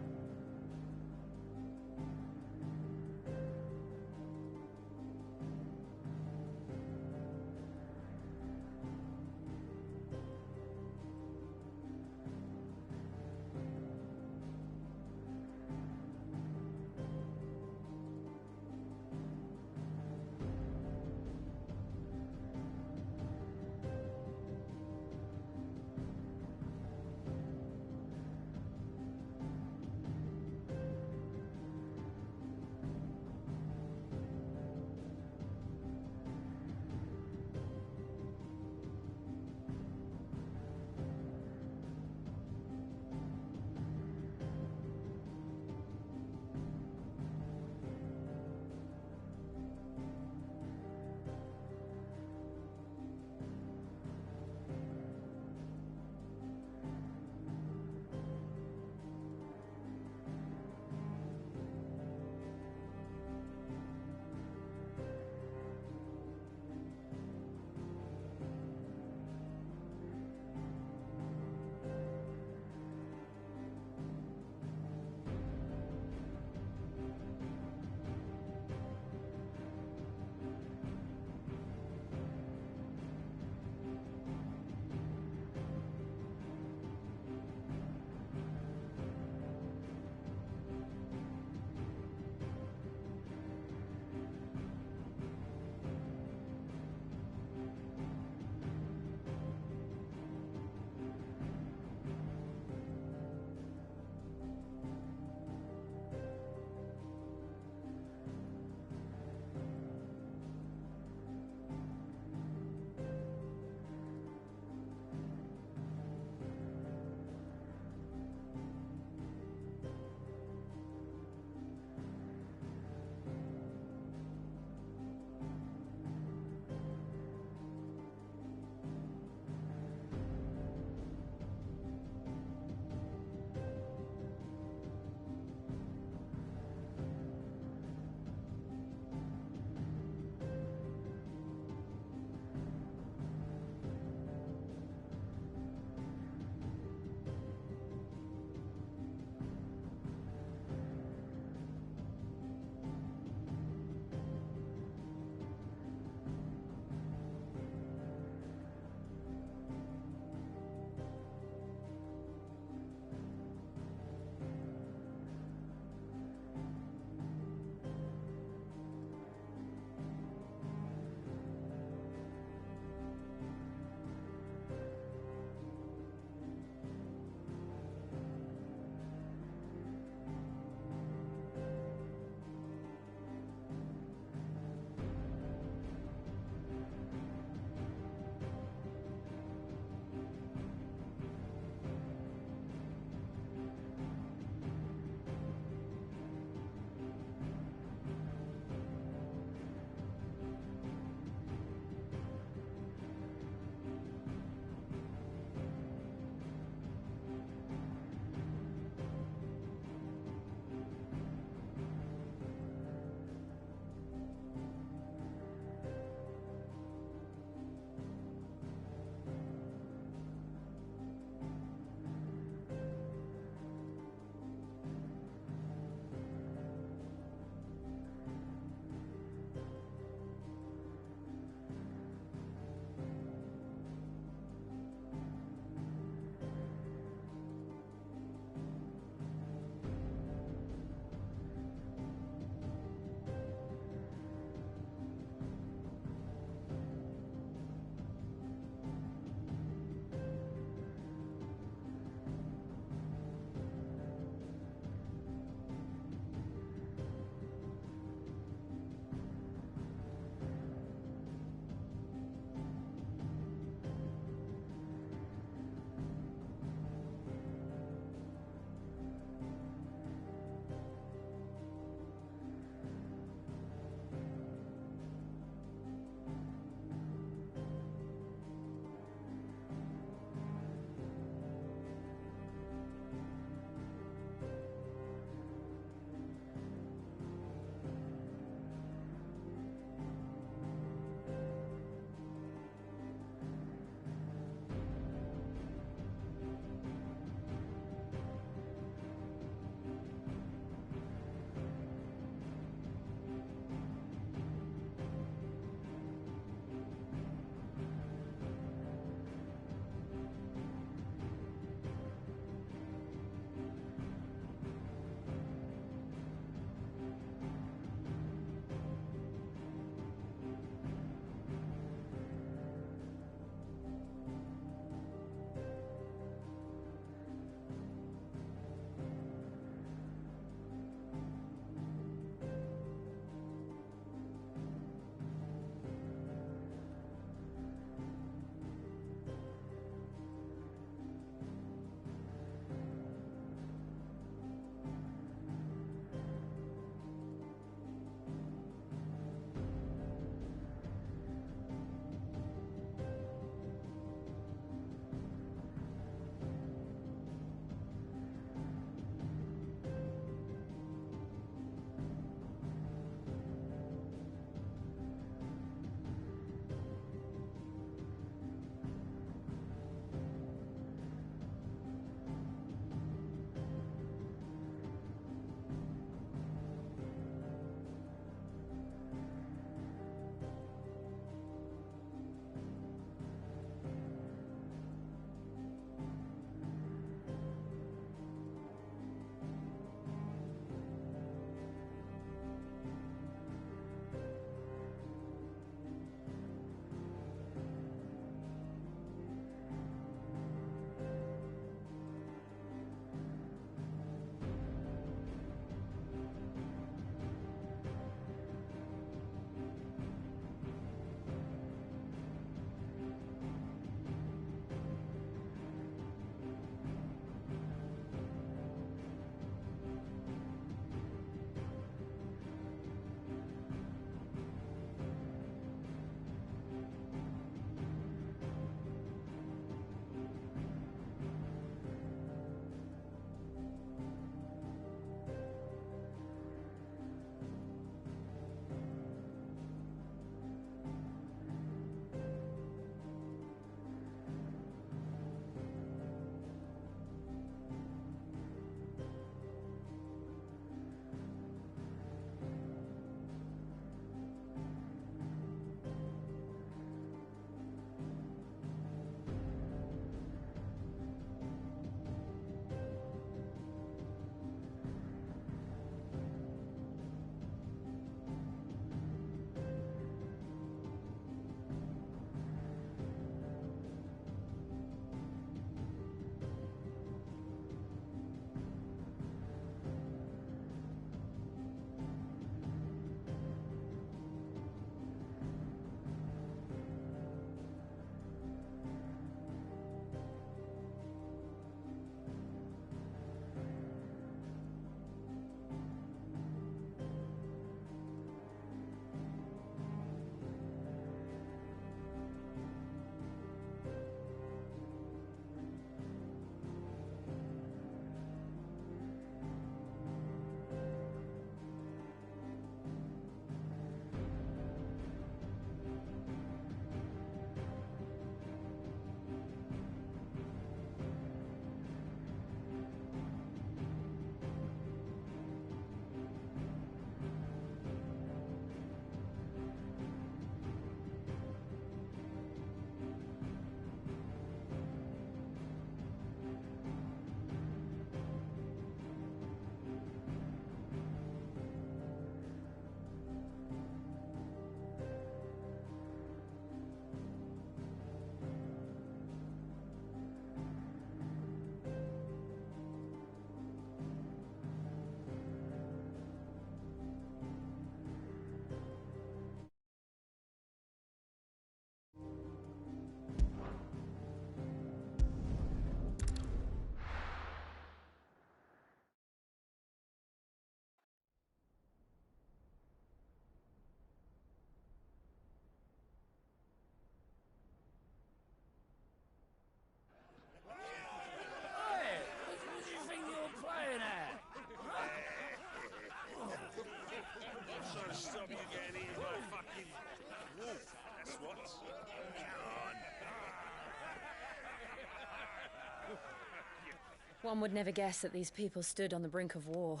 One would never guess that these people stood on the brink of war.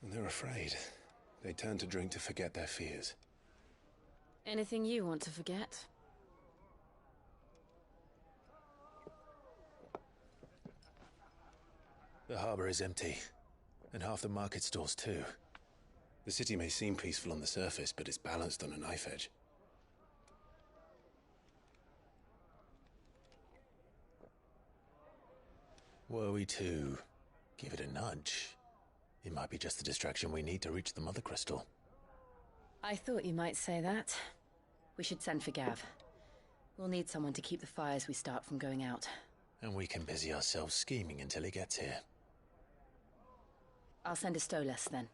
And they're afraid. They turn to drink to forget their fears. Anything you want to forget? The harbor is empty, and half the market stalls too. The city may seem peaceful on the surface, but it's balanced on a knife edge. Were we to give it a nudge, it might be just the distraction we need to reach the Mother Crystal. I thought you might say that. We should send for Gav. We'll need someone to keep the fires we start from going out. And we can busy ourselves scheming until he gets here. I'll send a Stolas then.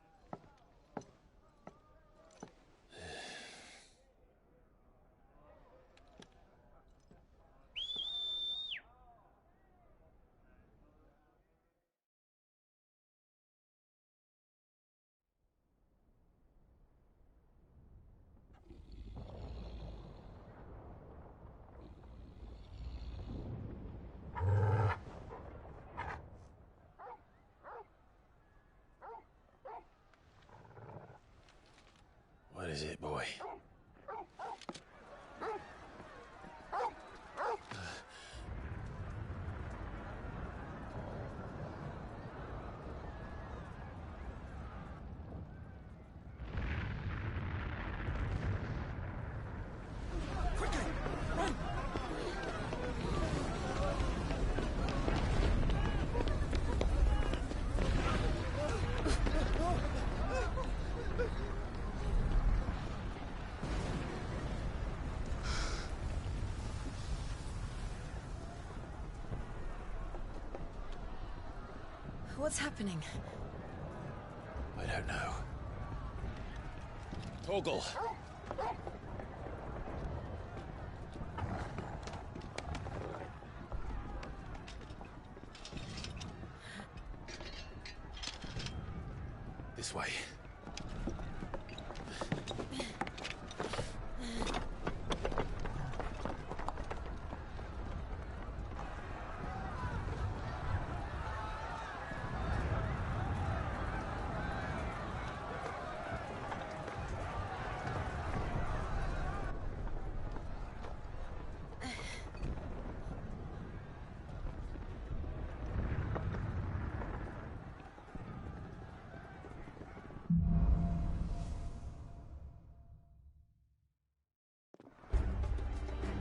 What is it, boy? What's happening? I don't know. Torgal! This way.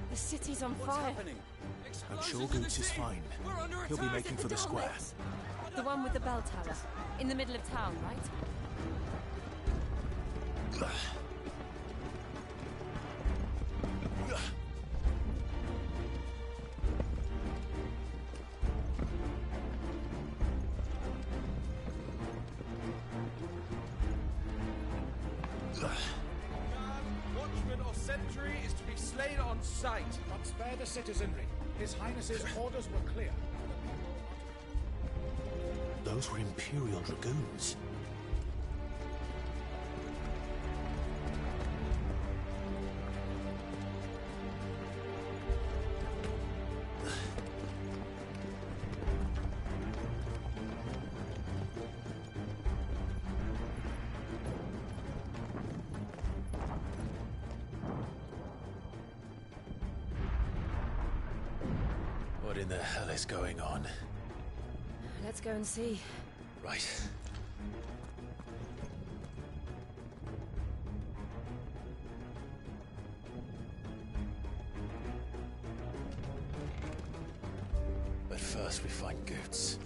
The city's on fire. I'm sure Goots is fine. He'll be making for the square. The one with the bell tower. In the middle of town, right? Watchman or sentry is to be slain on sight. But spare the citizenry. His Highness's orders were clear. Those were Imperial Dragoons. What in the hell is going on? Let's go and see. Right. But first we find Goots.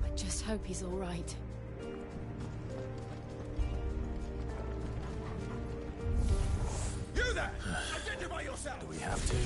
I just hope he's all right. You there! Identify yourself! Do we have to?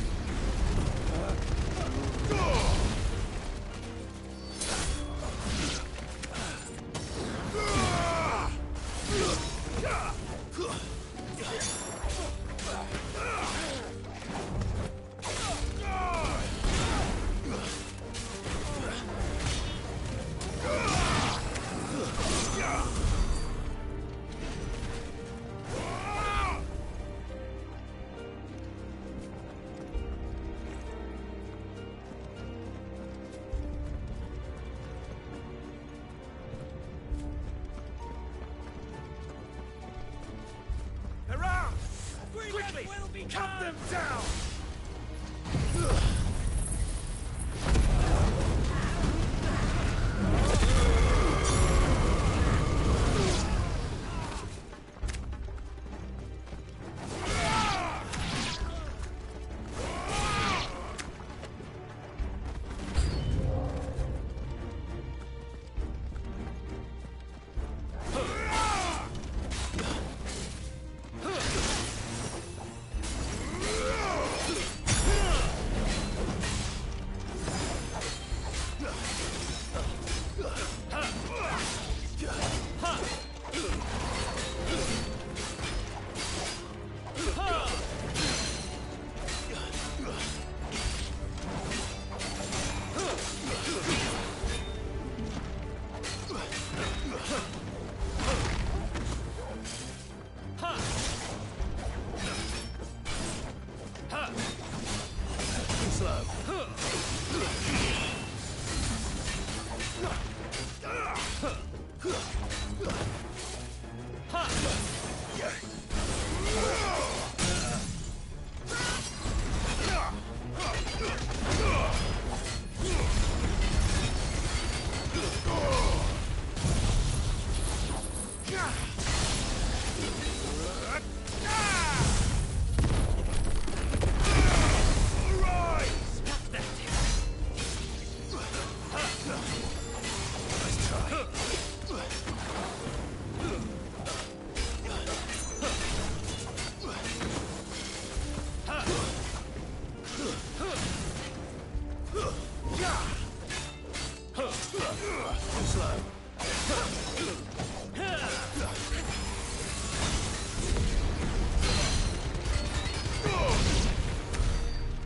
Quickly! Cut them down!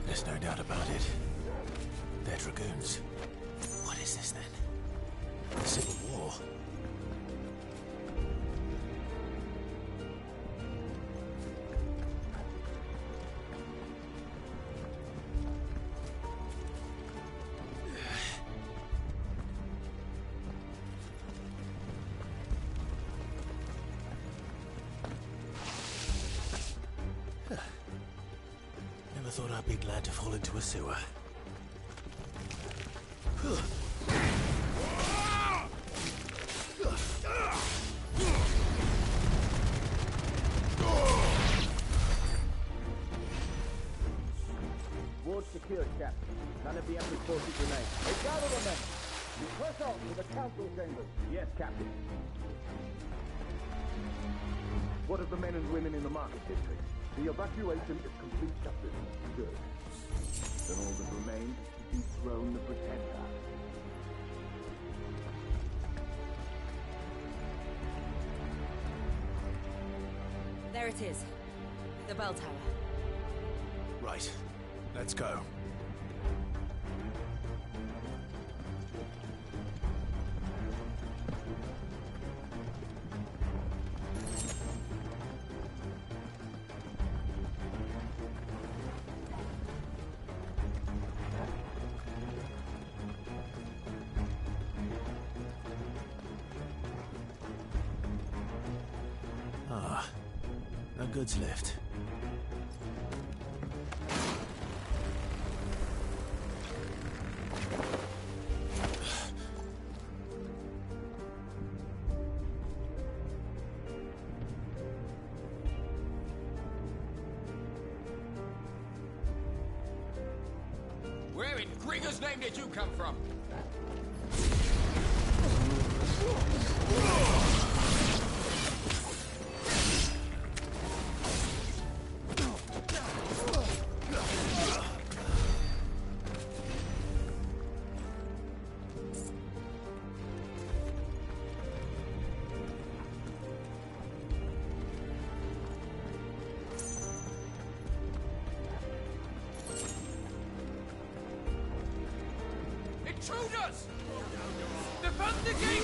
There's no doubt about it. They're dragoons. What is this then? A civil war? Never thought I'd be glad to fall into a sewer. Ward secured, Captain. None of the enemy forces remain. Hey, gather the men! You press on to the council chambers. Yes, Captain. What of the men and women in the market district? The evacuation is complete, Captain. Good. Then all that remains is to dethrone the Pretender. There it is. The bell tower. Right. Let's go. Ah, a goods lift. Where in Gregor's name did you come from? Intruders! Defend the gate!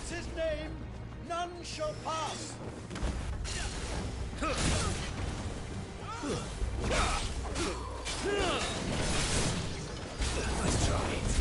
His name, none shall pass. Nice try.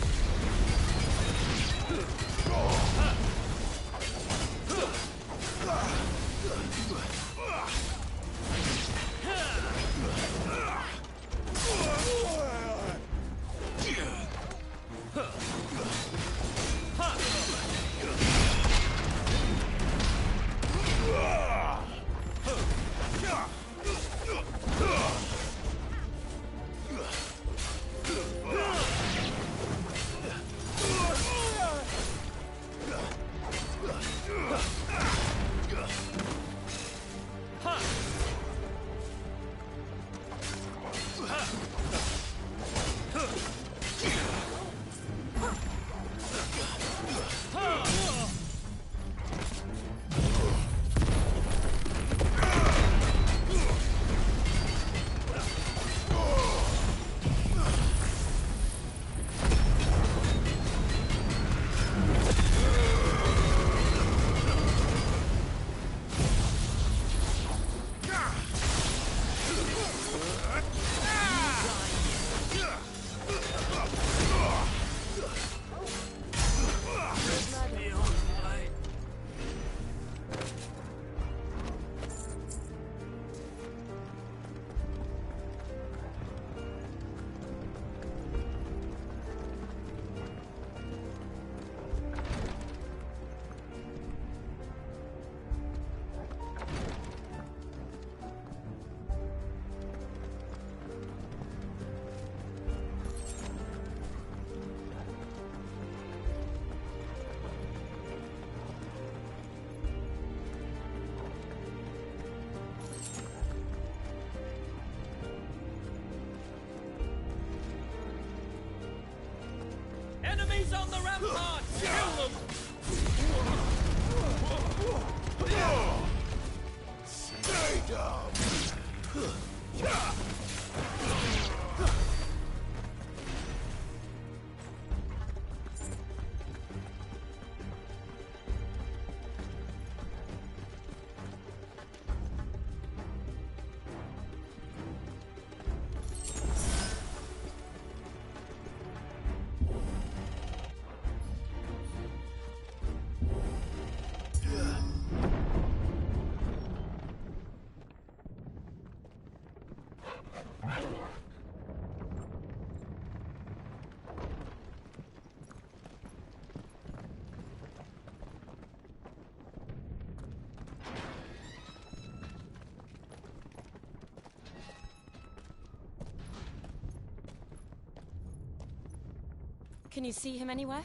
Can you see him anywhere?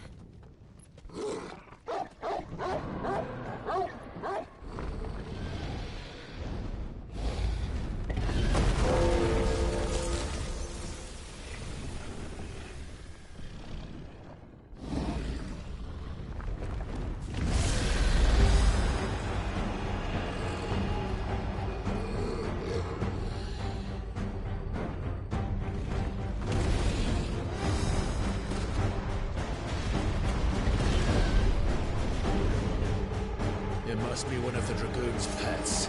It must be one of the Dragoon's pets.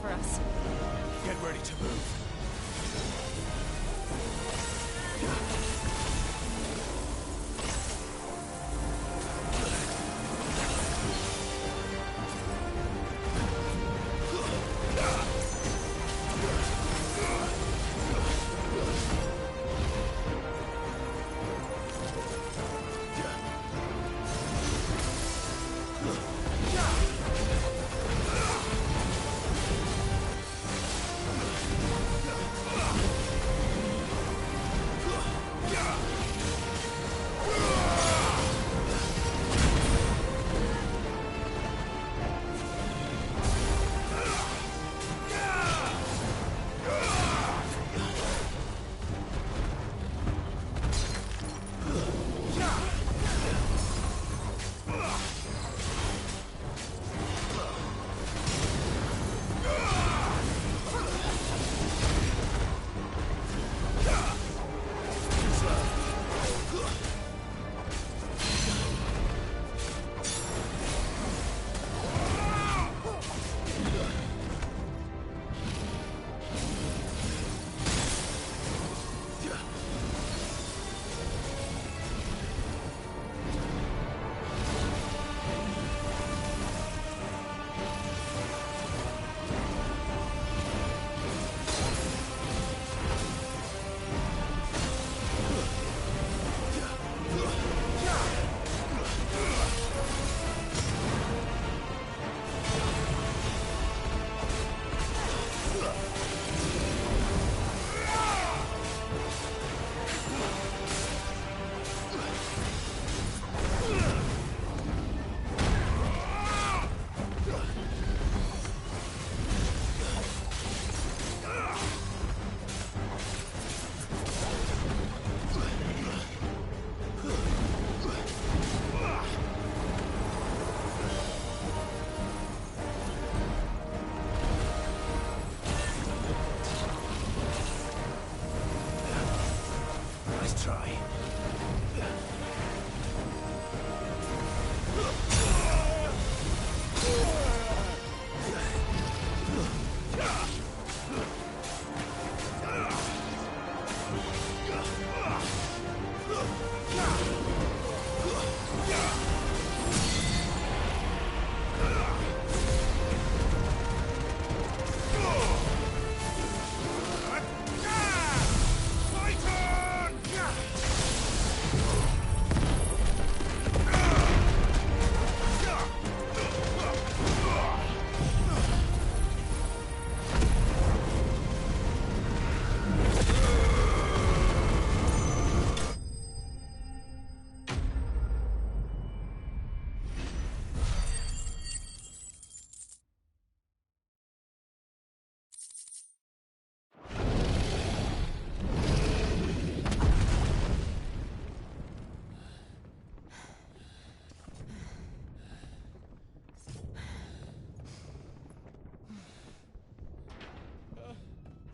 for us. Get ready to move.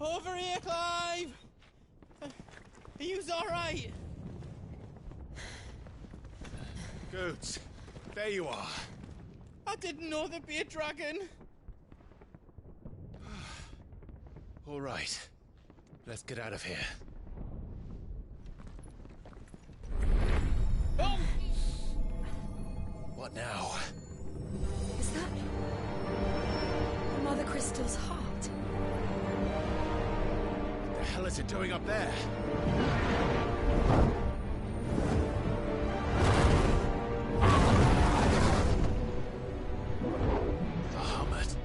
Over here, Clive! Are you alright? Goods, there you are. I didn't know there'd be a dragon. All right, let's get out of here. Oh! What now? Is that Mother Crystal's heart? What the hell is it doing up there? Bahamut.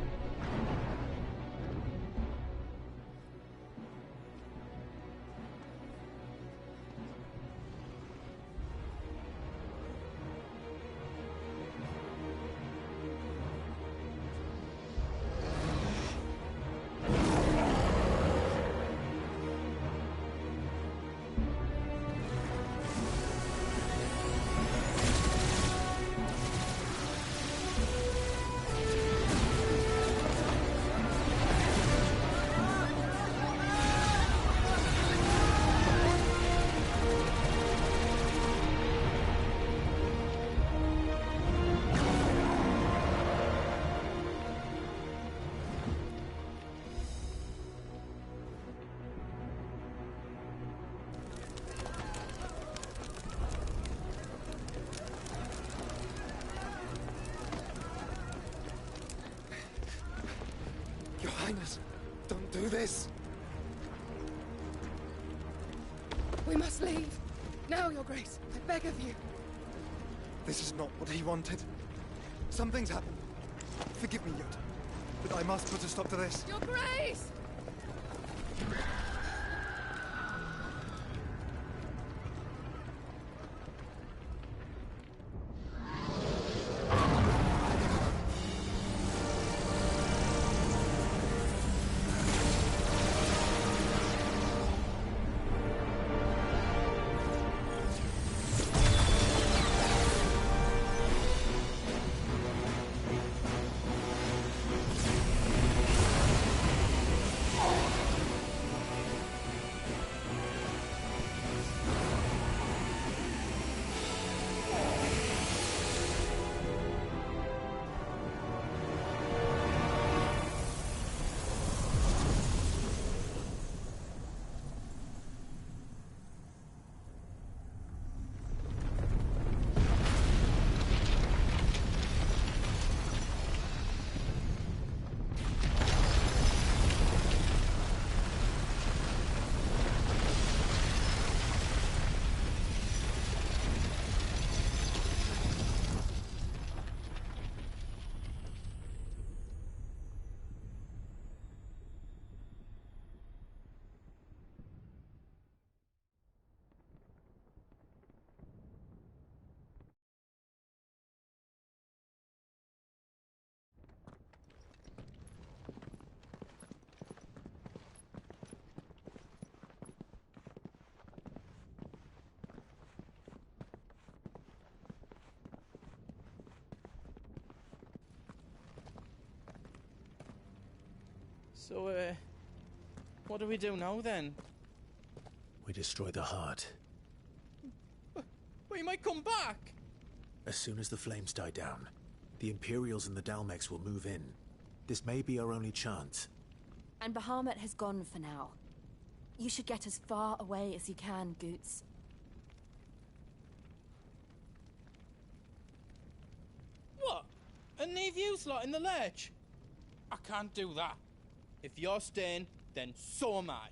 Your Highness, don't do this! We must leave. Now, Your Grace. I beg of you. This is not what he wanted. Something's happened. Forgive me, Yoda, but I must put a stop to this. Your Grace! So, what do we do now, then? We destroy the heart. We might come back! As soon as the flames die down, the Imperials and the Dalmex will move in. This may be our only chance. And Bahamut has gone for now. You should get as far away as you can, Goots. What? And leave you lot in the lurch? I can't do that. If you're staying, then so am I.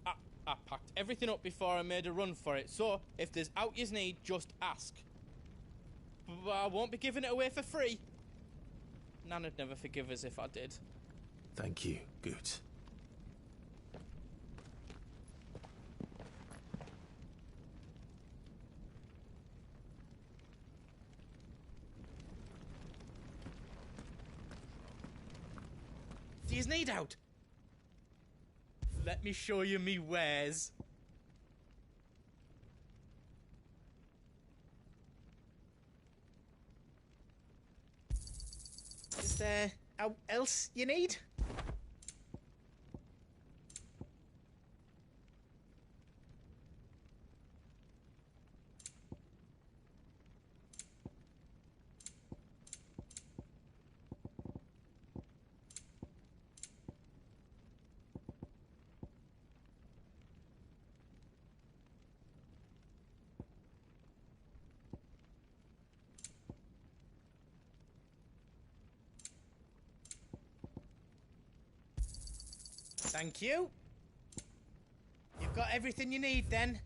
I packed everything up before I made a run for it, so if there's out yous need, just ask. But I won't be giving it away for free. Nana'd never forgive us if I did. Thank you, Goots. Do yous need out? Let me show you me wares. Is there out else you need? Thank you. You've got everything you need then.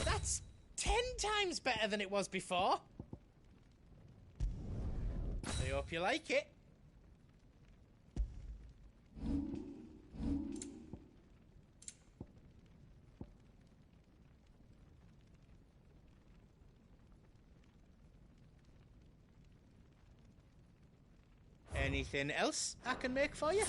That's 10 times better than it was before. I hope you like it. Anything else I can make for you?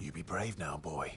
You be brave now, boy.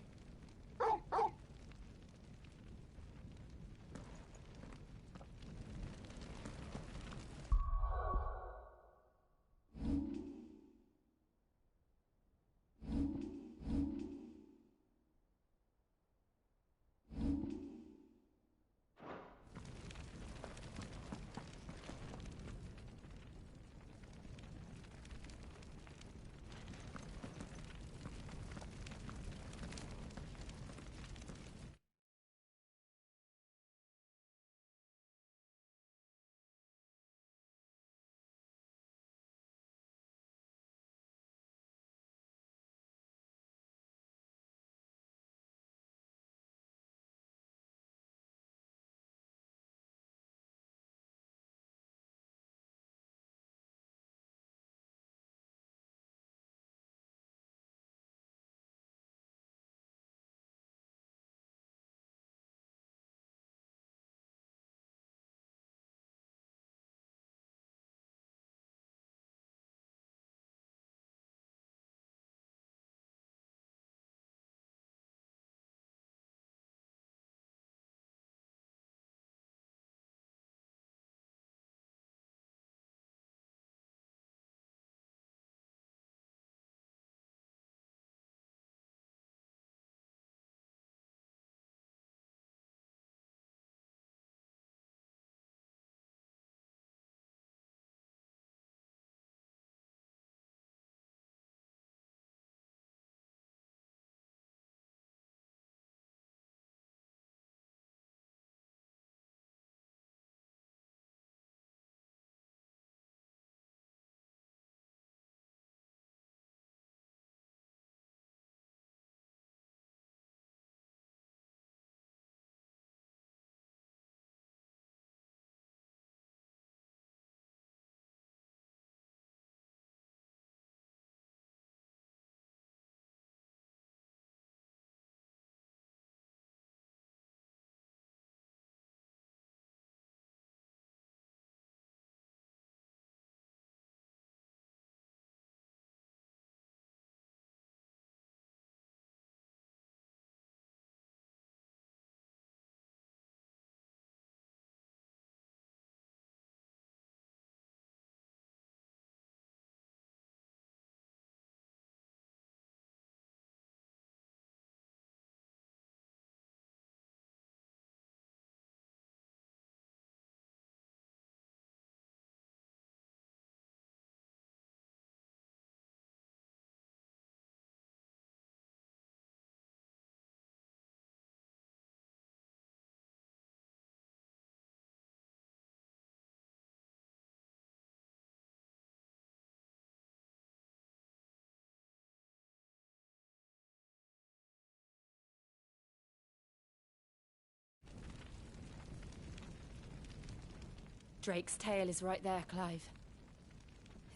Drake's tail is right there, Clive.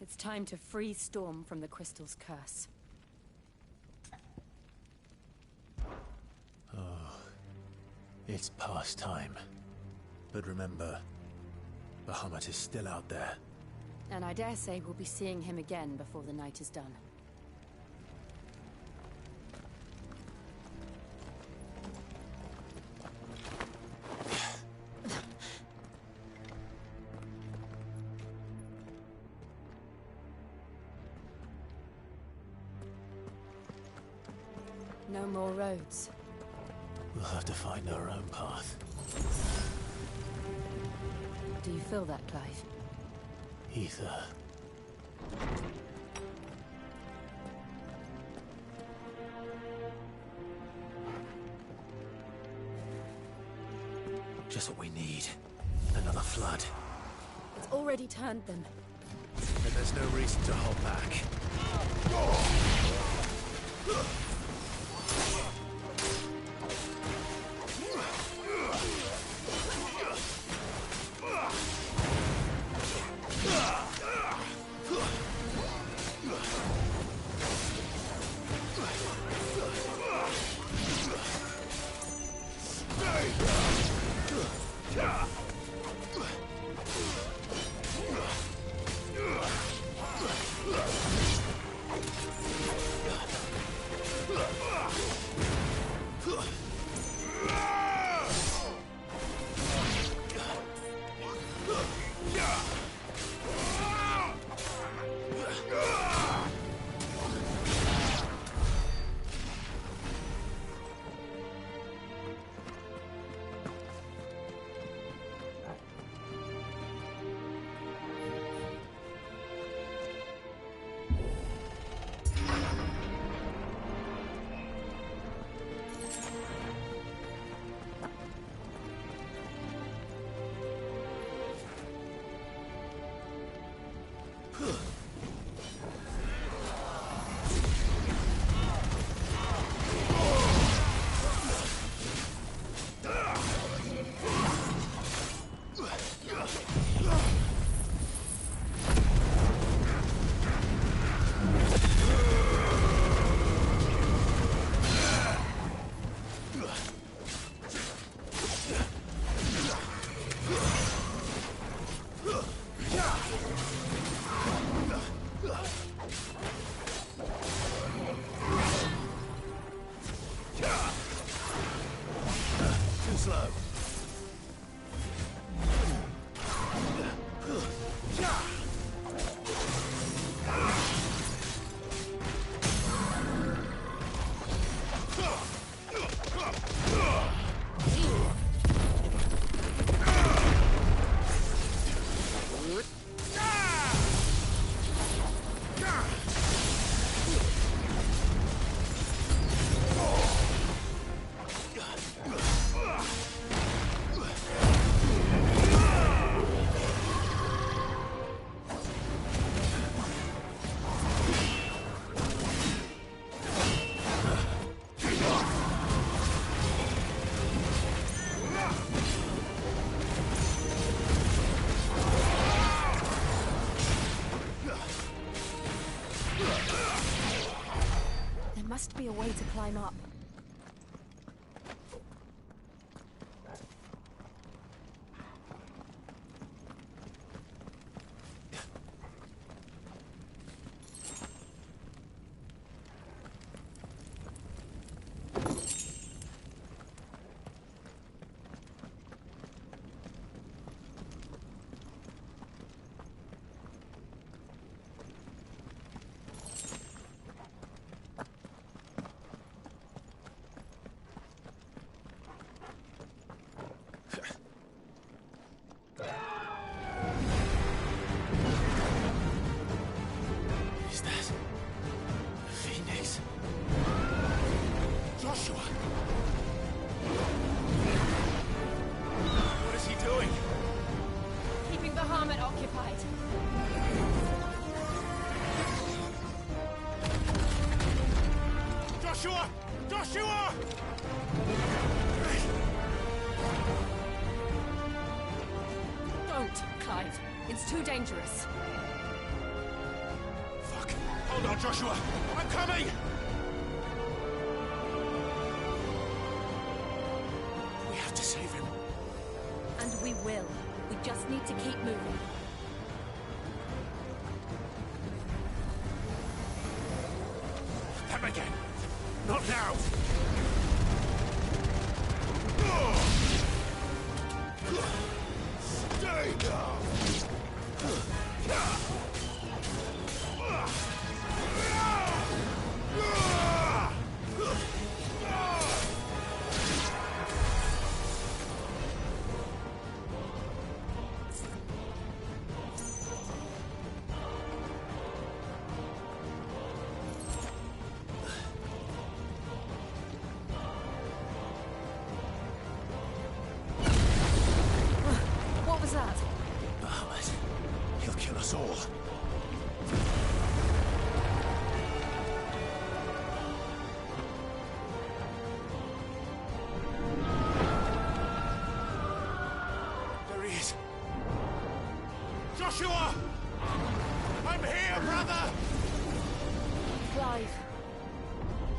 It's time to free Storm from the Crystal's curse. Oh, it's past time. But remember, Bahamut is still out there. And I dare say we'll be seeing him again before the night is done. No more roads. We'll have to find our own path. Do you feel that, Clive? Ether. Just what we need. Another flood. It's already turned them. And there's no reason to hold back. Must be a way to climb up. Don't, Clive. It's too dangerous. Hold on, Joshua! I'm coming! We have to save him. And we will. We just need to keep moving. Them again! Not now! Stay down! What was that? Bahamut. He'll kill us all. There he is. Joshua! I'm here, brother! Clive.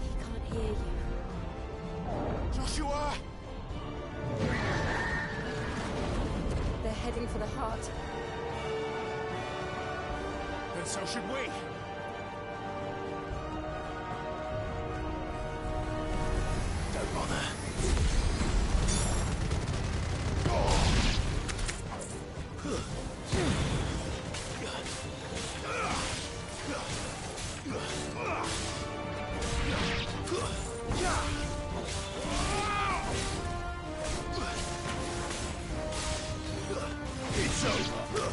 He can't hear you. Joshua! They're heading for the heart. Then so should we. Don't bother. It's over.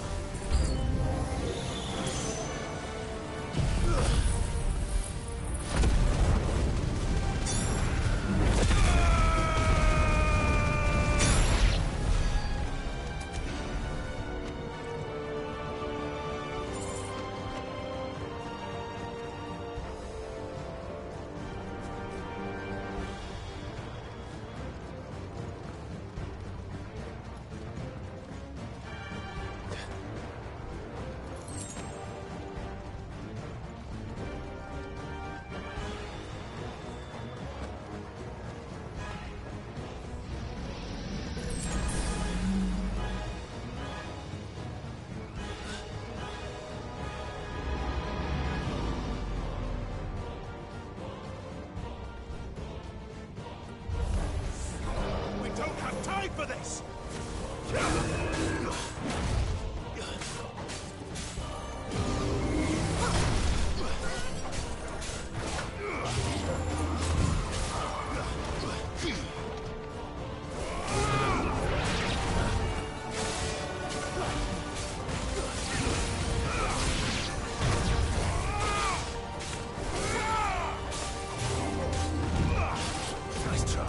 We don't have time for this! Nice try.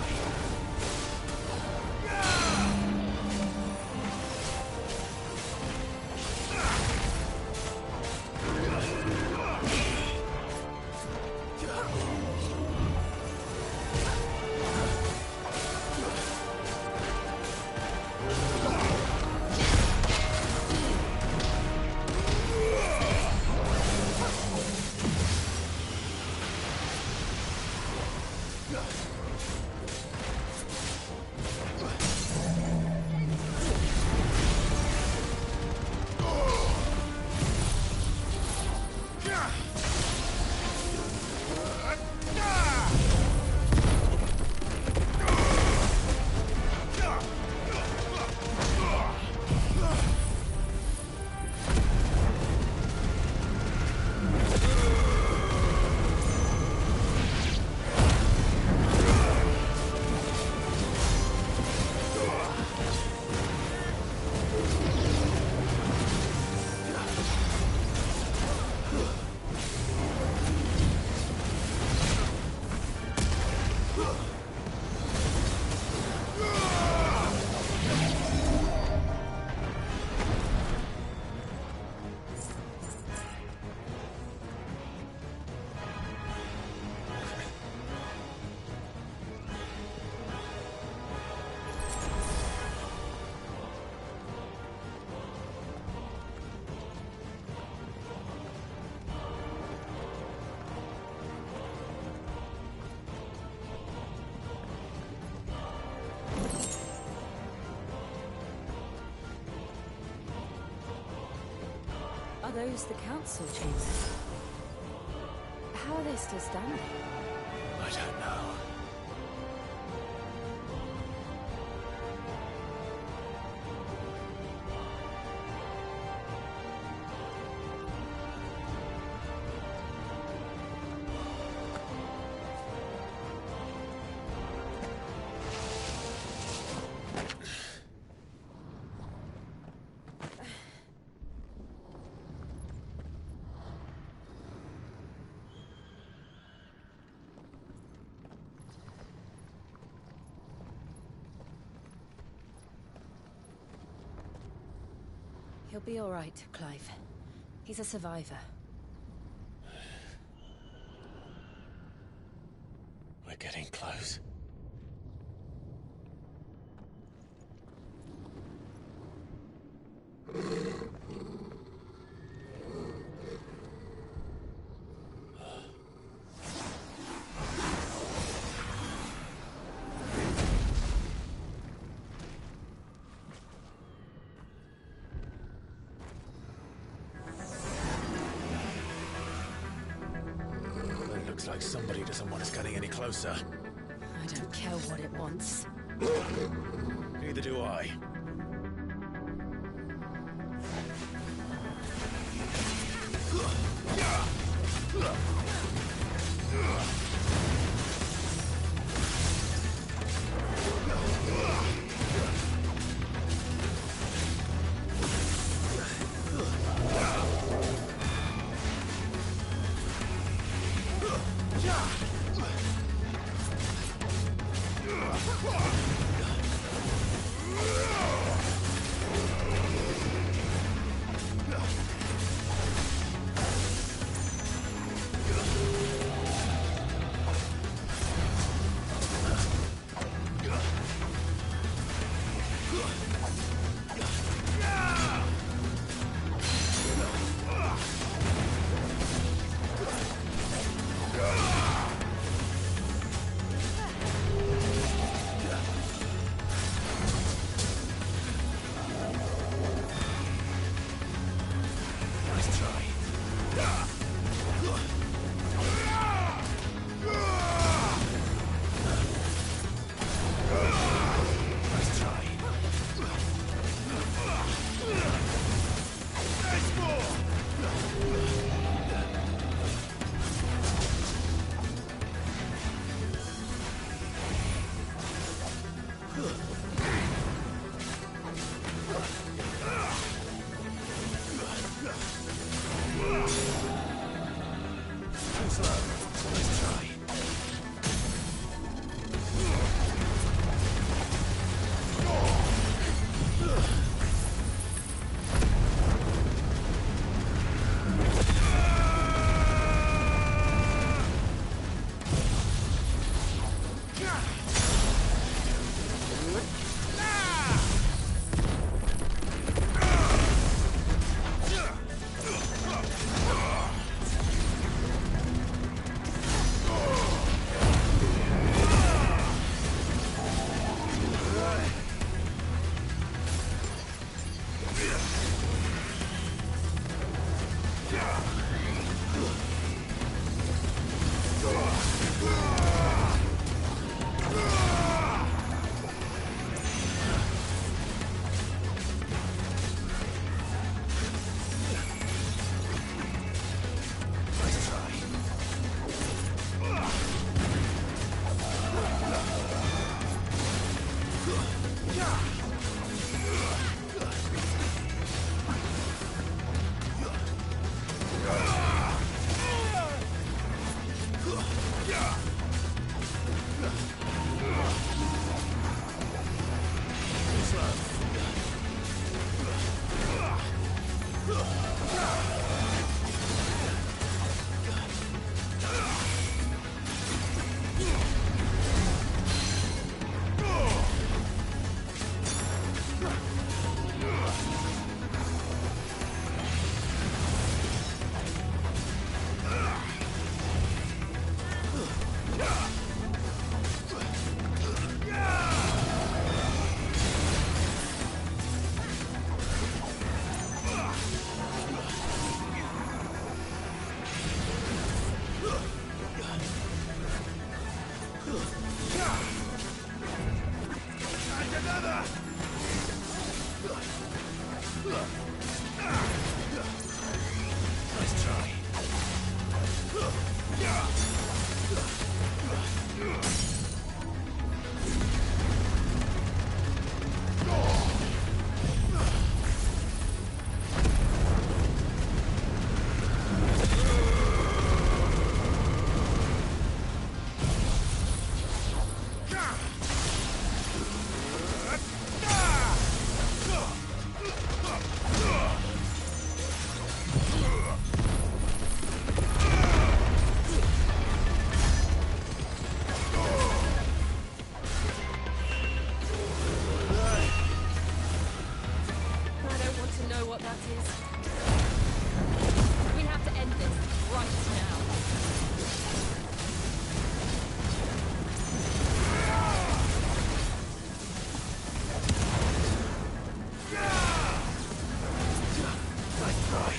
Are those the council chambers? How are they still standing? I don't know. He'll be all right, Clive. He's a survivor. We're getting close. Looks like somebody doesn't want us getting any closer. I don't care what it wants. Neither do I. Nice try. I don't want to know what that is. We have to end this right now. Nice try.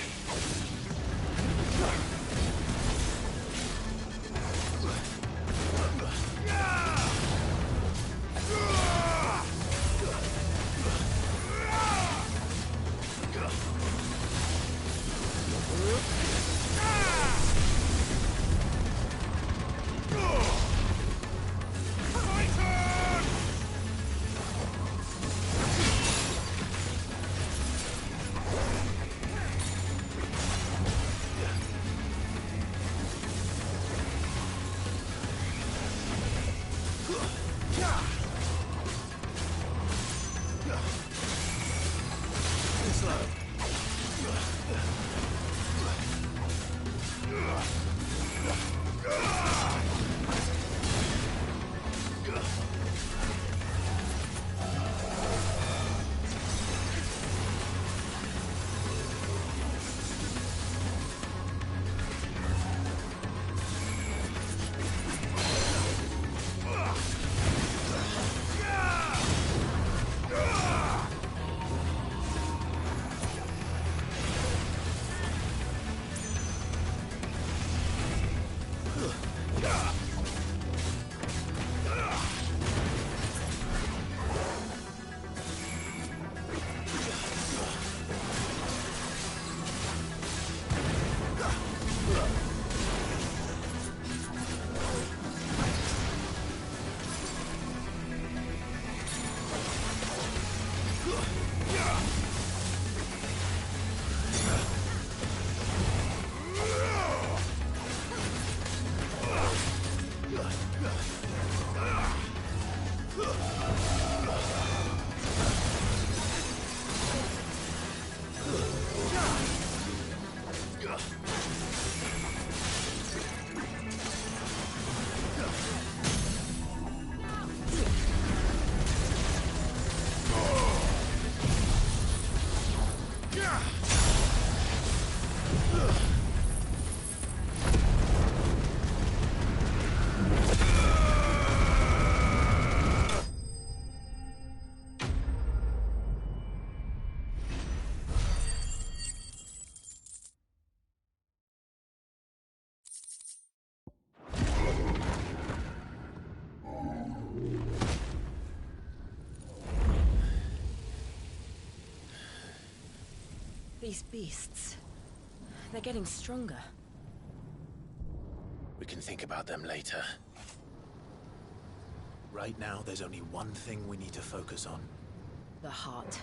These beasts, they're getting stronger. We can think about them later. Right now, there's only one thing we need to focus on. The heart.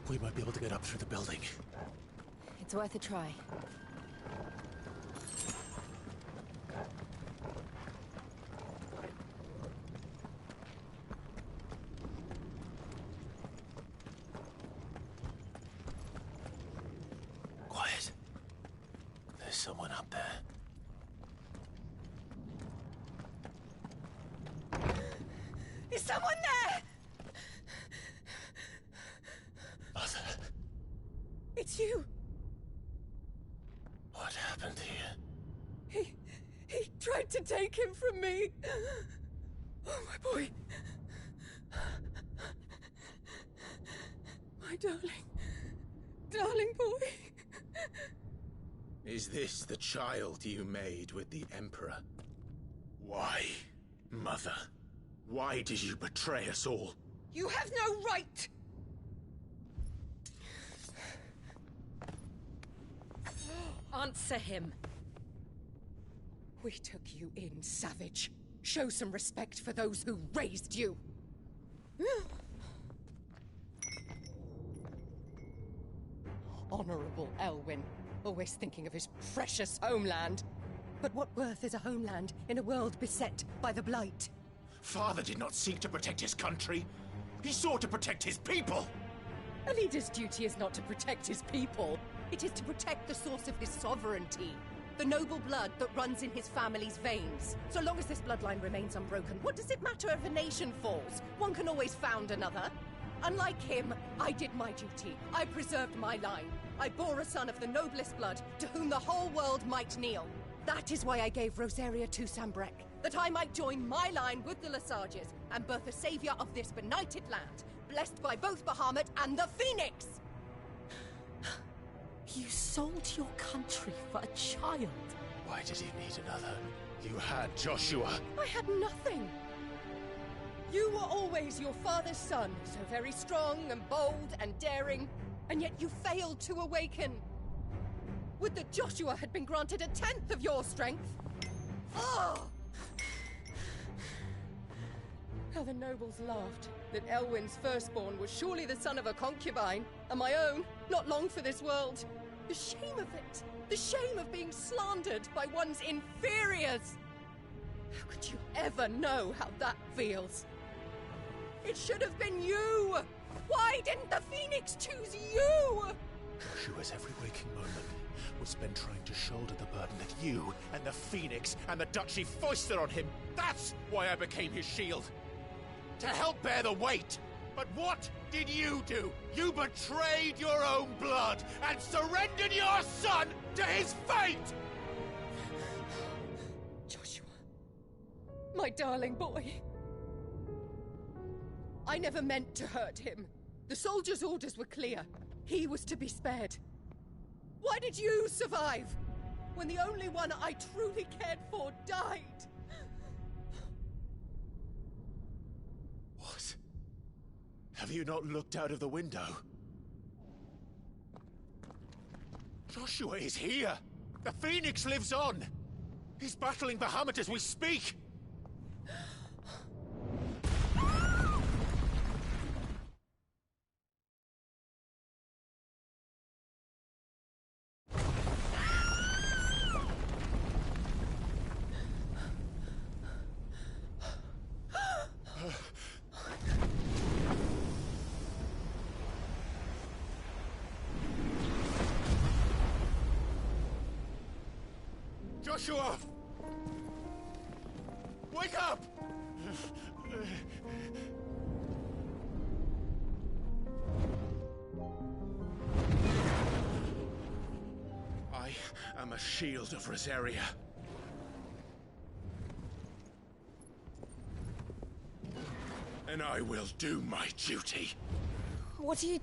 We might be able to get up through the building. It's worth a try. Quiet. There's someone up there. Is someone there? Mother. It's you. What happened here? He tried to take him from me. Oh, my boy. My darling boy. Is this the child you made with the Emperor? Why, Mother? Why did you betray us all? You have no right! Answer him. We took you in, savage. Show some respect for those who raised you. Honorable Elwyn, always thinking of his precious homeland. But what worth is a homeland in a world beset by the Blight? Father did not seek to protect his country. He sought to protect his people. A leader's duty is not to protect his people. It is to protect the source of his sovereignty. The noble blood that runs in his family's veins. So long as this bloodline remains unbroken, what does it matter if a nation falls? One can always found another. Unlike him, I did my duty. I preserved my line. I bore a son of the noblest blood, to whom the whole world might kneel. That is why I gave Rosaria to Sambrek, that I might join my line with the Lesages and birth a savior of this benighted land, blessed by both Bahamut and the Phoenix! You sold your country for a child. Why did he need another? You had Joshua. I had nothing. You were always your father's son, so very strong and bold and daring, and yet you failed to awaken. Would that Joshua had been granted 1/10 of your strength? Oh! How the nobles laughed that Elwyn's firstborn was surely the son of a concubine, and my own, not long for this world. The shame of it! The shame of being slandered by one's inferiors! How could you ever know how that feels? It should have been you! Why didn't the Phoenix choose you? Joshua's every waking moment was spent trying to shoulder the burden that you and the Phoenix and the Duchy foisted on him. That's why I became his shield. To help bear the weight. But what did you do? You betrayed your own blood and surrendered your son to his fate! Joshua, my darling boy. I never meant to hurt him. The soldiers' orders were clear. He was to be spared. Why did you survive when the only one I truly cared for died? What? Have you not looked out of the window? Joshua is here! The Phoenix lives on! He's battling Bahamut as we speak! Joshua! Wake up! I am a shield of Rosaria. And I will do my duty. What are you...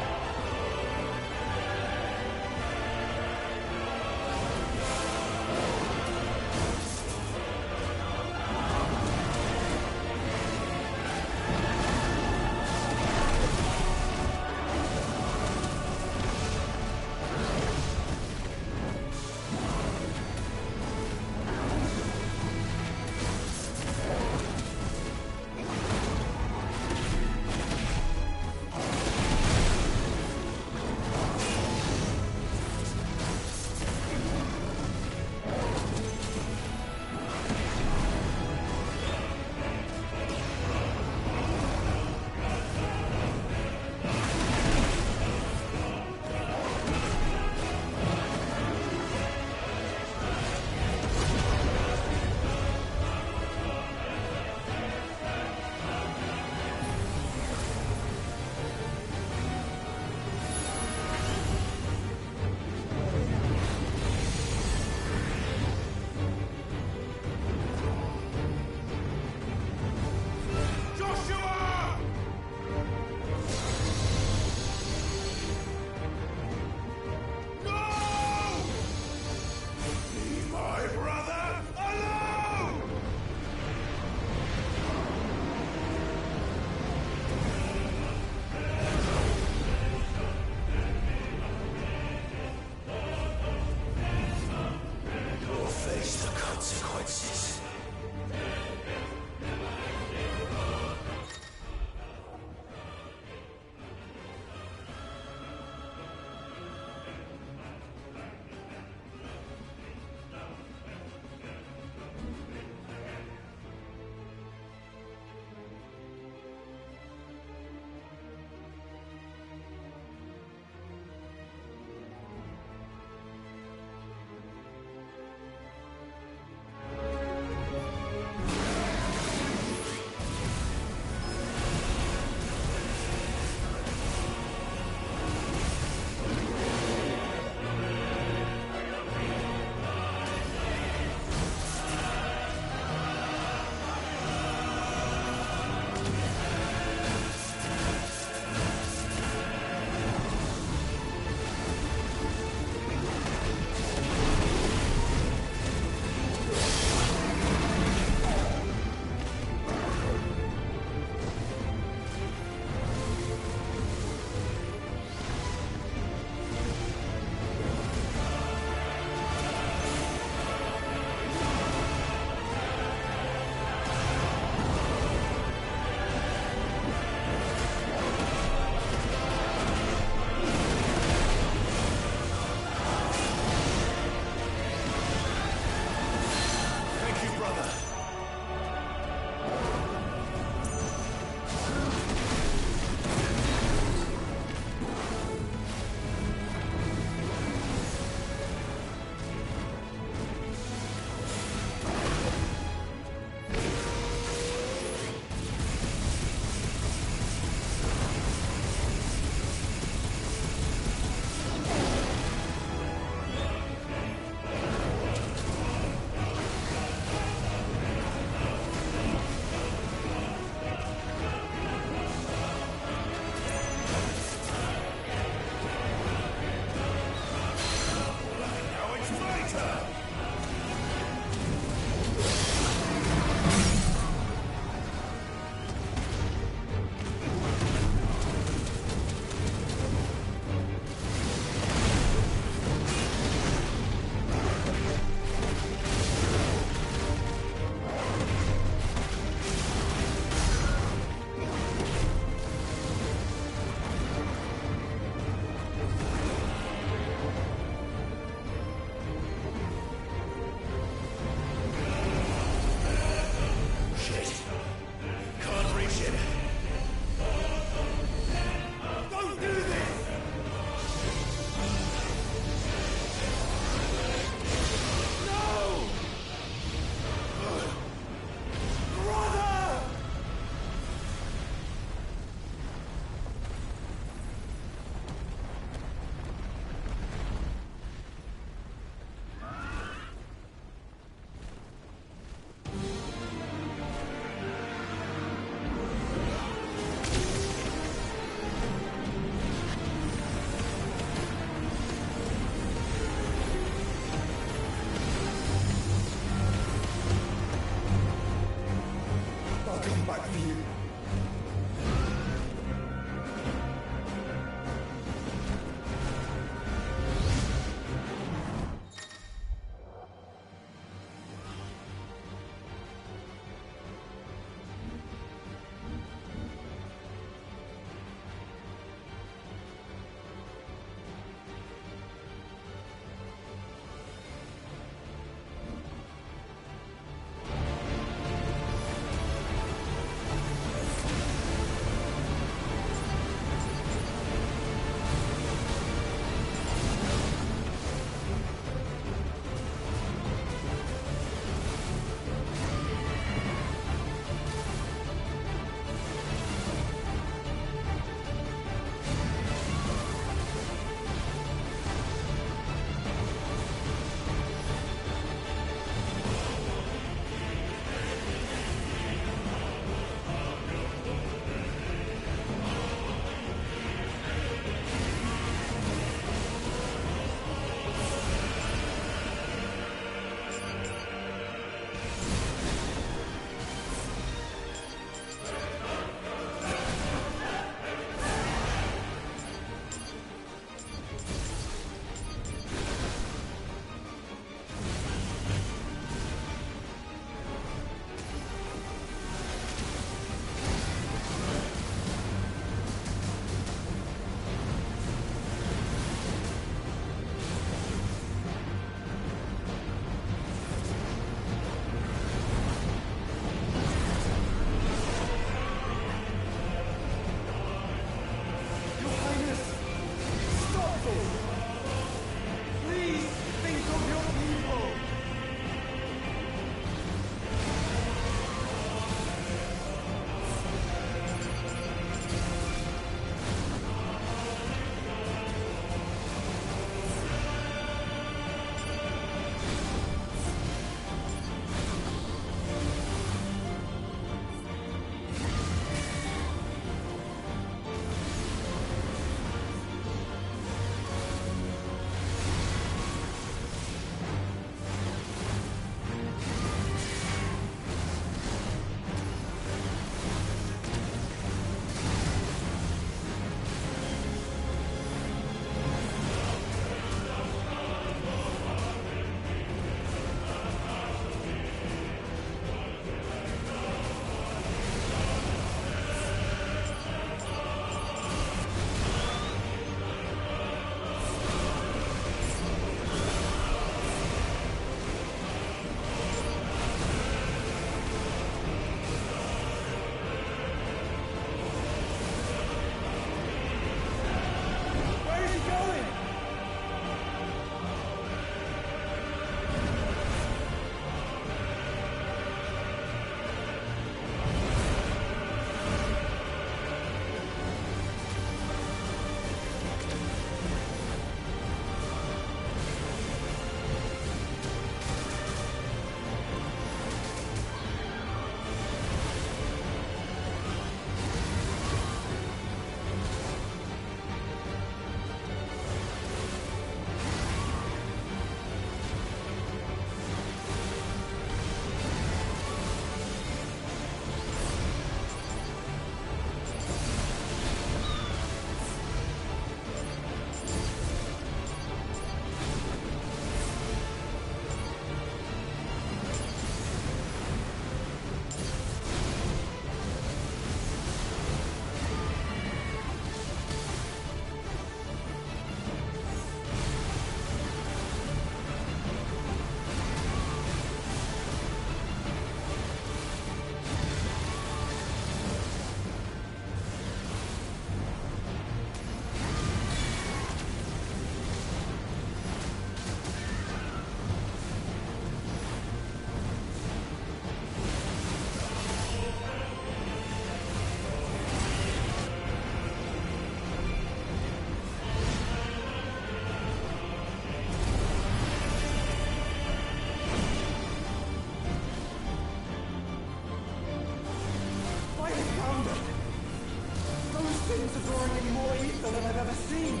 monster that I've ever seen!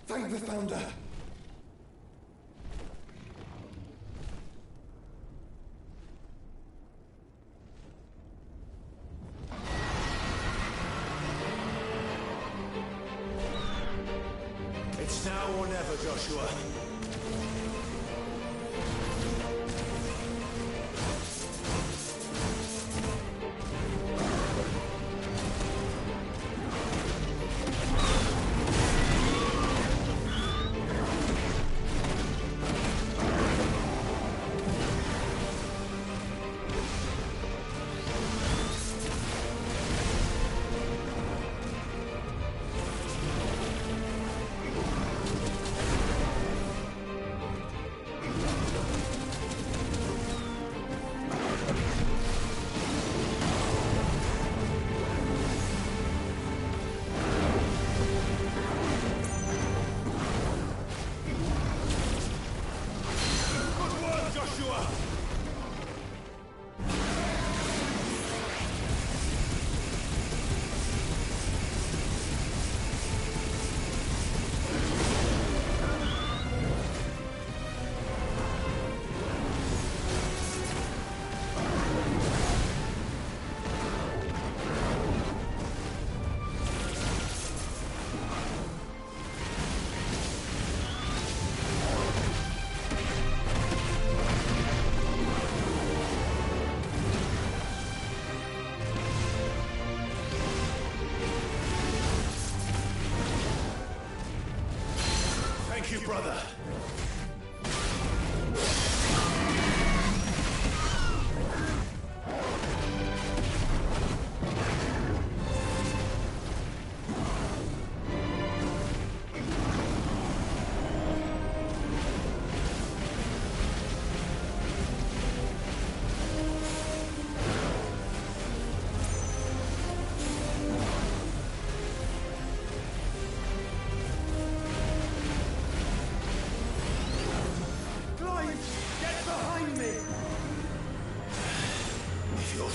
Thank the Founder! It's now or never, Joshua. Thank you, brother.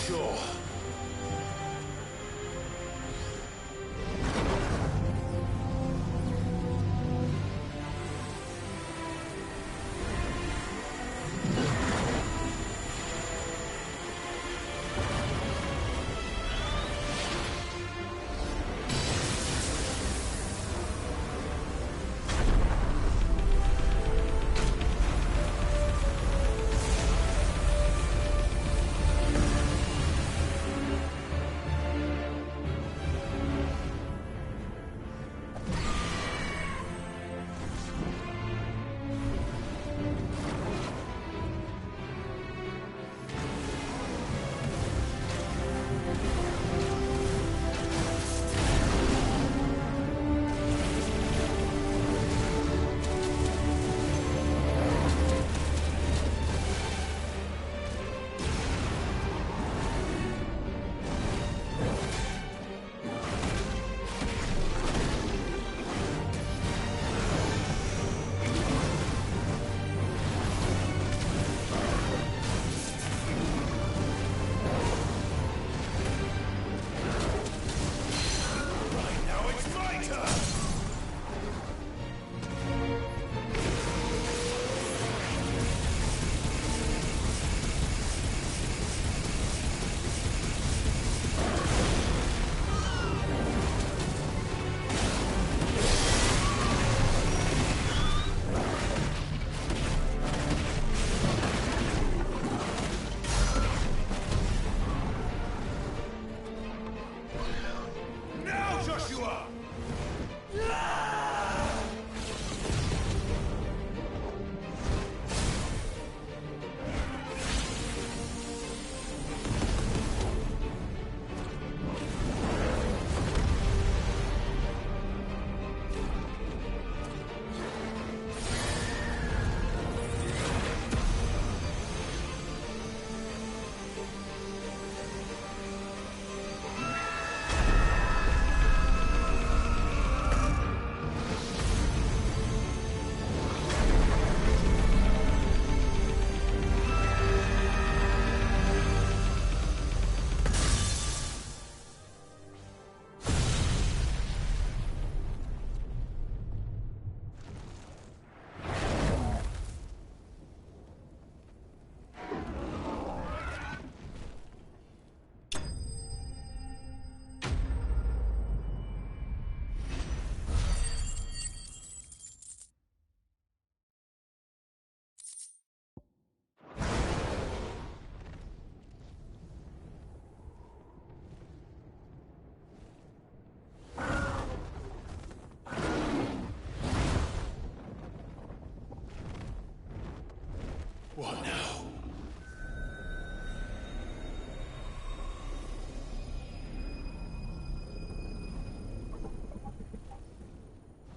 Sure. What now?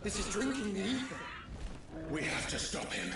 This is drinking the ether. We have to stop him.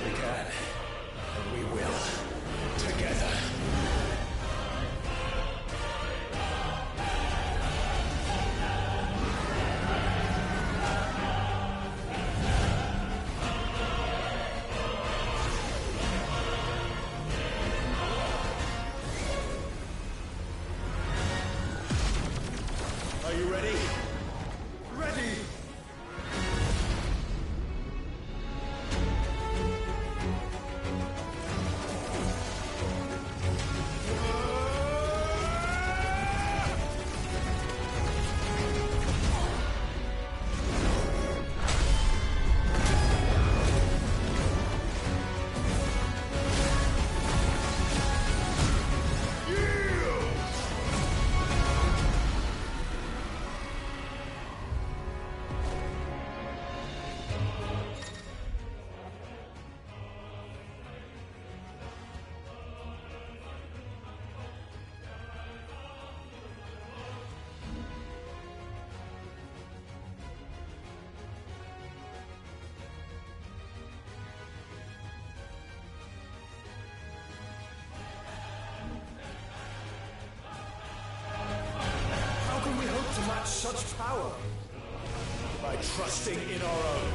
We can. And we will. Together. Are you ready? Ready! How can we hope to match such power? By trusting in our own.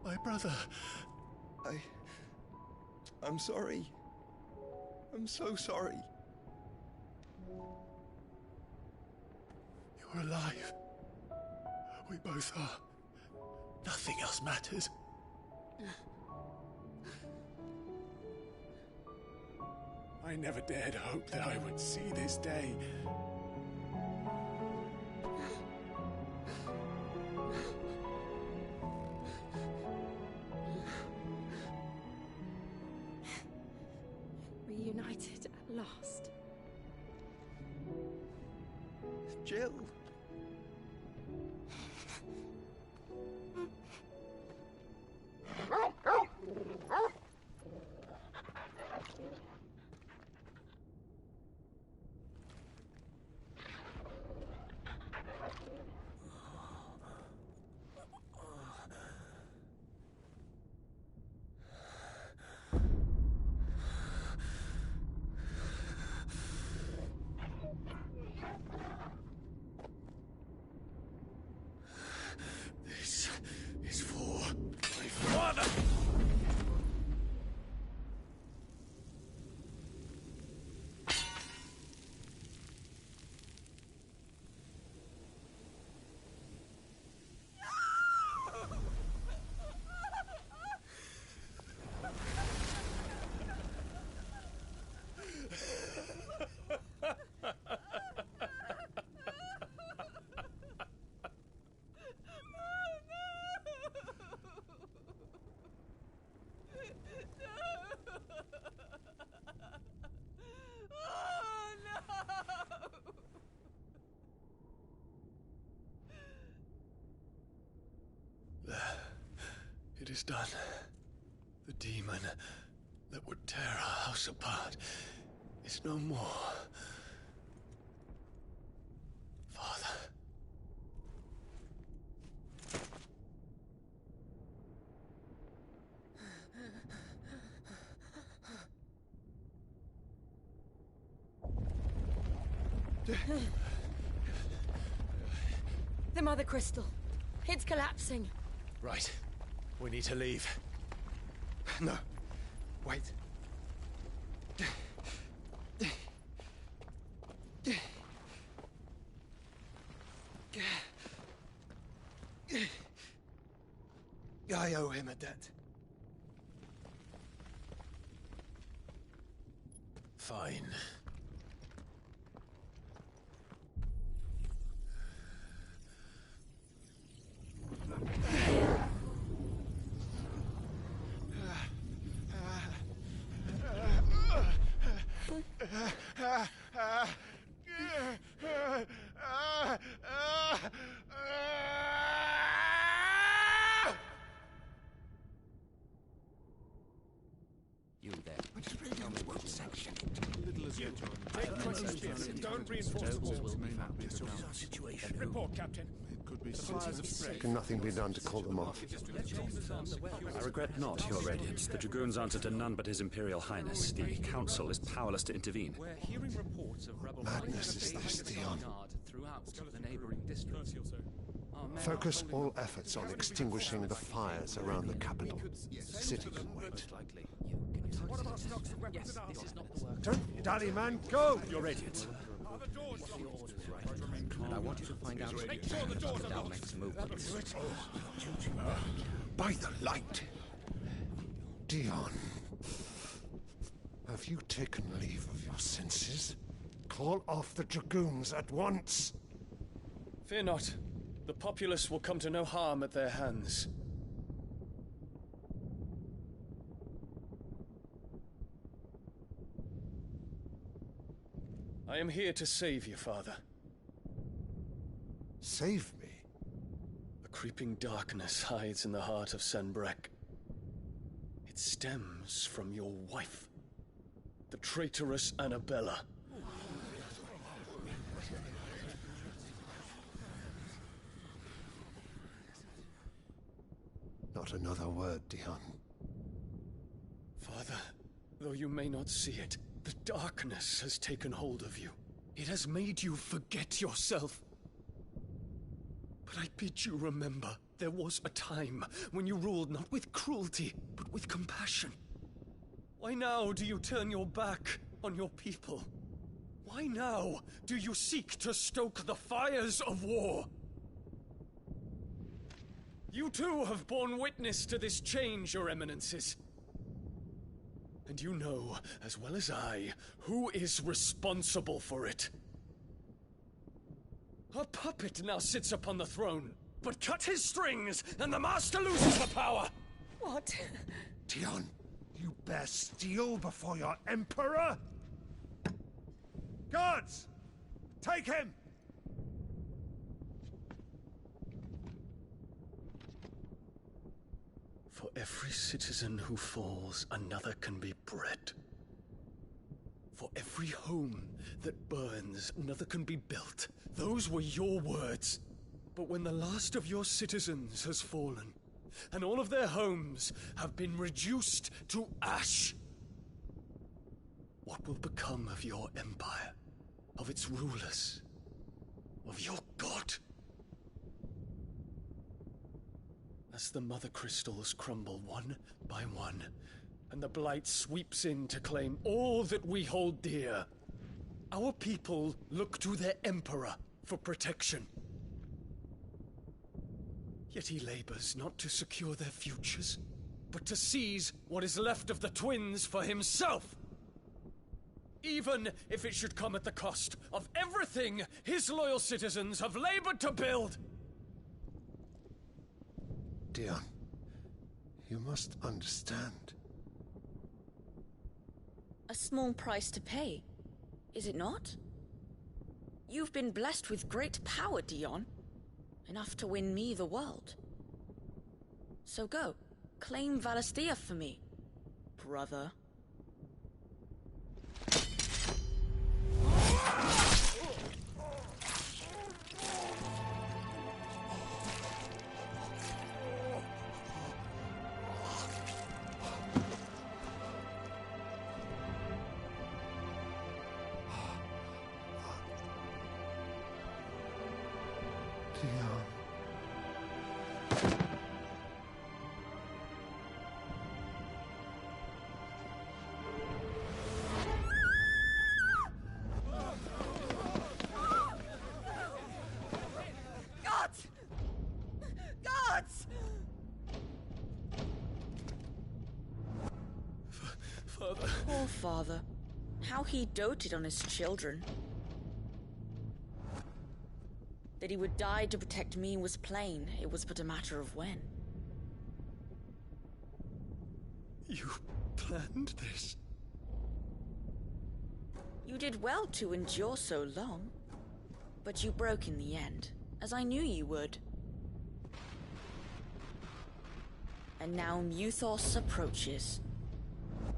My brother. I'm sorry. I'm so sorry. You're alive. We both are. Nothing else matters. I never dared hope that I would see this day. Reunited at last. Jill. This is for my father! It is done. The demon that would tear our house apart is no more. Father. The Mother Crystal. It's collapsing. Right. We need to leave. No. Wait. I owe him a debt. Fine. You there. Tell me what section. Little as you. Don't reinforce the walls. This is our situation. Report, Captain. It could be fires of spray. Can nothing be done to call them off? I regret not, Your Radiance. The Dragoons answer to none but His Imperial Highness. The Council is powerless to intervene. We're hearing reports of rebel Madness is this, Theon. throughout the neighboring districts. Focus all efforts on extinguishing the fires around the capital. The city can wait. Don't dally, man, go! Your Radiance. And I want you to find out what Dalmec's movements. By the light! Dion, have you taken leave of your senses? Call off the Dragoons at once! Fear not. The populace will come to no harm at their hands. I am here to save you, Father. Save me? The creeping darkness hides in the heart of Senbrek. It stems from your wife, the traitorous Annabella. Not another word, Dion. Father, though you may not see it, the darkness has taken hold of you. It has made you forget yourself. But I bid you remember, there was a time when you ruled not with cruelty, but with compassion. Why now do you turn your back on your people? Why now do you seek to stoke the fires of war? You too have borne witness to this change, Your Eminences. And you know, as well as I, who is responsible for it. A puppet now sits upon the throne, but cut his strings, and the master loses the power! What? Dion, you bear steel before your emperor? Guards! Take him! For every citizen who falls, another can be bred. For every home that burns, another can be built. Those were your words. But when the last of your citizens has fallen, and all of their homes have been reduced to ash, what will become of your empire, of its rulers, of your god? As the Mother Crystals crumble one by one, and the Blight sweeps in to claim all that we hold dear, our people look to their Emperor for protection. Yet he labors not to secure their futures, but to seize what is left of the twins for himself! Even if it should come at the cost of everything his loyal citizens have labored to build! Dion, you must understand. A small price to pay, is it not? You've been blessed with great power, Dion. Enough to win me the world. So go, claim Valisthea for me, brother. Poor father. How he doted on his children. That he would die to protect me was plain. It was but a matter of when. You planned this? You did well to endure so long. But you broke in the end, as I knew you would. And now Muthos approaches.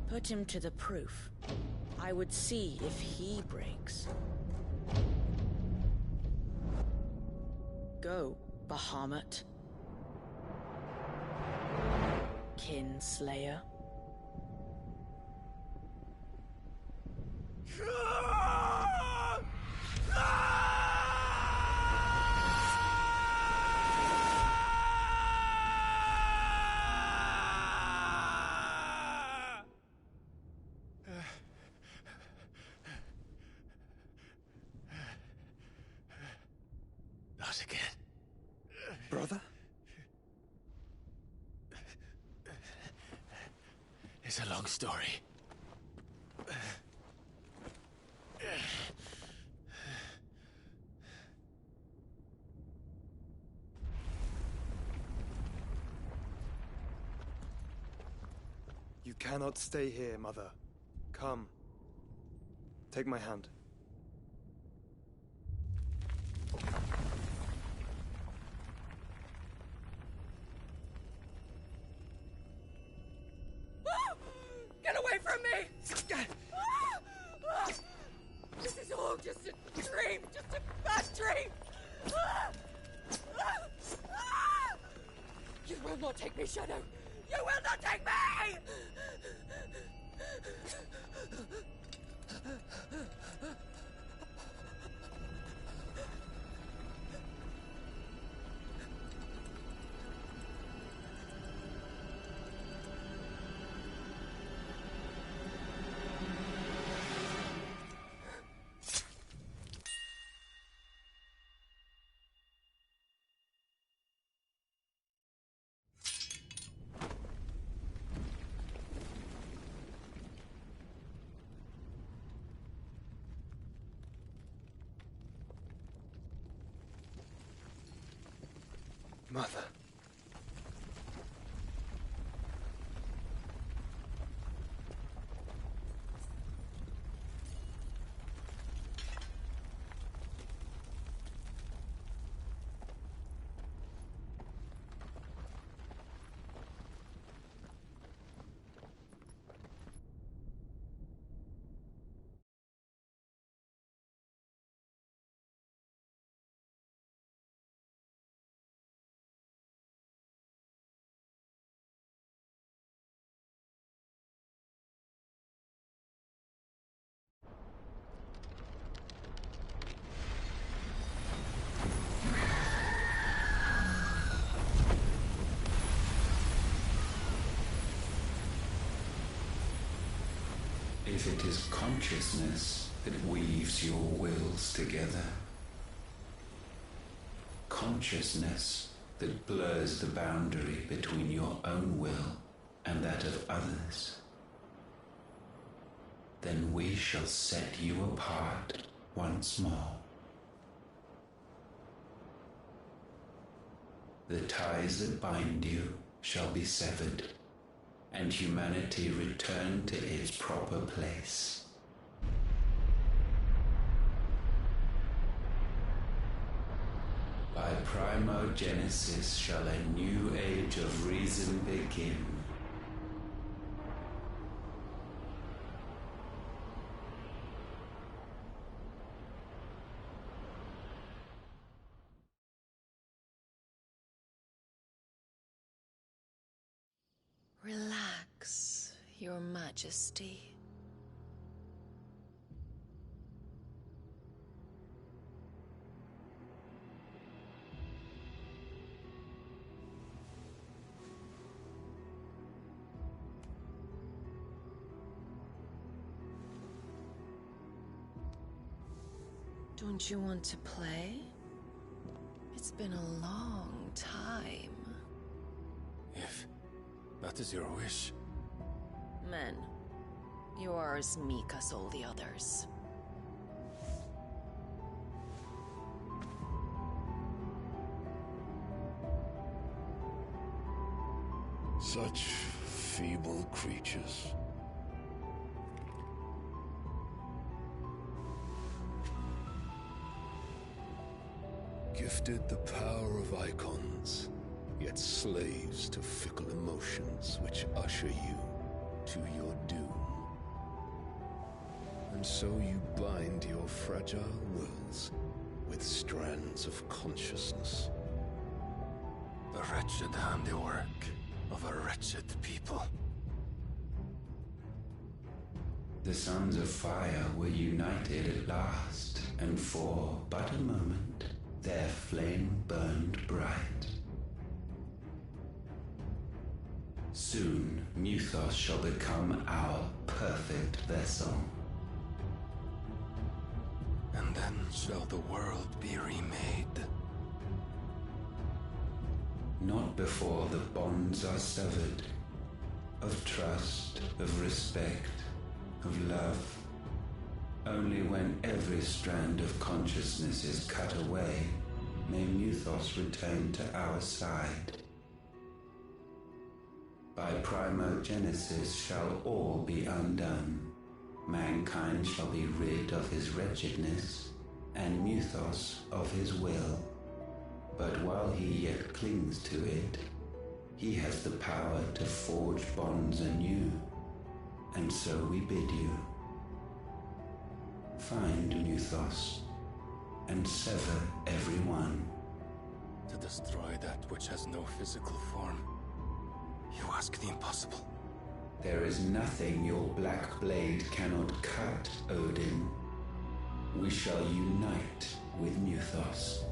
Put him to the proof. I would see if he breaks. Go, Bahamut. Kinslayer. Not again. Brother? It's a long story. You cannot stay here, Mother. Come. Take my hand. Get away from me! This is all just a dream, just a bad dream! You will not take me, Shadow! You will not take me! Mother. If it is consciousness that weaves your wills together, consciousness that blurs the boundary between your own will and that of others, then we shall set you apart once more. The ties that bind you shall be severed, and humanity return to its proper place. By primogenesis shall a new age of reason begin. Relax, Your Majesty. Don't you want to play? It's been a long time. If that is your wish. Men, you are as meek as all the others. Such feeble creatures. Gifted the power of icons, yet slaves to fickle emotions which usher you to your doom. And so you bind your fragile wills with strands of consciousness. The wretched handiwork of a wretched people. The sons of fire were united at last, and for but a moment their flame burned bright. Soon Muthos shall become our perfect vessel. And then shall the world be remade. Not before the bonds are severed, of trust, of respect, of love. Only when every strand of consciousness is cut away, may Muthos return to our side. By primogenesis shall all be undone. Mankind shall be rid of his wretchedness, and Muthos of his will. But while he yet clings to it, he has the power to forge bonds anew, and so we bid you. Find Muthos, and sever every one. To destroy that which has no physical form. You ask the impossible. There is nothing your black blade cannot cut, Odin. We shall unite with Muthos,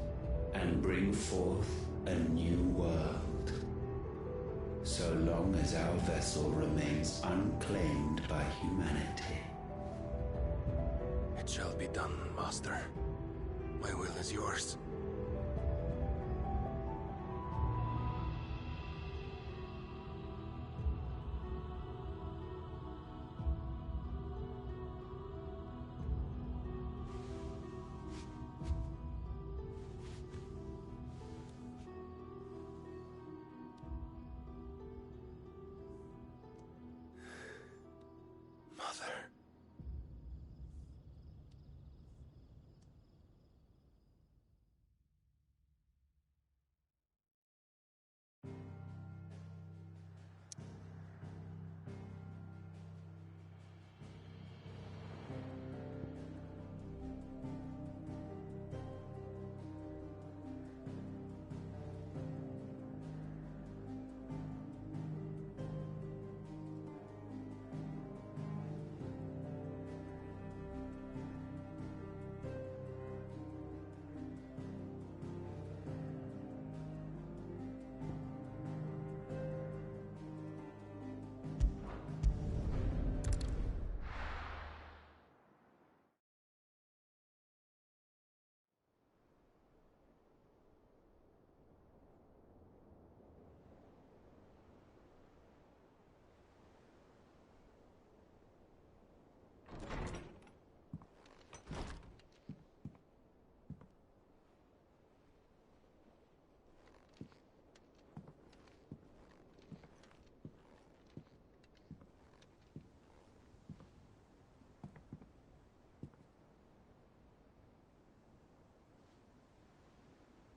and bring forth a new world. So long as our vessel remains unclaimed by humanity. It shall be done, Master. My will is yours.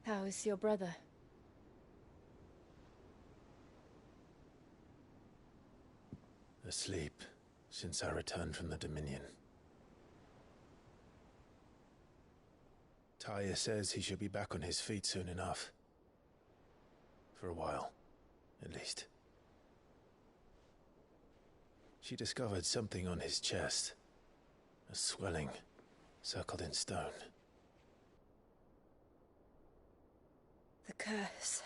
How is your brother? Asleep since I returned from the Dominion. Taya says he should be back on his feet soon enough. For a while, at least. She discovered something on his chest. A swelling, circled in stone. The curse.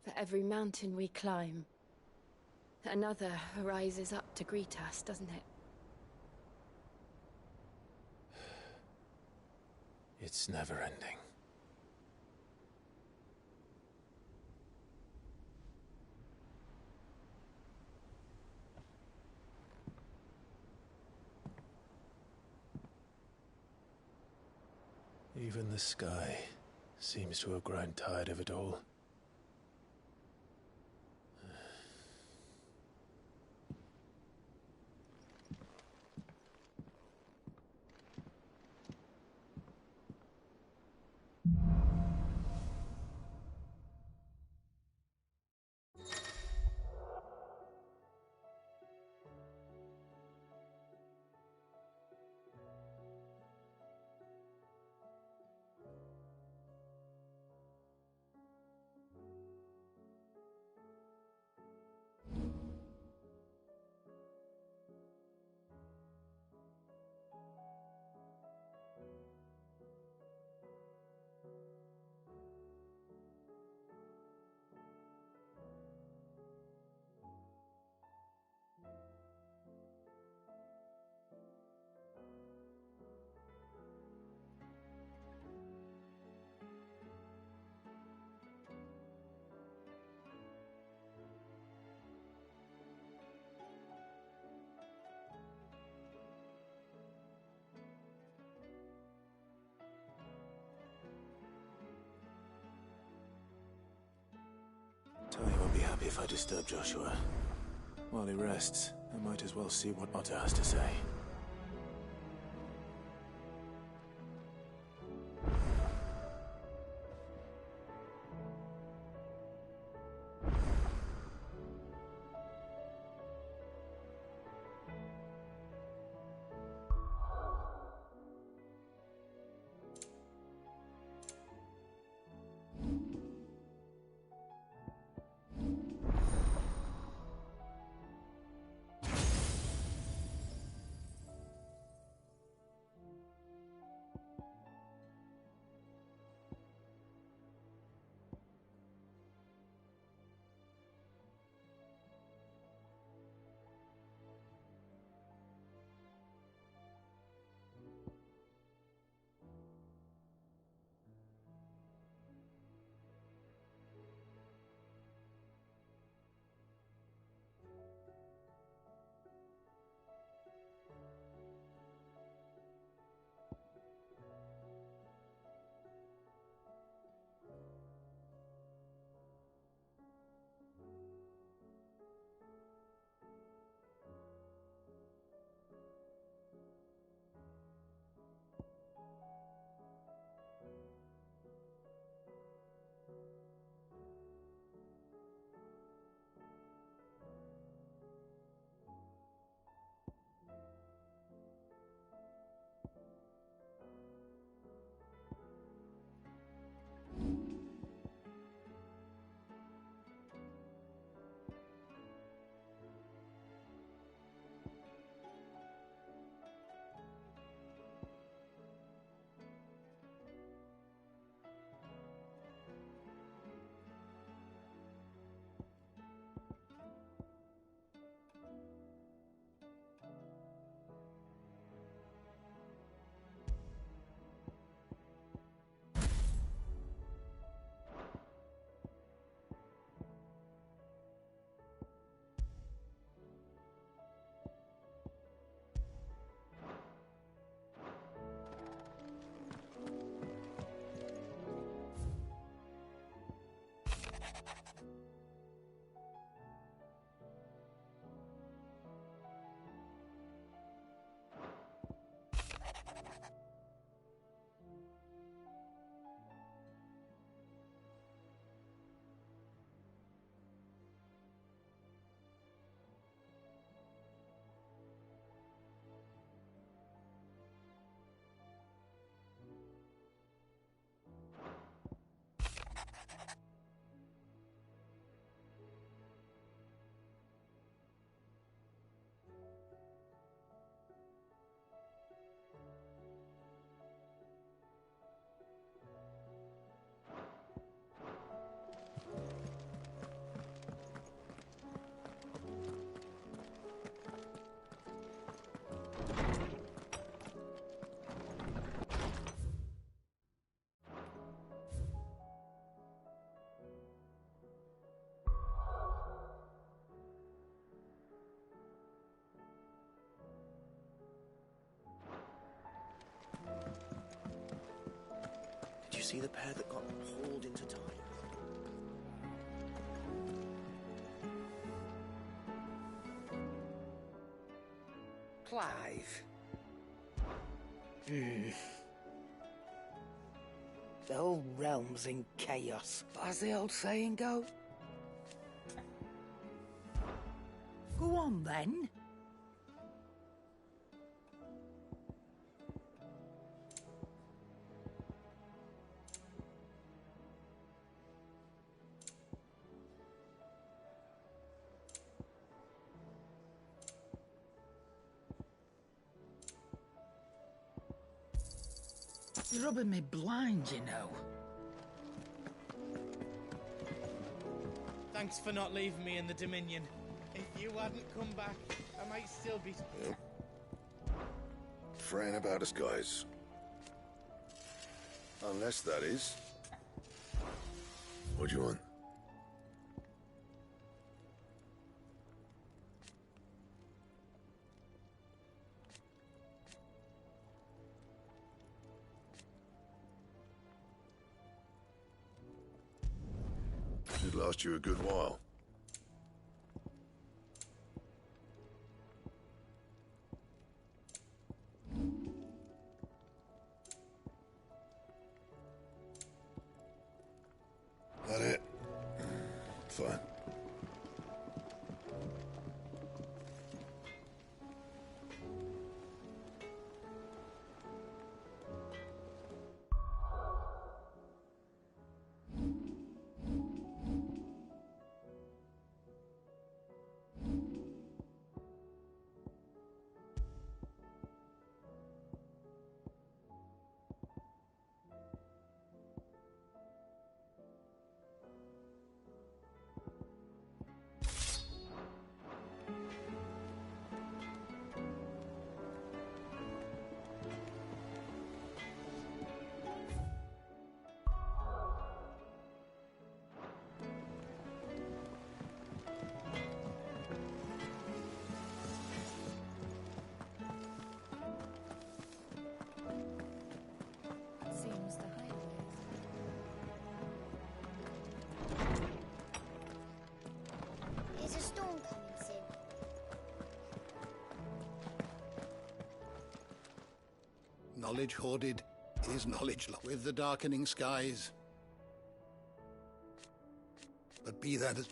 For every mountain we climb, another rises up to greet us, doesn't it? It's never ending. Even the sky seems to have grown tired of it all. Tony won't be happy if I disturb Joshua. While he rests, I might as well see what Otter has to say. you see the pair that got hauled into time? Clive. The whole realm's in chaos, as the old saying go. Go on, then. You're rubbing me blind, you know. Thanks for not leaving me in the Dominion. If you hadn't come back, I might still be... Yep. Fraying about us, guys. Unless, that is... What do you want? Should last you a good while. That it? Fine. Seems the Is a storm coming soon? Knowledge hoarded is knowledge lost with the darkening skies. But be that as...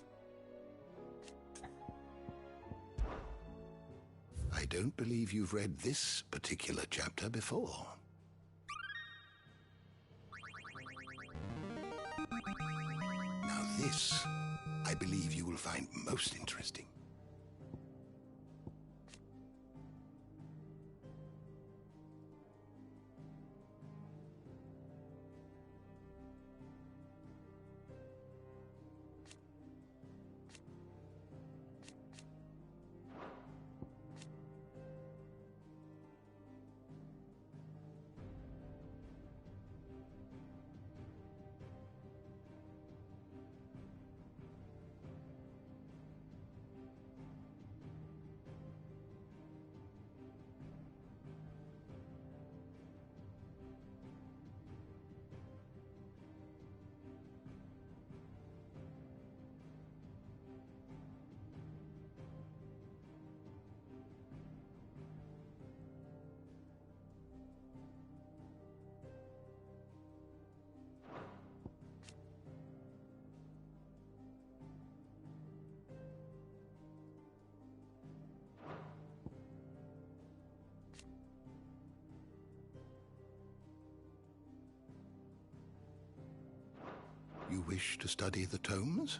I don't believe you've read this particular chapter before. Now this, I believe you will find most interesting. You wish to study the tomes?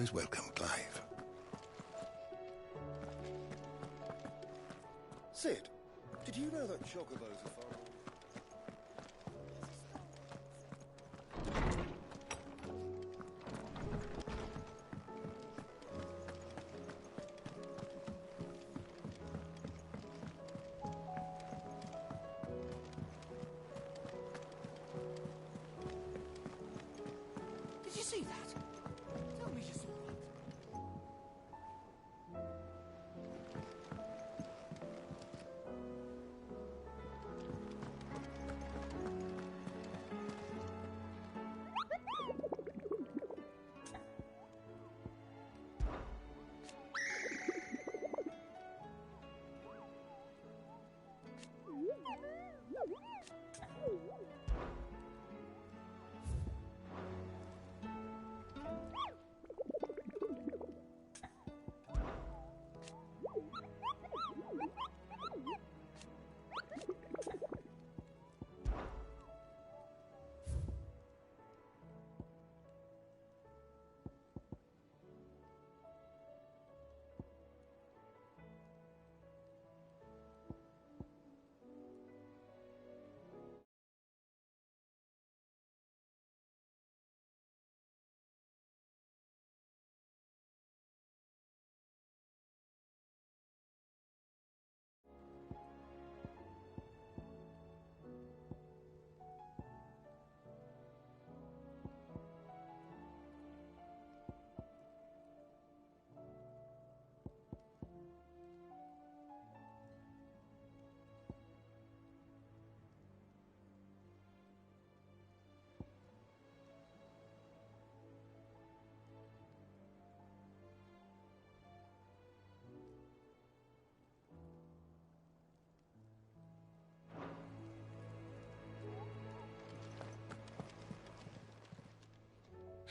always welcome, Clive. Sid, did you know that chocobos are far... Did you see that? Tell me you saw that.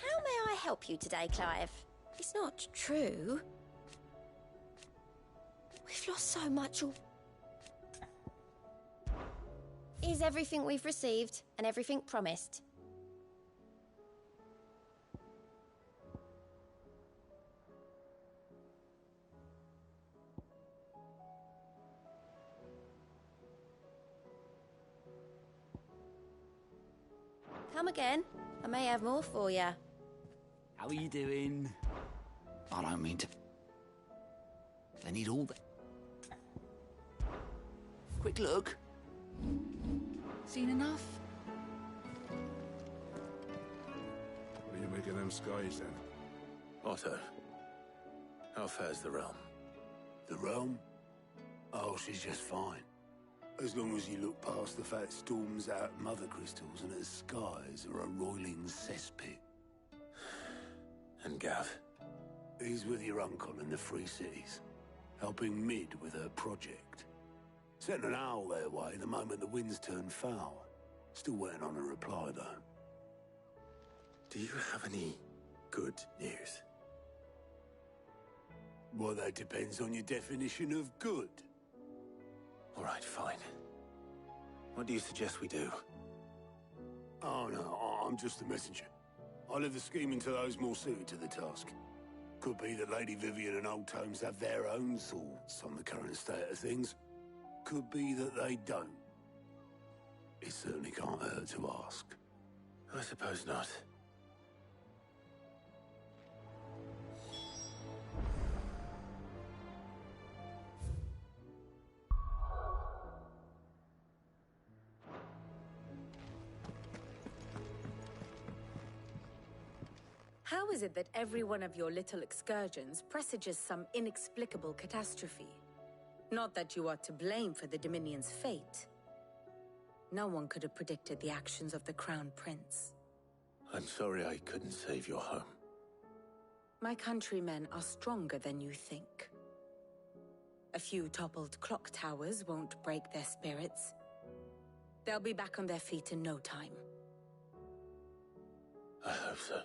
How may I help you today, Clive? It's not true. We've lost so much. Is everything we've received and everything promised? Come again. I may have more for you. How are you doing? I don't mean to... They need all the... Quick look. Seen enough? What do you make of them skies, then? Otto, how fares the realm? The realm? Oh, she's just fine. As long as you look past the fat storms out mother crystals and her skies are a roiling cesspit. And Gav? He's with your uncle in the Free Cities, helping Mid with her project. Sent an owl their way the moment the winds turned foul. Still waiting on a reply, though. Do you have any good news? Well, that depends on your definition of good. All right, fine. What do you suggest we do? Oh, no, I'm just a messenger. I'll leave the scheming to those more suited to the task. Could be that Lady Vivian and Old Tomes have their own thoughts on the current state of things. Could be that they don't. It certainly can't hurt to ask. I suppose not. How is it that every one of your little excursions presages some inexplicable catastrophe? Not that you are to blame for the Dominion's fate. No one could have predicted the actions of the Crown Prince. I'm sorry I couldn't save your home. My countrymen are stronger than you think. A few toppled clock towers won't break their spirits. They'll be back on their feet in no time. I hope so.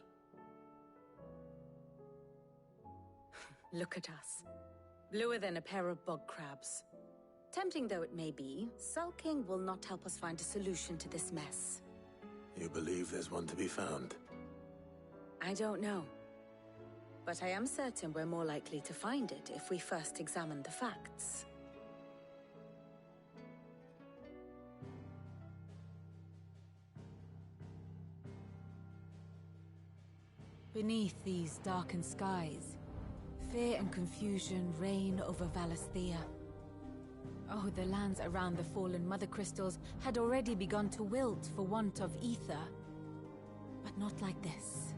Look at us. Bluer than a pair of bog crabs. Tempting though it may be, sulking will not help us find a solution to this mess. You believe there's one to be found? I don't know. But I am certain we're more likely to find it if we first examine the facts. Beneath these darkened skies, fear and confusion reign over Valisthea. Oh, the lands around the fallen Mother Crystals had already begun to wilt for want of ether. But not like this.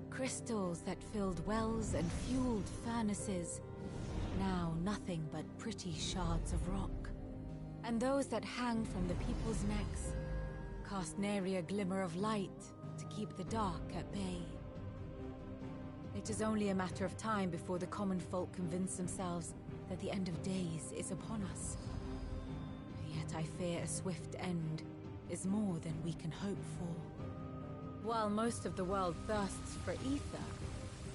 Crystals that filled wells and fueled furnaces, now nothing but pretty shards of rock. And those that hang from the people's necks cast nary a glimmer of light to keep the dark at bay. It is only a matter of time before the common folk convince themselves that the end of days is upon us. Yet I fear a swift end is more than we can hope for. While most of the world thirsts for ether,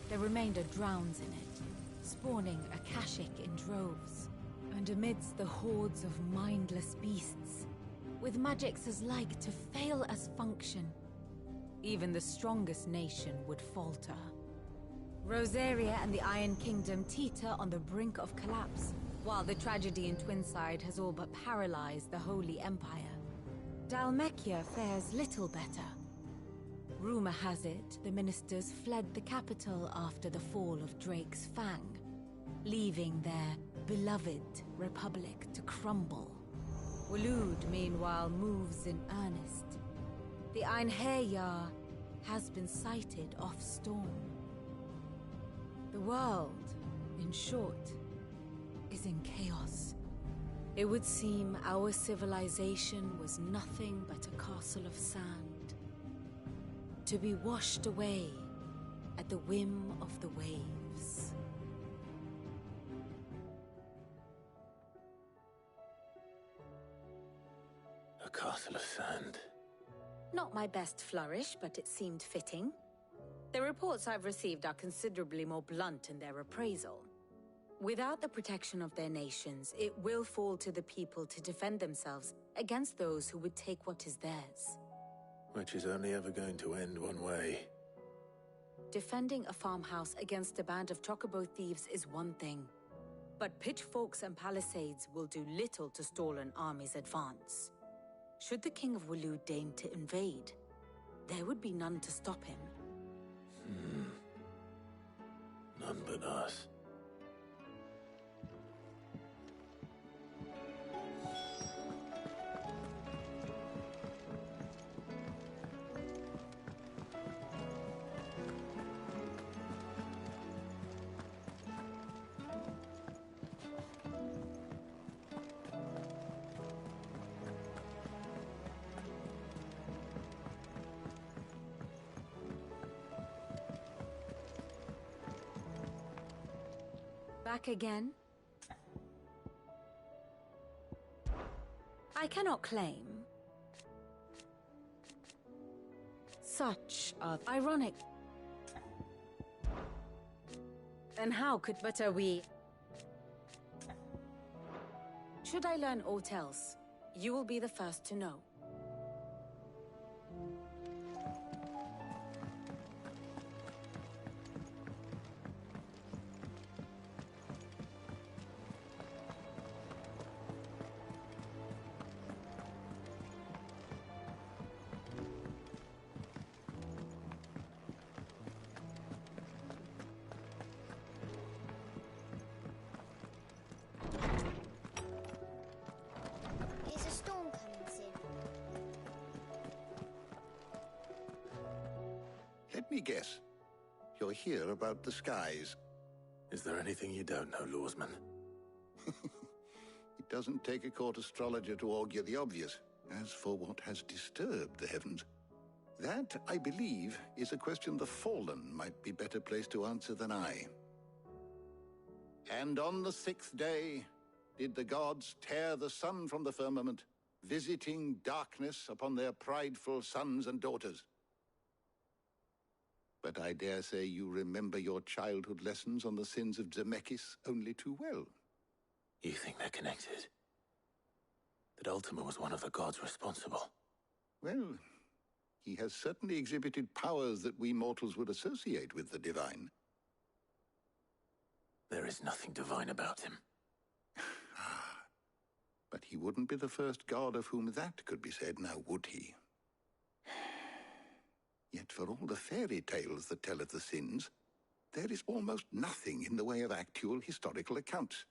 the remainder drowns in it, spawning Akashic in droves. And amidst the hordes of mindless beasts, with magics as like to fail as function, even the strongest nation would falter. Rosaria and the Iron Kingdom teeter on the brink of collapse, while the tragedy in Twinside has all but paralyzed the Holy Empire. Dhalmekia fares little better. Rumor has it the ministers fled the capital after the fall of Drake's Fang, leaving their beloved republic to crumble. Waloed, meanwhile, moves in earnest. The Einherjar has been sighted off-storm. The world, in short, is in chaos. It would seem our civilization was nothing but a castle of sand, to be washed away at the whim of the waves. A castle of sand. Not my best flourish, but it seemed fitting. The reports I've received are considerably more blunt in their appraisal. Without the protection of their nations, it will fall to the people to defend themselves against those who would take what is theirs. Which is only ever going to end one way. Defending a farmhouse against a band of chocobo thieves is one thing, but pitchforks and palisades will do little to stall an army's advance. Should the King of Waloed deign to invade, there would be none to stop him. None but us. Back again? I cannot claim. Such are ironic. And how could but are we? Should I learn aught else, you will be the first to know. Let me guess. You're here about the skies. Is there anything you don't know, Lawsman? It doesn't take a court astrologer to augur the obvious. As for what has disturbed the heavens, that, I believe, is a question the Fallen might be better placed to answer than I. And on the 6th day did the gods tear the sun from the firmament, visiting darkness upon their prideful sons and daughters. But I dare say you remember your childhood lessons on the sins of Zemeckis only too well. You think they're connected? That Ultima was one of the gods responsible? Well, he has certainly exhibited powers that we mortals would associate with the divine. There is nothing divine about him. But he wouldn't be the first god of whom that could be said, now would he? Yet for all the fairy tales that tell of the sins, there is almost nothing in the way of actual historical accounts.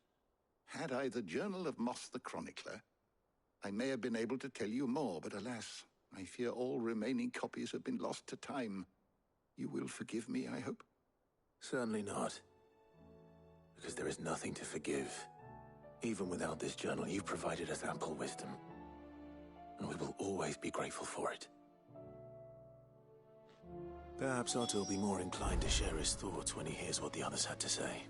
Had I the Journal of Moss the Chronicler, I may have been able to tell you more, but alas, I fear all remaining copies have been lost to time. You will forgive me, I hope? Certainly not. Because there is nothing to forgive. Even without this journal, you've provided us ample wisdom. And we will always be grateful for it. Perhaps Otto will be more inclined to share his thoughts when he hears what the others had to say.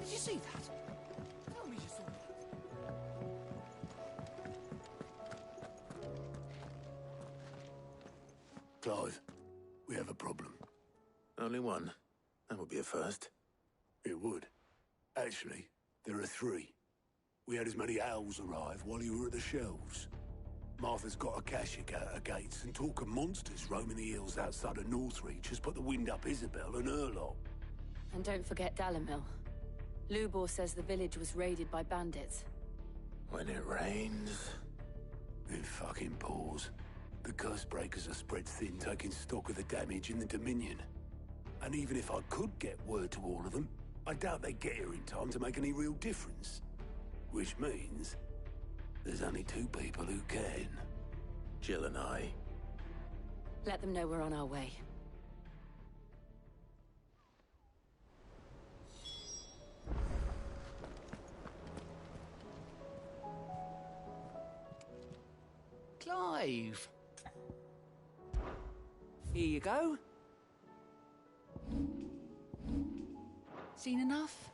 Did you see that? Tell me you saw that. Clive, we have a problem. Only one. That would be a first. It would. Actually, there are three. We had as many owls arrive while you were at the shelves. Martha's got a Kashik at her gates, and talk of monsters roaming the hills outside of Northreach has put the wind up Isabel and her lot. And don't forget Dalimil. Lubor says the village was raided by bandits. When it rains... It fucking pours. The curse breakers are spread thin, taking stock of the damage in the Dominion. And even if I could get word to all of them, I doubt they get here in time to make any real difference. Which means there's only two people who can. Jill and I. Let them know we're on our way. Clive! Here you go. Seen enough?